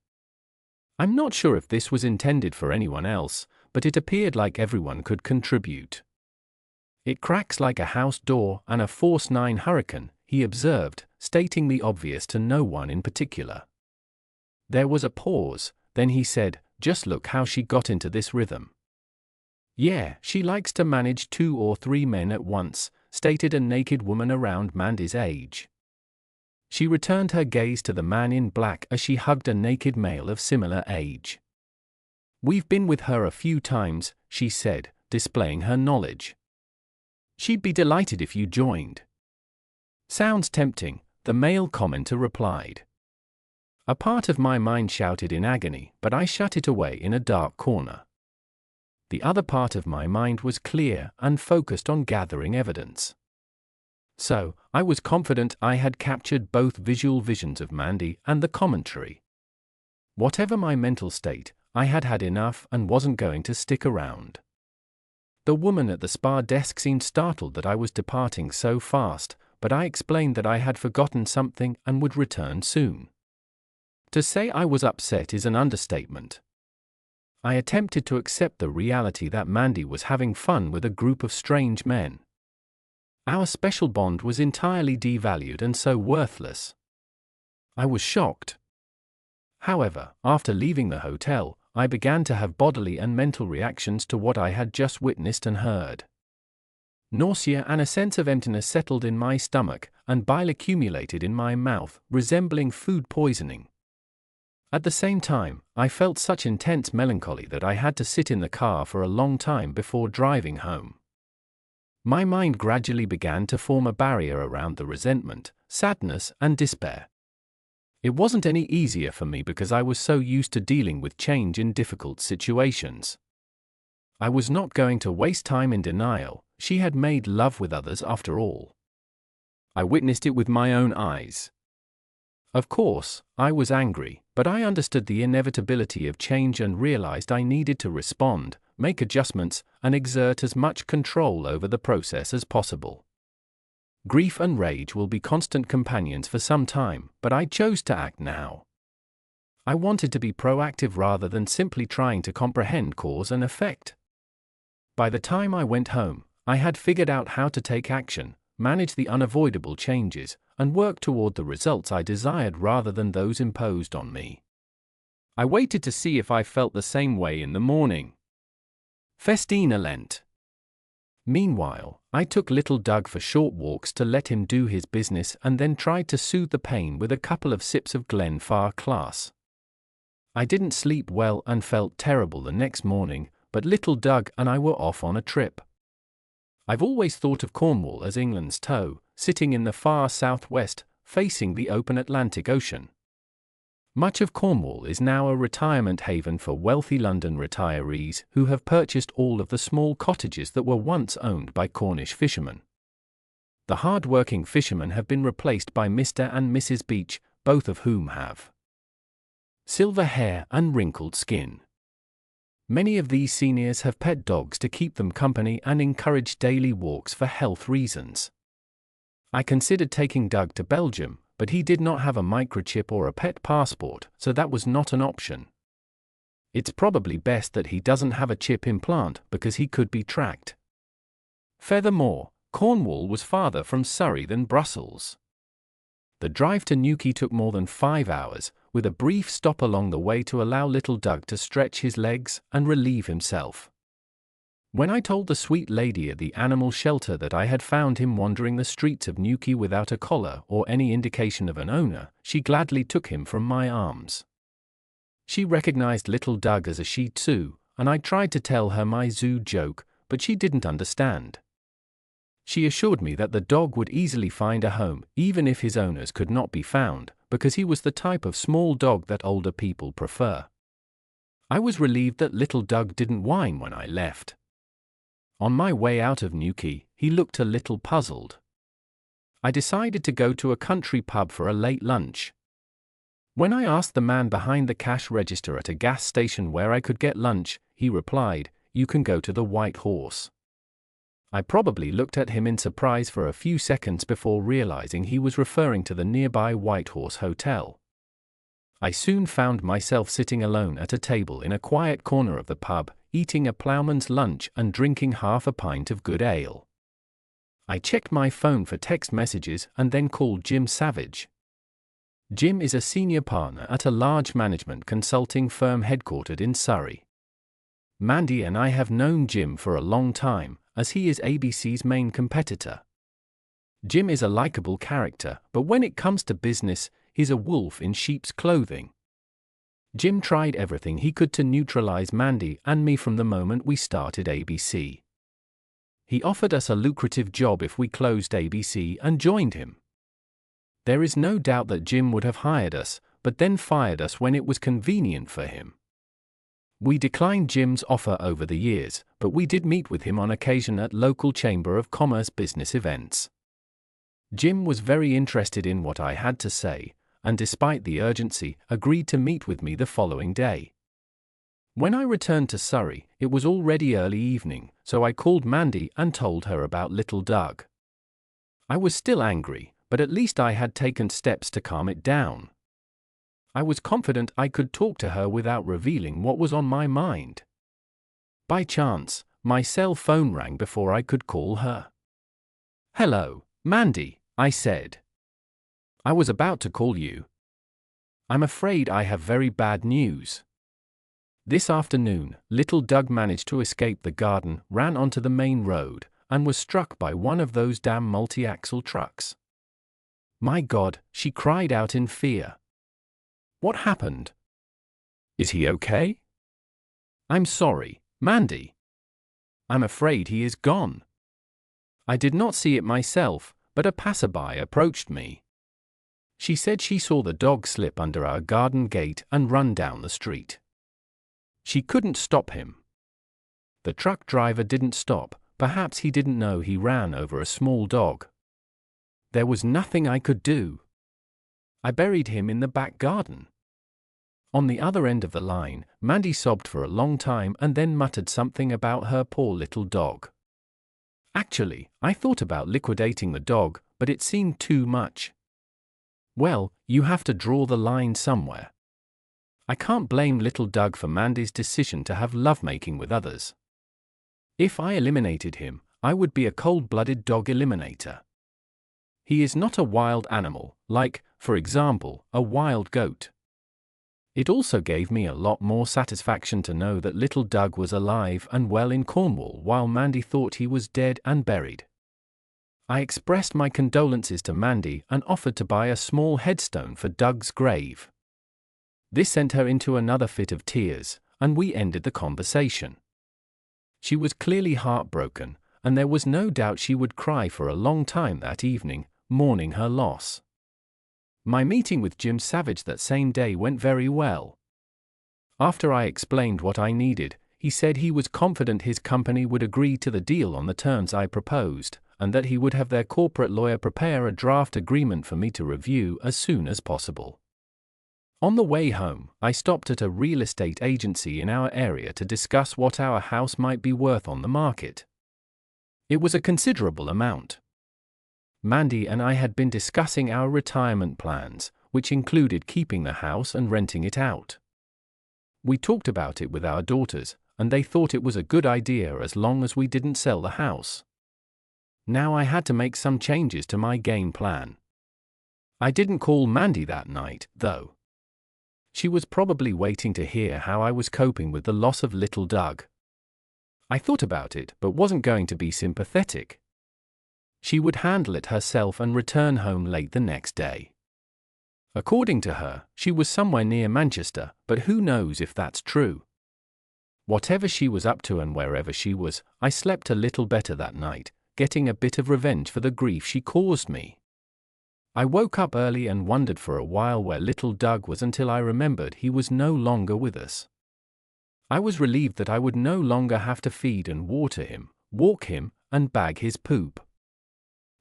I'm not sure if this was intended for anyone else, but it appeared like everyone could contribute. It cracks like a house door and a Force 9 hurricane, he observed, stating the obvious to no one in particular. There was a pause, then he said, "Just look how she got into this rhythm." "Yeah, she likes to manage 2 or 3 men at once," stated a naked woman around Mandy's age. She returned her gaze to the man in black as she hugged a naked male of similar age. "We've been with her a few times," she said, displaying her knowledge. "She'd be delighted if you joined." "Sounds tempting," the male commenter replied. A part of my mind shouted in agony, but I shut it away in a dark corner. The other part of my mind was clear and focused on gathering evidence. So, I was confident I had captured both visual visions of Mandy and the commentary. Whatever my mental state, I had had enough and wasn't going to stick around. The woman at the spa desk seemed startled that I was departing so fast, but I explained that I had forgotten something and would return soon. To say I was upset is an understatement. I attempted to accept the reality that Mandy was having fun with a group of strange men. Our special bond was entirely devalued and so worthless. I was shocked. However, after leaving the hotel, I began to have bodily and mental reactions to what I had just witnessed and heard. Nausea and a sense of emptiness settled in my stomach, and bile accumulated in my mouth, resembling food poisoning. At the same time, I felt such intense melancholy that I had to sit in the car for a long time before driving home. My mind gradually began to form a barrier around the resentment, sadness, and despair. It wasn't any easier for me because I was so used to dealing with change in difficult situations. I was not going to waste time in denial. She had made love with others after all. I witnessed it with my own eyes. Of course, I was angry, but I understood the inevitability of change and realized I needed to respond, make adjustments, and exert as much control over the process as possible. Grief and rage will be constant companions for some time, but I chose to act now. I wanted to be proactive rather than simply trying to comprehend cause and effect. By the time I went home, I had figured out how to take action, manage the unavoidable changes, and work toward the results I desired rather than those imposed on me. I waited to see if I felt the same way in the morning. Festina Lent. Meanwhile, I took little Doug for short walks to let him do his business and then tried to soothe the pain with a couple of sips of Glenfarclas class. I didn't sleep well and felt terrible the next morning, but little Doug and I were off on a trip. I've always thought of Cornwall as England's toe, sitting in the far southwest, facing the open Atlantic Ocean. Much of Cornwall is now a retirement haven for wealthy London retirees who have purchased all of the small cottages that were once owned by Cornish fishermen. The hard-working fishermen have been replaced by Mr. and Mrs. Beach, both of whom have silver hair and wrinkled skin. Many of these seniors have pet dogs to keep them company and encourage daily walks for health reasons. I considered taking Doug to Belgium, but he did not have a microchip or a pet passport, so that was not an option. It's probably best that he doesn't have a chip implant because he could be tracked. Furthermore, Cornwall was farther from Surrey than Brussels. The drive to Newquay took more than 5 hours, with a brief stop along the way to allow little Doug to stretch his legs and relieve himself. When I told the sweet lady at the animal shelter that I had found him wandering the streets of Newquay without a collar or any indication of an owner, she gladly took him from my arms. She recognized little Doug as a Shih Tzu, and I tried to tell her my zoo joke, but she didn't understand. She assured me that the dog would easily find a home, even if his owners could not be found, because he was the type of small dog that older people prefer. I was relieved that little Doug didn't whine when I left. On my way out of Newquay, he looked a little puzzled. I decided to go to a country pub for a late lunch. When I asked the man behind the cash register at a gas station where I could get lunch, he replied, "You can go to the White Horse." I probably looked at him in surprise for a few seconds before realizing he was referring to the nearby White Horse Hotel. I soon found myself sitting alone at a table in a quiet corner of the pub, eating a ploughman's lunch and drinking half a pint of good ale. I checked my phone for text messages and then called Jim Savage. Jim is a senior partner at a large management consulting firm headquartered in Surrey. Mandy and I have known Jim for a long time, as he is ABC's main competitor. Jim is a likable character, but when it comes to business, he's a wolf in sheep's clothing. Jim tried everything he could to neutralize Mandy and me from the moment we started ABC. He offered us a lucrative job if we closed ABC and joined him. There is no doubt that Jim would have hired us, but then fired us when it was convenient for him. We declined Jim's offer over the years, but we did meet with him on occasion at local Chamber of Commerce business events. Jim was very interested in what I had to say, and despite the urgency, agreed to meet with me the following day. When I returned to Surrey, it was already early evening, so I called Mandy and told her about little Doug. I was still angry, but at least I had taken steps to calm it down. I was confident I could talk to her without revealing what was on my mind. By chance, my cell phone rang before I could call her. "Hello, Mandy," I said. "I was about to call you. I'm afraid I have very bad news. This afternoon, little Doug managed to escape the garden, ran onto the main road, and was struck by one of those damn multi-axle trucks." "My God," she cried out in fear. "What happened? Is he okay?" "I'm sorry, Mandy. I'm afraid he is gone. I did not see it myself, but a passerby approached me. She said she saw the dog slip under our garden gate and run down the street. She couldn't stop him. The truck driver didn't stop, perhaps he didn't know he ran over a small dog. There was nothing I could do. I buried him in the back garden." On the other end of the line, Mandy sobbed for a long time and then muttered something about her poor little dog. "Actually, I thought about liquidating the dog, but it seemed too much." Well, you have to draw the line somewhere. I can't blame little Doug for Mandy's decision to have lovemaking with others. If I eliminated him, I would be a cold-blooded dog eliminator. He is not a wild animal, like, for example, a wild goat. It also gave me a lot more satisfaction to know that little Doug was alive and well in Cornwall while Mandy thought he was dead and buried. I expressed my condolences to Mandy and offered to buy a small headstone for Doug's grave. This sent her into another fit of tears, and we ended the conversation. She was clearly heartbroken, and there was no doubt she would cry for a long time that evening, mourning her loss. My meeting with Jim Savage that same day went very well. After I explained what I needed, he said he was confident his company would agree to the deal on the terms I proposed, and that he would have their corporate lawyer prepare a draft agreement for me to review as soon as possible. On the way home, I stopped at a real estate agency in our area to discuss what our house might be worth on the market. It was a considerable amount. Mandy and I had been discussing our retirement plans, which included keeping the house and renting it out. We talked about it with our daughters, and they thought it was a good idea as long as we didn't sell the house. Now I had to make some changes to my game plan. I didn't call Mandy that night, though. She was probably waiting to hear how I was coping with the loss of little Doug. I thought about it, but wasn't going to be sympathetic. She would handle it herself and return home late the next day. According to her, she was somewhere near Manchester, but who knows if that's true. Whatever she was up to and wherever she was, I slept a little better that night, getting a bit of revenge for the grief she caused me. I woke up early and wondered for a while where little Doug was until I remembered he was no longer with us. I was relieved that I would no longer have to feed and water him, walk him, and bag his poop.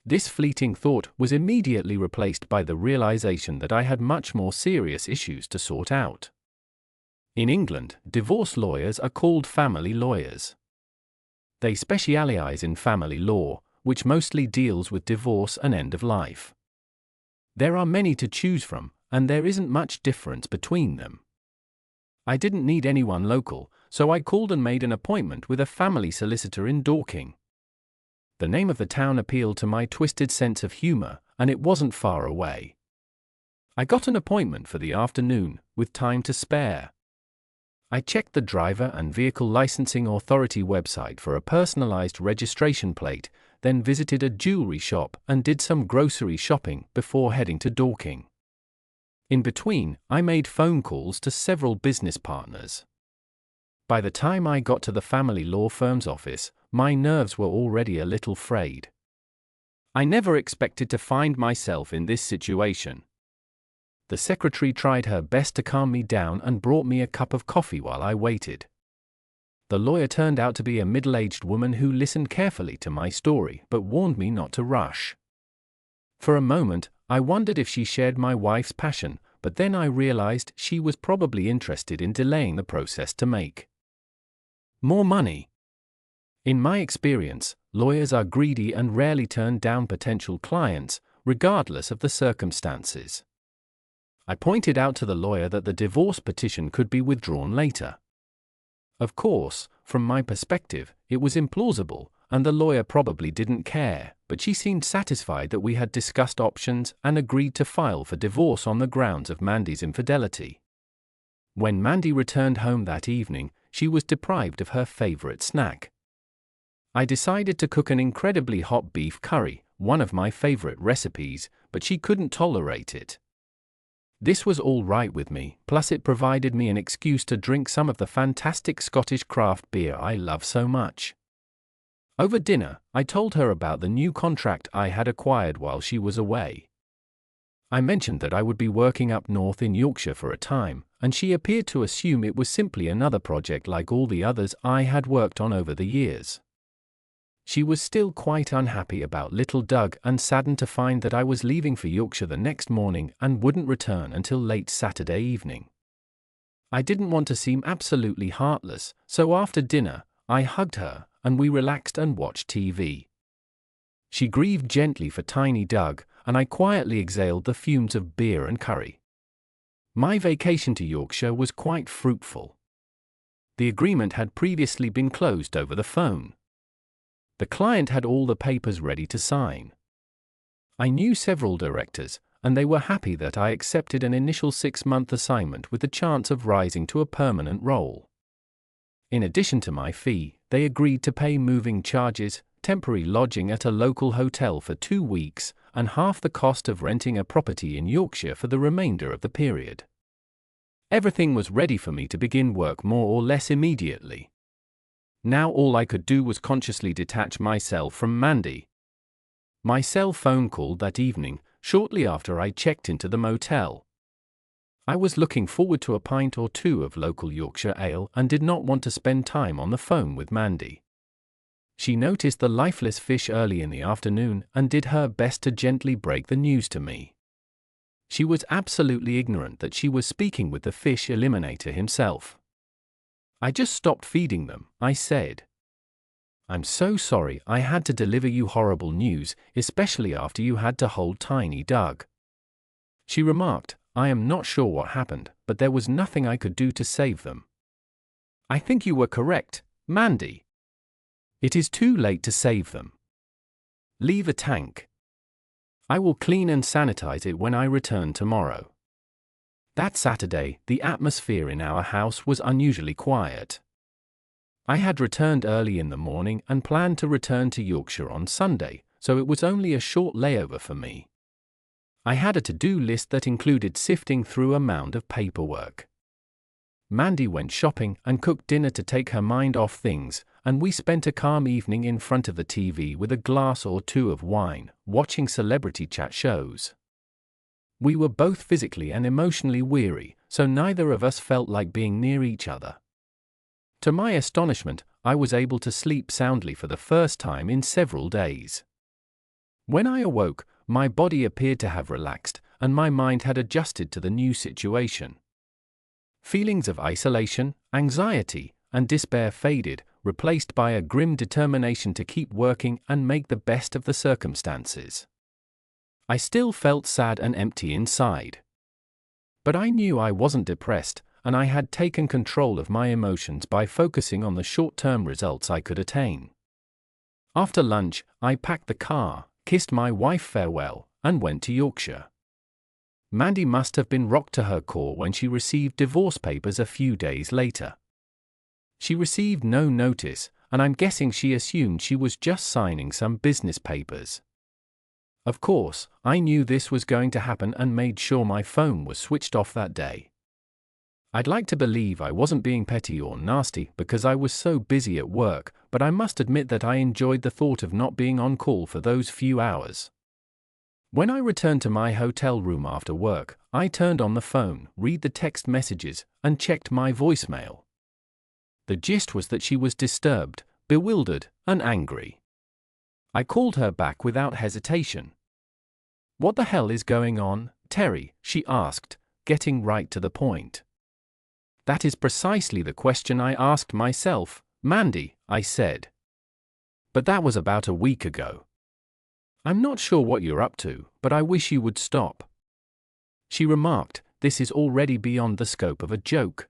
This fleeting thought was immediately replaced by the realization that I had much more serious issues to sort out. In England, divorce lawyers are called family lawyers. They specialize in family law, which mostly deals with divorce and end of life. There are many to choose from, and there isn't much difference between them. I didn't need anyone local, so I called and made an appointment with a family solicitor in Dorking. The name of the town appealed to my twisted sense of humor, and it wasn't far away. I got an appointment for the afternoon, with time to spare. I checked the Driver and Vehicle Licensing Authority website for a personalized registration plate, then visited a jewelry shop and did some grocery shopping before heading to Dorking. In between, I made phone calls to several business partners. By the time I got to the family law firm's office, my nerves were already a little frayed. I never expected to find myself in this situation. The secretary tried her best to calm me down and brought me a cup of coffee while I waited. The lawyer turned out to be a middle-aged woman who listened carefully to my story but warned me not to rush. For a moment, I wondered if she shared my wife's passion, but then I realized she was probably interested in delaying the process to make more money. In my experience, lawyers are greedy and rarely turn down potential clients, regardless of the circumstances. I pointed out to the lawyer that the divorce petition could be withdrawn later. Of course, from my perspective, it was implausible, and the lawyer probably didn't care, but she seemed satisfied that we had discussed options and agreed to file for divorce on the grounds of Mandy's infidelity. When Mandy returned home that evening, she was deprived of her favorite snack. I decided to cook an incredibly hot beef curry, one of my favorite recipes, but she couldn't tolerate it. This was all right with me, plus it provided me an excuse to drink some of the fantastic Scottish craft beer I love so much. Over dinner, I told her about the new contract I had acquired while she was away. I mentioned that I would be working up north in Yorkshire for a time, and she appeared to assume it was simply another project like all the others I had worked on over the years. She was still quite unhappy about little Doug and saddened to find that I was leaving for Yorkshire the next morning and wouldn't return until late Saturday evening. I didn't want to seem absolutely heartless, so after dinner, I hugged her, and we relaxed and watched TV. She grieved gently for tiny Doug, and I quietly exhaled the fumes of beer and curry. My vacation to Yorkshire was quite fruitful. The agreement had previously been closed over the phone. The client had all the papers ready to sign. I knew several directors, and they were happy that I accepted an initial 6-month assignment with the chance of rising to a permanent role. In addition to my fee, they agreed to pay moving charges, temporary lodging at a local hotel for 2 weeks, and half the cost of renting a property in Yorkshire for the remainder of the period. Everything was ready for me to begin work more or less immediately. Now all I could do was consciously detach myself from Mandy. My cell phone called that evening, shortly after I checked into the motel. I was looking forward to a pint or two of local Yorkshire ale and did not want to spend time on the phone with Mandy. She noticed the lifeless fish early in the afternoon and did her best to gently break the news to me. She was absolutely ignorant that she was speaking with the fish eliminator himself. "I just stopped feeding them," I said. "I'm so sorry I had to deliver you horrible news, especially after you had to hold tiny Doug." She remarked, "I am not sure what happened, but there was nothing I could do to save them." "I think you were correct, Mandy. It is too late to save them. Leave a tank. I will clean and sanitize it when I return tomorrow." That Saturday, the atmosphere in our house was unusually quiet. I had returned early in the morning and planned to return to Yorkshire on Sunday, so it was only a short layover for me. I had a to-do list that included sifting through a mound of paperwork. Mandy went shopping and cooked dinner to take her mind off things, and we spent a calm evening in front of the TV with a glass or two of wine, watching celebrity chat shows. We were both physically and emotionally weary, so neither of us felt like being near each other. To my astonishment, I was able to sleep soundly for the first time in several days. When I awoke, my body appeared to have relaxed, and my mind had adjusted to the new situation. Feelings of isolation, anxiety, and despair faded, replaced by a grim determination to keep working and make the best of the circumstances. I still felt sad and empty inside. But I knew I wasn't depressed, and I had taken control of my emotions by focusing on the short-term results I could attain. After lunch, I packed the car, kissed my wife farewell, and went to Yorkshire. Mandy must have been rocked to her core when she received divorce papers a few days later. She received no notice, and I'm guessing she assumed she was just signing some business papers. Of course, I knew this was going to happen and made sure my phone was switched off that day. I'd like to believe I wasn't being petty or nasty because I was so busy at work, but I must admit that I enjoyed the thought of not being on call for those few hours. When I returned to my hotel room after work, I turned on the phone, read the text messages, and checked my voicemail. The gist was that she was disturbed, bewildered, and angry. I called her back without hesitation. "What the hell is going on, Terry?" she asked, getting right to the point. "That is precisely the question I asked myself, Mandy," I said. "But that was about a week ago. I'm not sure what you're up to, but I wish you would stop." She remarked, "This is already beyond the scope of a joke."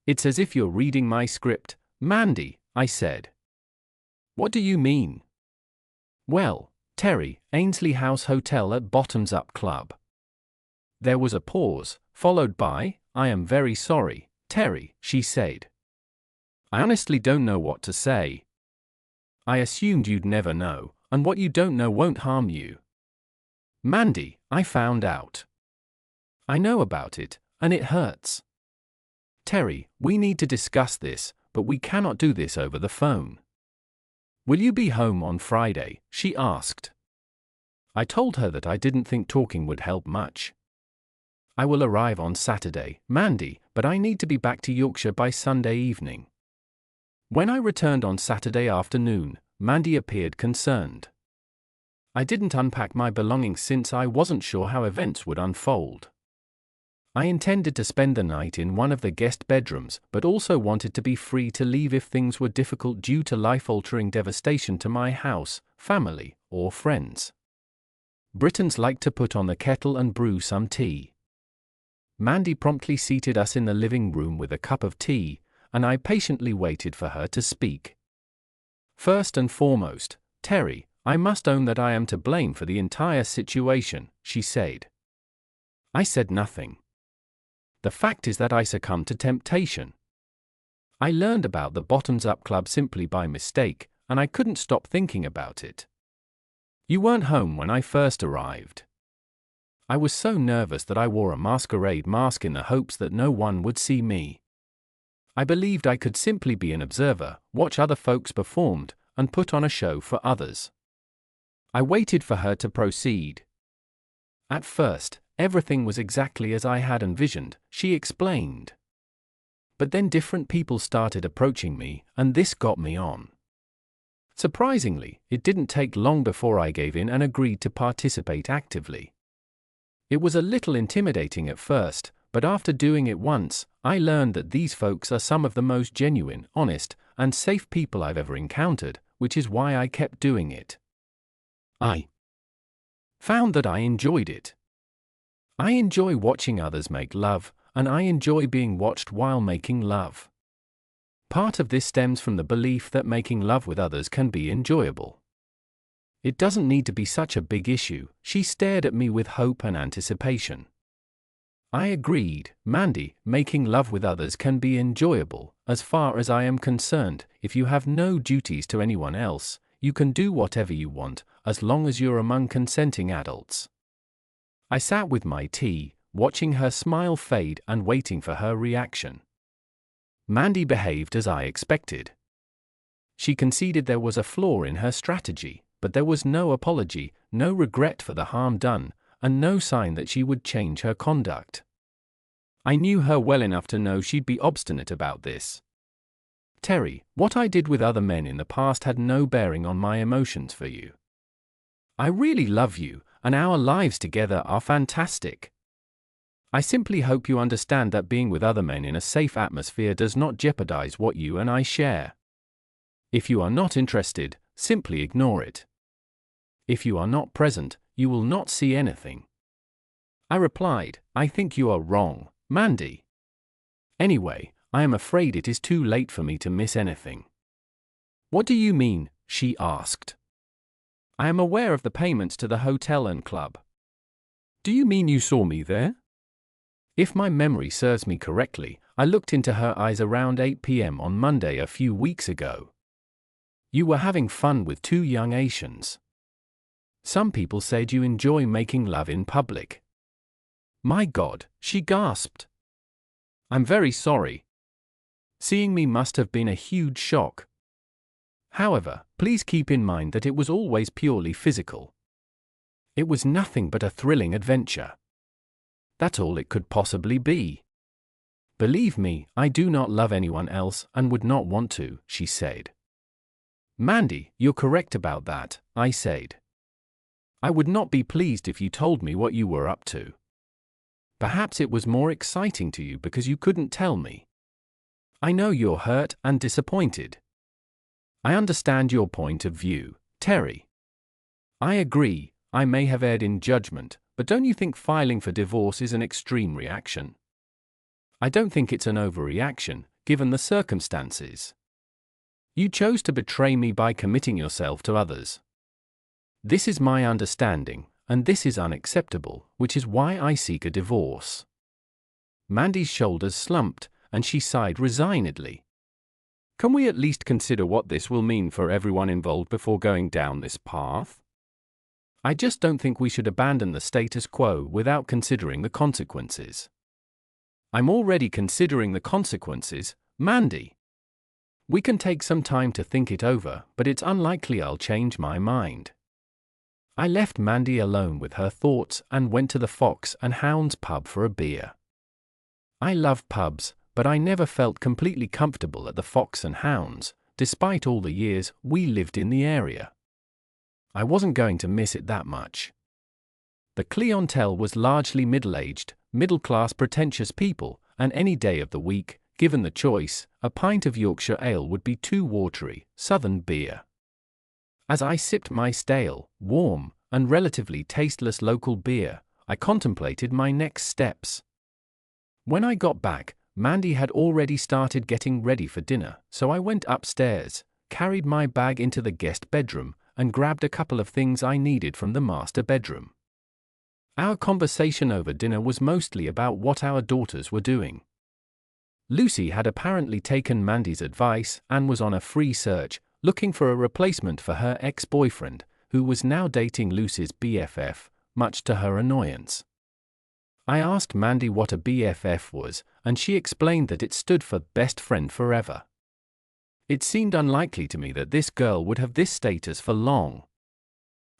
"It's as if you're reading my script, Mandy," I said. "What do you mean?" "Well, Terry, Ainsley House Hotel at Bottoms Up Club." There was a pause, followed by, "I am very sorry, Terry," she said. "I honestly don't know what to say. I assumed you'd never know, and what you don't know won't harm you." "Mandy, I found out. I know about it, and it hurts. Terry, we need to discuss this, but we cannot do this over the phone." "Will you be home on Friday?" she asked. I told her that I didn't think talking would help much. "I will arrive on Saturday, Mandy, but I need to be back to Yorkshire by Sunday evening." When I returned on Saturday afternoon, Mandy appeared concerned. I didn't unpack my belongings since I wasn't sure how events would unfold. I intended to spend the night in one of the guest bedrooms, but also wanted to be free to leave if things were difficult due to life-altering devastation to my house, family, or friends. Britons like to put on the kettle and brew some tea. Mandy promptly seated us in the living room with a cup of tea, and I patiently waited for her to speak. "First and foremost, Terry, I must own that I am to blame for the entire situation," she said. I said nothing. The fact is that I succumbed to temptation. I learned about the Bottoms Up Club simply by mistake, and I couldn't stop thinking about it. You weren't home when I first arrived. I was so nervous that I wore a masquerade mask in the hopes that no one would see me. I believed I could simply be an observer, watch other folks performed, and put on a show for others. I waited for her to proceed. "At first, everything was exactly as I had envisioned," she explained. "But then different people started approaching me, and this got me on. Surprisingly, it didn't take long before I gave in and agreed to participate actively. It was a little intimidating at first, but after doing it once, I learned that these folks are some of the most genuine, honest, and safe people I've ever encountered, which is why I kept doing it. I found that I enjoyed it. I enjoy watching others make love, and I enjoy being watched while making love. Part of this stems from the belief that making love with others can be enjoyable. It doesn't need to be such a big issue." She stared at me with hope and anticipation. I agreed. Mandy, making love with others can be enjoyable. As far as I am concerned, if you have no duties to anyone else, you can do whatever you want, as long as you're among consenting adults. I sat with my tea, watching her smile fade and waiting for her reaction. Mandy behaved as I expected. She conceded there was a flaw in her strategy, but there was no apology, no regret for the harm done, and no sign that she would change her conduct. I knew her well enough to know she'd be obstinate about this. Terry, what I did with other men in the past had no bearing on my emotions for you. I really love you, and our lives together are fantastic. I simply hope you understand that being with other men in a safe atmosphere does not jeopardize what you and I share. If you are not interested, simply ignore it. If you are not present, you will not see anything. I replied, I think you are wrong, Mandy. Anyway, I am afraid it is too late for me to miss anything. What do you mean? She asked. I am aware of the payments to the hotel and club. Do you mean you saw me there? If my memory serves me correctly, I looked into her eyes around 8 p.m. on Monday a few weeks ago. You were having fun with two young Asians. Some people said you enjoy making love in public. My God, she gasped. I'm very sorry. Seeing me must have been a huge shock. However, please keep in mind that it was always purely physical. It was nothing but a thrilling adventure. That's all it could possibly be. Believe me, I do not love anyone else and would not want to, she said. Mandy, you're correct about that, I said. I would not be pleased if you told me what you were up to. Perhaps it was more exciting to you because you couldn't tell me. I know you're hurt and disappointed. I understand your point of view, Terry. I agree, I may have erred in judgment, but don't you think filing for divorce is an extreme reaction? I don't think it's an overreaction, given the circumstances. You chose to betray me by committing yourself to others. This is my understanding, and this is unacceptable, which is why I seek a divorce. Mandy's shoulders slumped, and she sighed resignedly. Can we at least consider what this will mean for everyone involved before going down this path? I just don't think we should abandon the status quo without considering the consequences. I'm already considering the consequences, Mandy. We can take some time to think it over, but it's unlikely I'll change my mind. I left Mandy alone with her thoughts and went to the Fox and Hounds pub for a beer. I love pubs, but I never felt completely comfortable at the Fox and Hounds, despite all the years we lived in the area. I wasn't going to miss it that much. The clientele was largely middle-aged, middle-class pretentious people, and any day of the week, given the choice, a pint of Yorkshire ale would be too watery, southern beer. As I sipped my stale, warm, and relatively tasteless local beer, I contemplated my next steps. When I got back, Mandy had already started getting ready for dinner, so I went upstairs, carried my bag into the guest bedroom, and grabbed a couple of things I needed from the master bedroom. Our conversation over dinner was mostly about what our daughters were doing. Lucy had apparently taken Mandy's advice and was on a free search, looking for a replacement for her ex-boyfriend, who was now dating Lucy's BFF, much to her annoyance. I asked Mandy what a BFF was, and she explained that it stood for Best Friend Forever. It seemed unlikely to me that this girl would have this status for long.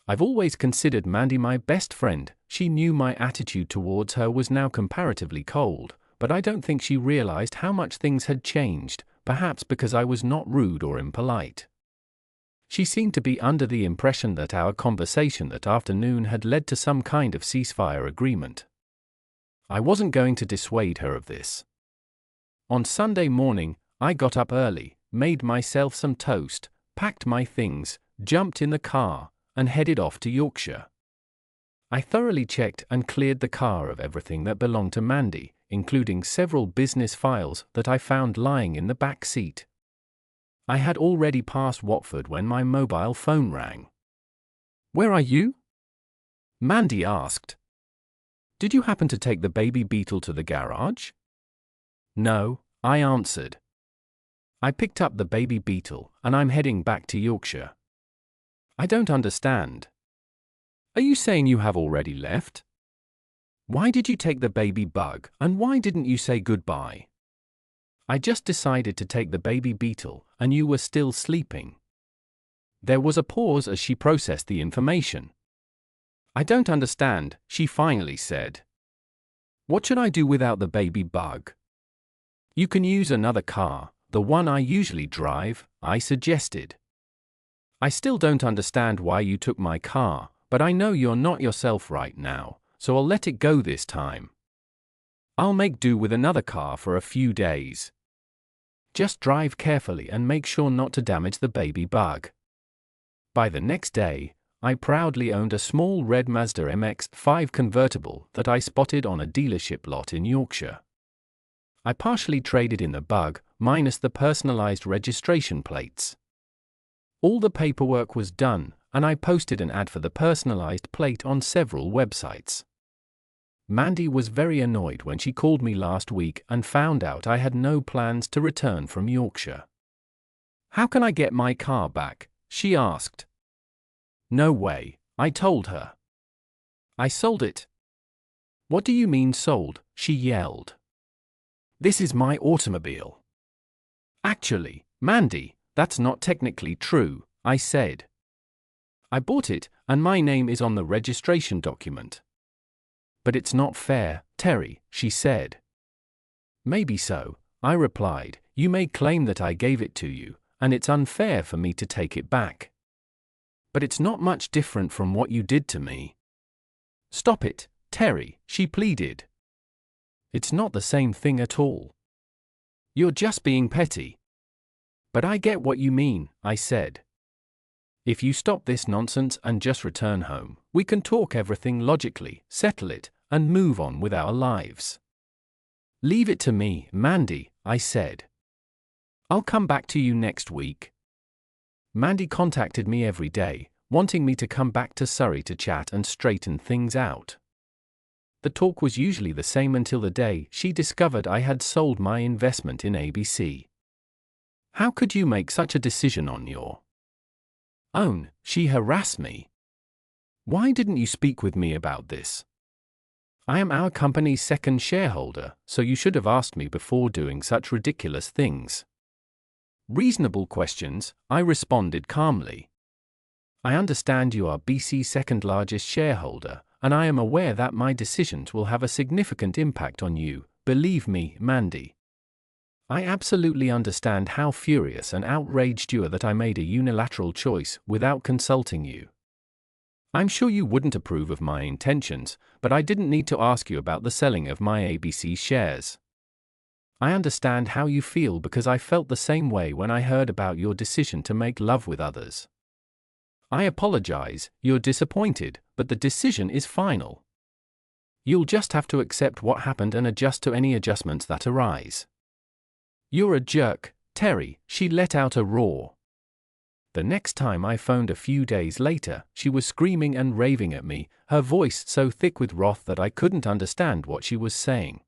I've always considered Mandy my best friend. She knew my attitude towards her was now comparatively cold, but I don't think she realized how much things had changed, perhaps because I was not rude or impolite. She seemed to be under the impression that our conversation that afternoon had led to some kind of ceasefire agreement. I wasn't going to dissuade her of this. On Sunday morning, I got up early, made myself some toast, packed my things, jumped in the car, and headed off to Yorkshire. I thoroughly checked and cleared the car of everything that belonged to Mandy, including several business files that I found lying in the back seat. I had already passed Watford when my mobile phone rang. "Where are you?" Mandy asked. Did you happen to take the baby beetle to the garage? No, I answered. I picked up the baby beetle, and I'm heading back to Yorkshire. I don't understand. Are you saying you have already left? Why did you take the baby bug, and why didn't you say goodbye? I just decided to take the baby beetle, and you were still sleeping. There was a pause as she processed the information. I don't understand, she finally said. What should I do without the baby bug? You can use another car, the one I usually drive, I suggested. I still don't understand why you took my car, but I know you're not yourself right now, so I'll let it go this time. I'll make do with another car for a few days. Just drive carefully and make sure not to damage the baby bug. By the next day, I proudly owned a small red Mazda MX-5 convertible that I spotted on a dealership lot in Yorkshire. I partially traded in the bug, minus the personalized registration plates. All the paperwork was done, and I posted an ad for the personalized plate on several websites. Mandy was very annoyed when she called me last week and found out I had no plans to return from Yorkshire. How can I get my car back? She asked. No way, I told her. I sold it. What do you mean sold? She yelled. This is my automobile. Actually, Mandy, that's not technically true, I said. I bought it, and my name is on the registration document. But it's not fair, Terry, she said. Maybe so, I replied. You may claim that I gave it to you, and it's unfair for me to take it back. But it's not much different from what you did to me. Stop it, Terry, she pleaded. It's not the same thing at all. You're just being petty. But I get what you mean, I said. If you stop this nonsense and just return home, we can talk everything logically, settle it, and move on with our lives. Leave it to me, Mandy, I said. I'll come back to you next week. Mandy contacted me every day, wanting me to come back to Surrey to chat and straighten things out. The talk was usually the same until the day she discovered I had sold my investment in ABC. How could you make such a decision on your own? She harassed me. Why didn't you speak with me about this? I am our company's second shareholder, so you should have asked me before doing such ridiculous things. Reasonable questions, I responded calmly. I understand you are BC's second largest shareholder, and I am aware that my decisions will have a significant impact on you, believe me, Mandy. I absolutely understand how furious and outraged you are that I made a unilateral choice without consulting you. I'm sure you wouldn't approve of my intentions, but I didn't need to ask you about the selling of my ABC shares. I understand how you feel because I felt the same way when I heard about your decision to make love with others. I apologize, you're disappointed, but the decision is final. You'll just have to accept what happened and adjust to any adjustments that arise. You're a jerk, Terry, she let out a roar. The next time I phoned a few days later, she was screaming and raving at me, her voice so thick with wrath that I couldn't understand what she was saying.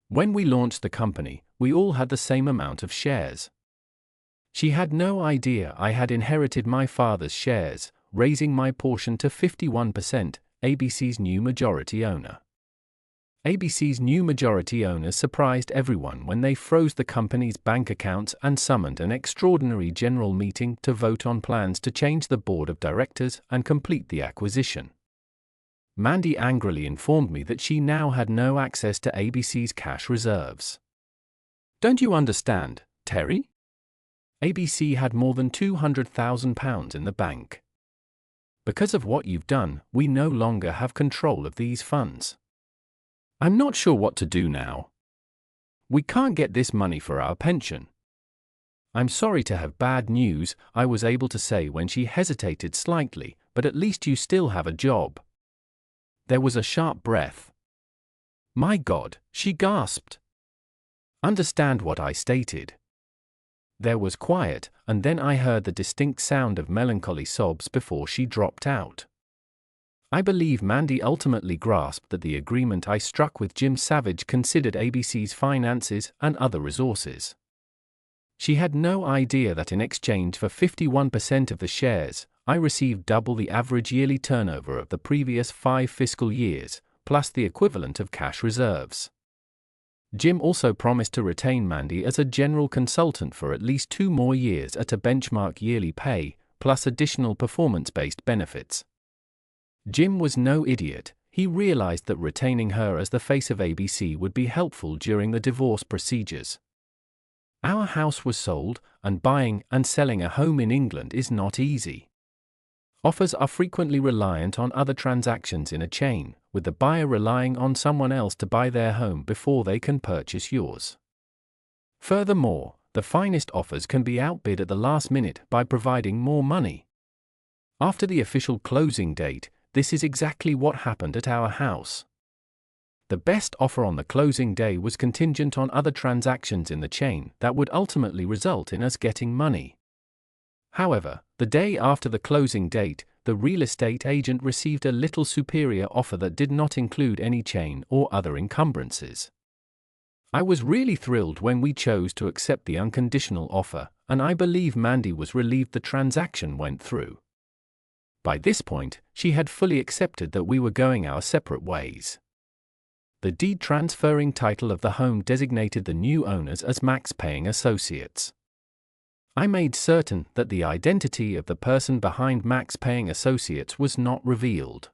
When we launched the company, we all had the same amount of shares. She had no idea I had inherited my father's shares, raising my portion to 51%, ABC's new majority owner. ABC's new majority owner surprised everyone when they froze the company's bank accounts and summoned an extraordinary general meeting to vote on plans to change the board of directors and complete the acquisition. Mandy angrily informed me that she now had no access to ABC's cash reserves. Don't you understand, Terry? ABC had more than £200,000 in the bank. Because of what you've done, we no longer have control of these funds. I'm not sure what to do now. We can't get this money for our pension. I'm sorry to have bad news, I was able to say when she hesitated slightly, but at least you still have a job. There was a sharp breath. My God, she gasped. Understand what I stated. There was quiet, and then I heard the distinct sound of melancholy sobs before she dropped out. I believe Mandy ultimately grasped that the agreement I struck with Jim Savage considered ABC's finances and other resources. She had no idea that in exchange for 51% of the shares, I received double the average yearly turnover of the previous 5 fiscal years, plus the equivalent of cash reserves. Jim also promised to retain Mandy as a general consultant for at least 2 more years at a benchmark yearly pay, plus additional performance-based benefits. Jim was no idiot. He realized that retaining her as the face of ABC would be helpful during the divorce procedures. Our house was sold, and buying and selling a home in England is not easy. Offers are frequently reliant on other transactions in a chain, with the buyer relying on someone else to buy their home before they can purchase yours. Furthermore, the finest offers can be outbid at the last minute by providing more money. After the official closing date, this is exactly what happened at our house. The best offer on the closing day was contingent on other transactions in the chain that would ultimately result in us getting money. However, the day after the closing date, the real estate agent received a little superior offer that did not include any chain or other encumbrances. I was really thrilled when we chose to accept the unconditional offer, and I believe Mandy was relieved the transaction went through. By this point, she had fully accepted that we were going our separate ways. The deed transferring title of the home designated the new owners as Max Paying Associates. I made certain that the identity of the person behind Max Paying Associates was not revealed.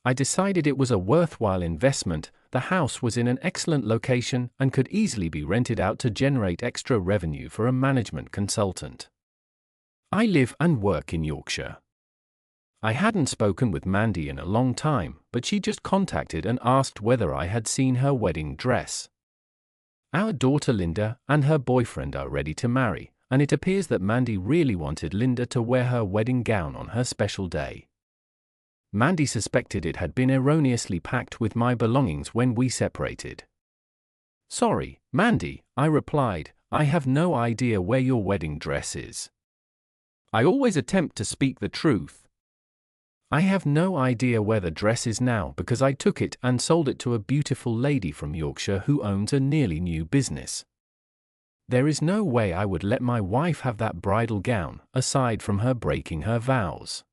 I decided it was a worthwhile investment. The house was in an excellent location and could easily be rented out to generate extra revenue for a management consultant. I live and work in Yorkshire. I hadn't spoken with Mandy in a long time, but she just contacted and asked whether I had seen her wedding dress. Our daughter Linda and her boyfriend are ready to marry, and it appears that Mandy really wanted Linda to wear her wedding gown on her special day. Mandy suspected it had been erroneously packed with my belongings when we separated. "Sorry, Mandy," I replied, "I have no idea where your wedding dress is." I always attempt to speak the truth. I have no idea where the dress is now because I took it and sold it to a beautiful lady from Yorkshire who owns a nearly new business. There is no way I would let my wife have that bridal gown, aside from her breaking her vows.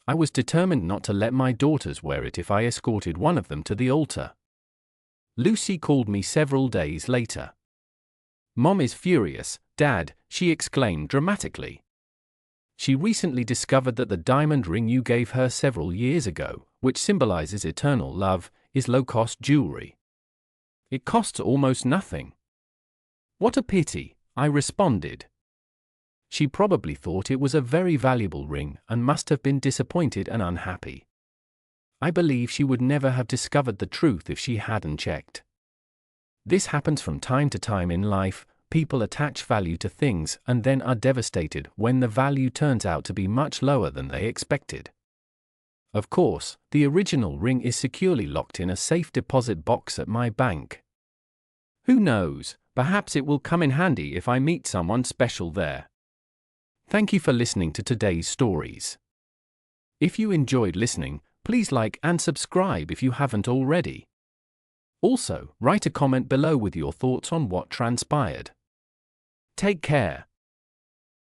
I was determined not to let my daughters wear it if I escorted one of them to the altar. Lucy called me several days later. "Mom is furious, Dad," she exclaimed dramatically. She recently discovered that the diamond ring you gave her several years ago, which symbolizes eternal love, is low-cost jewelry. It costs almost nothing. "What a pity," I responded. She probably thought it was a very valuable ring and must have been disappointed and unhappy. I believe she would never have discovered the truth if she hadn't checked. This happens from time to time in life. People attach value to things and then are devastated when the value turns out to be much lower than they expected. Of course, the original ring is securely locked in a safe deposit box at my bank. Who knows, perhaps it will come in handy if I meet someone special there. Thank you for listening to today's stories. If you enjoyed listening, please like and subscribe if you haven't already. Also, write a comment below with your thoughts on what transpired. Take care.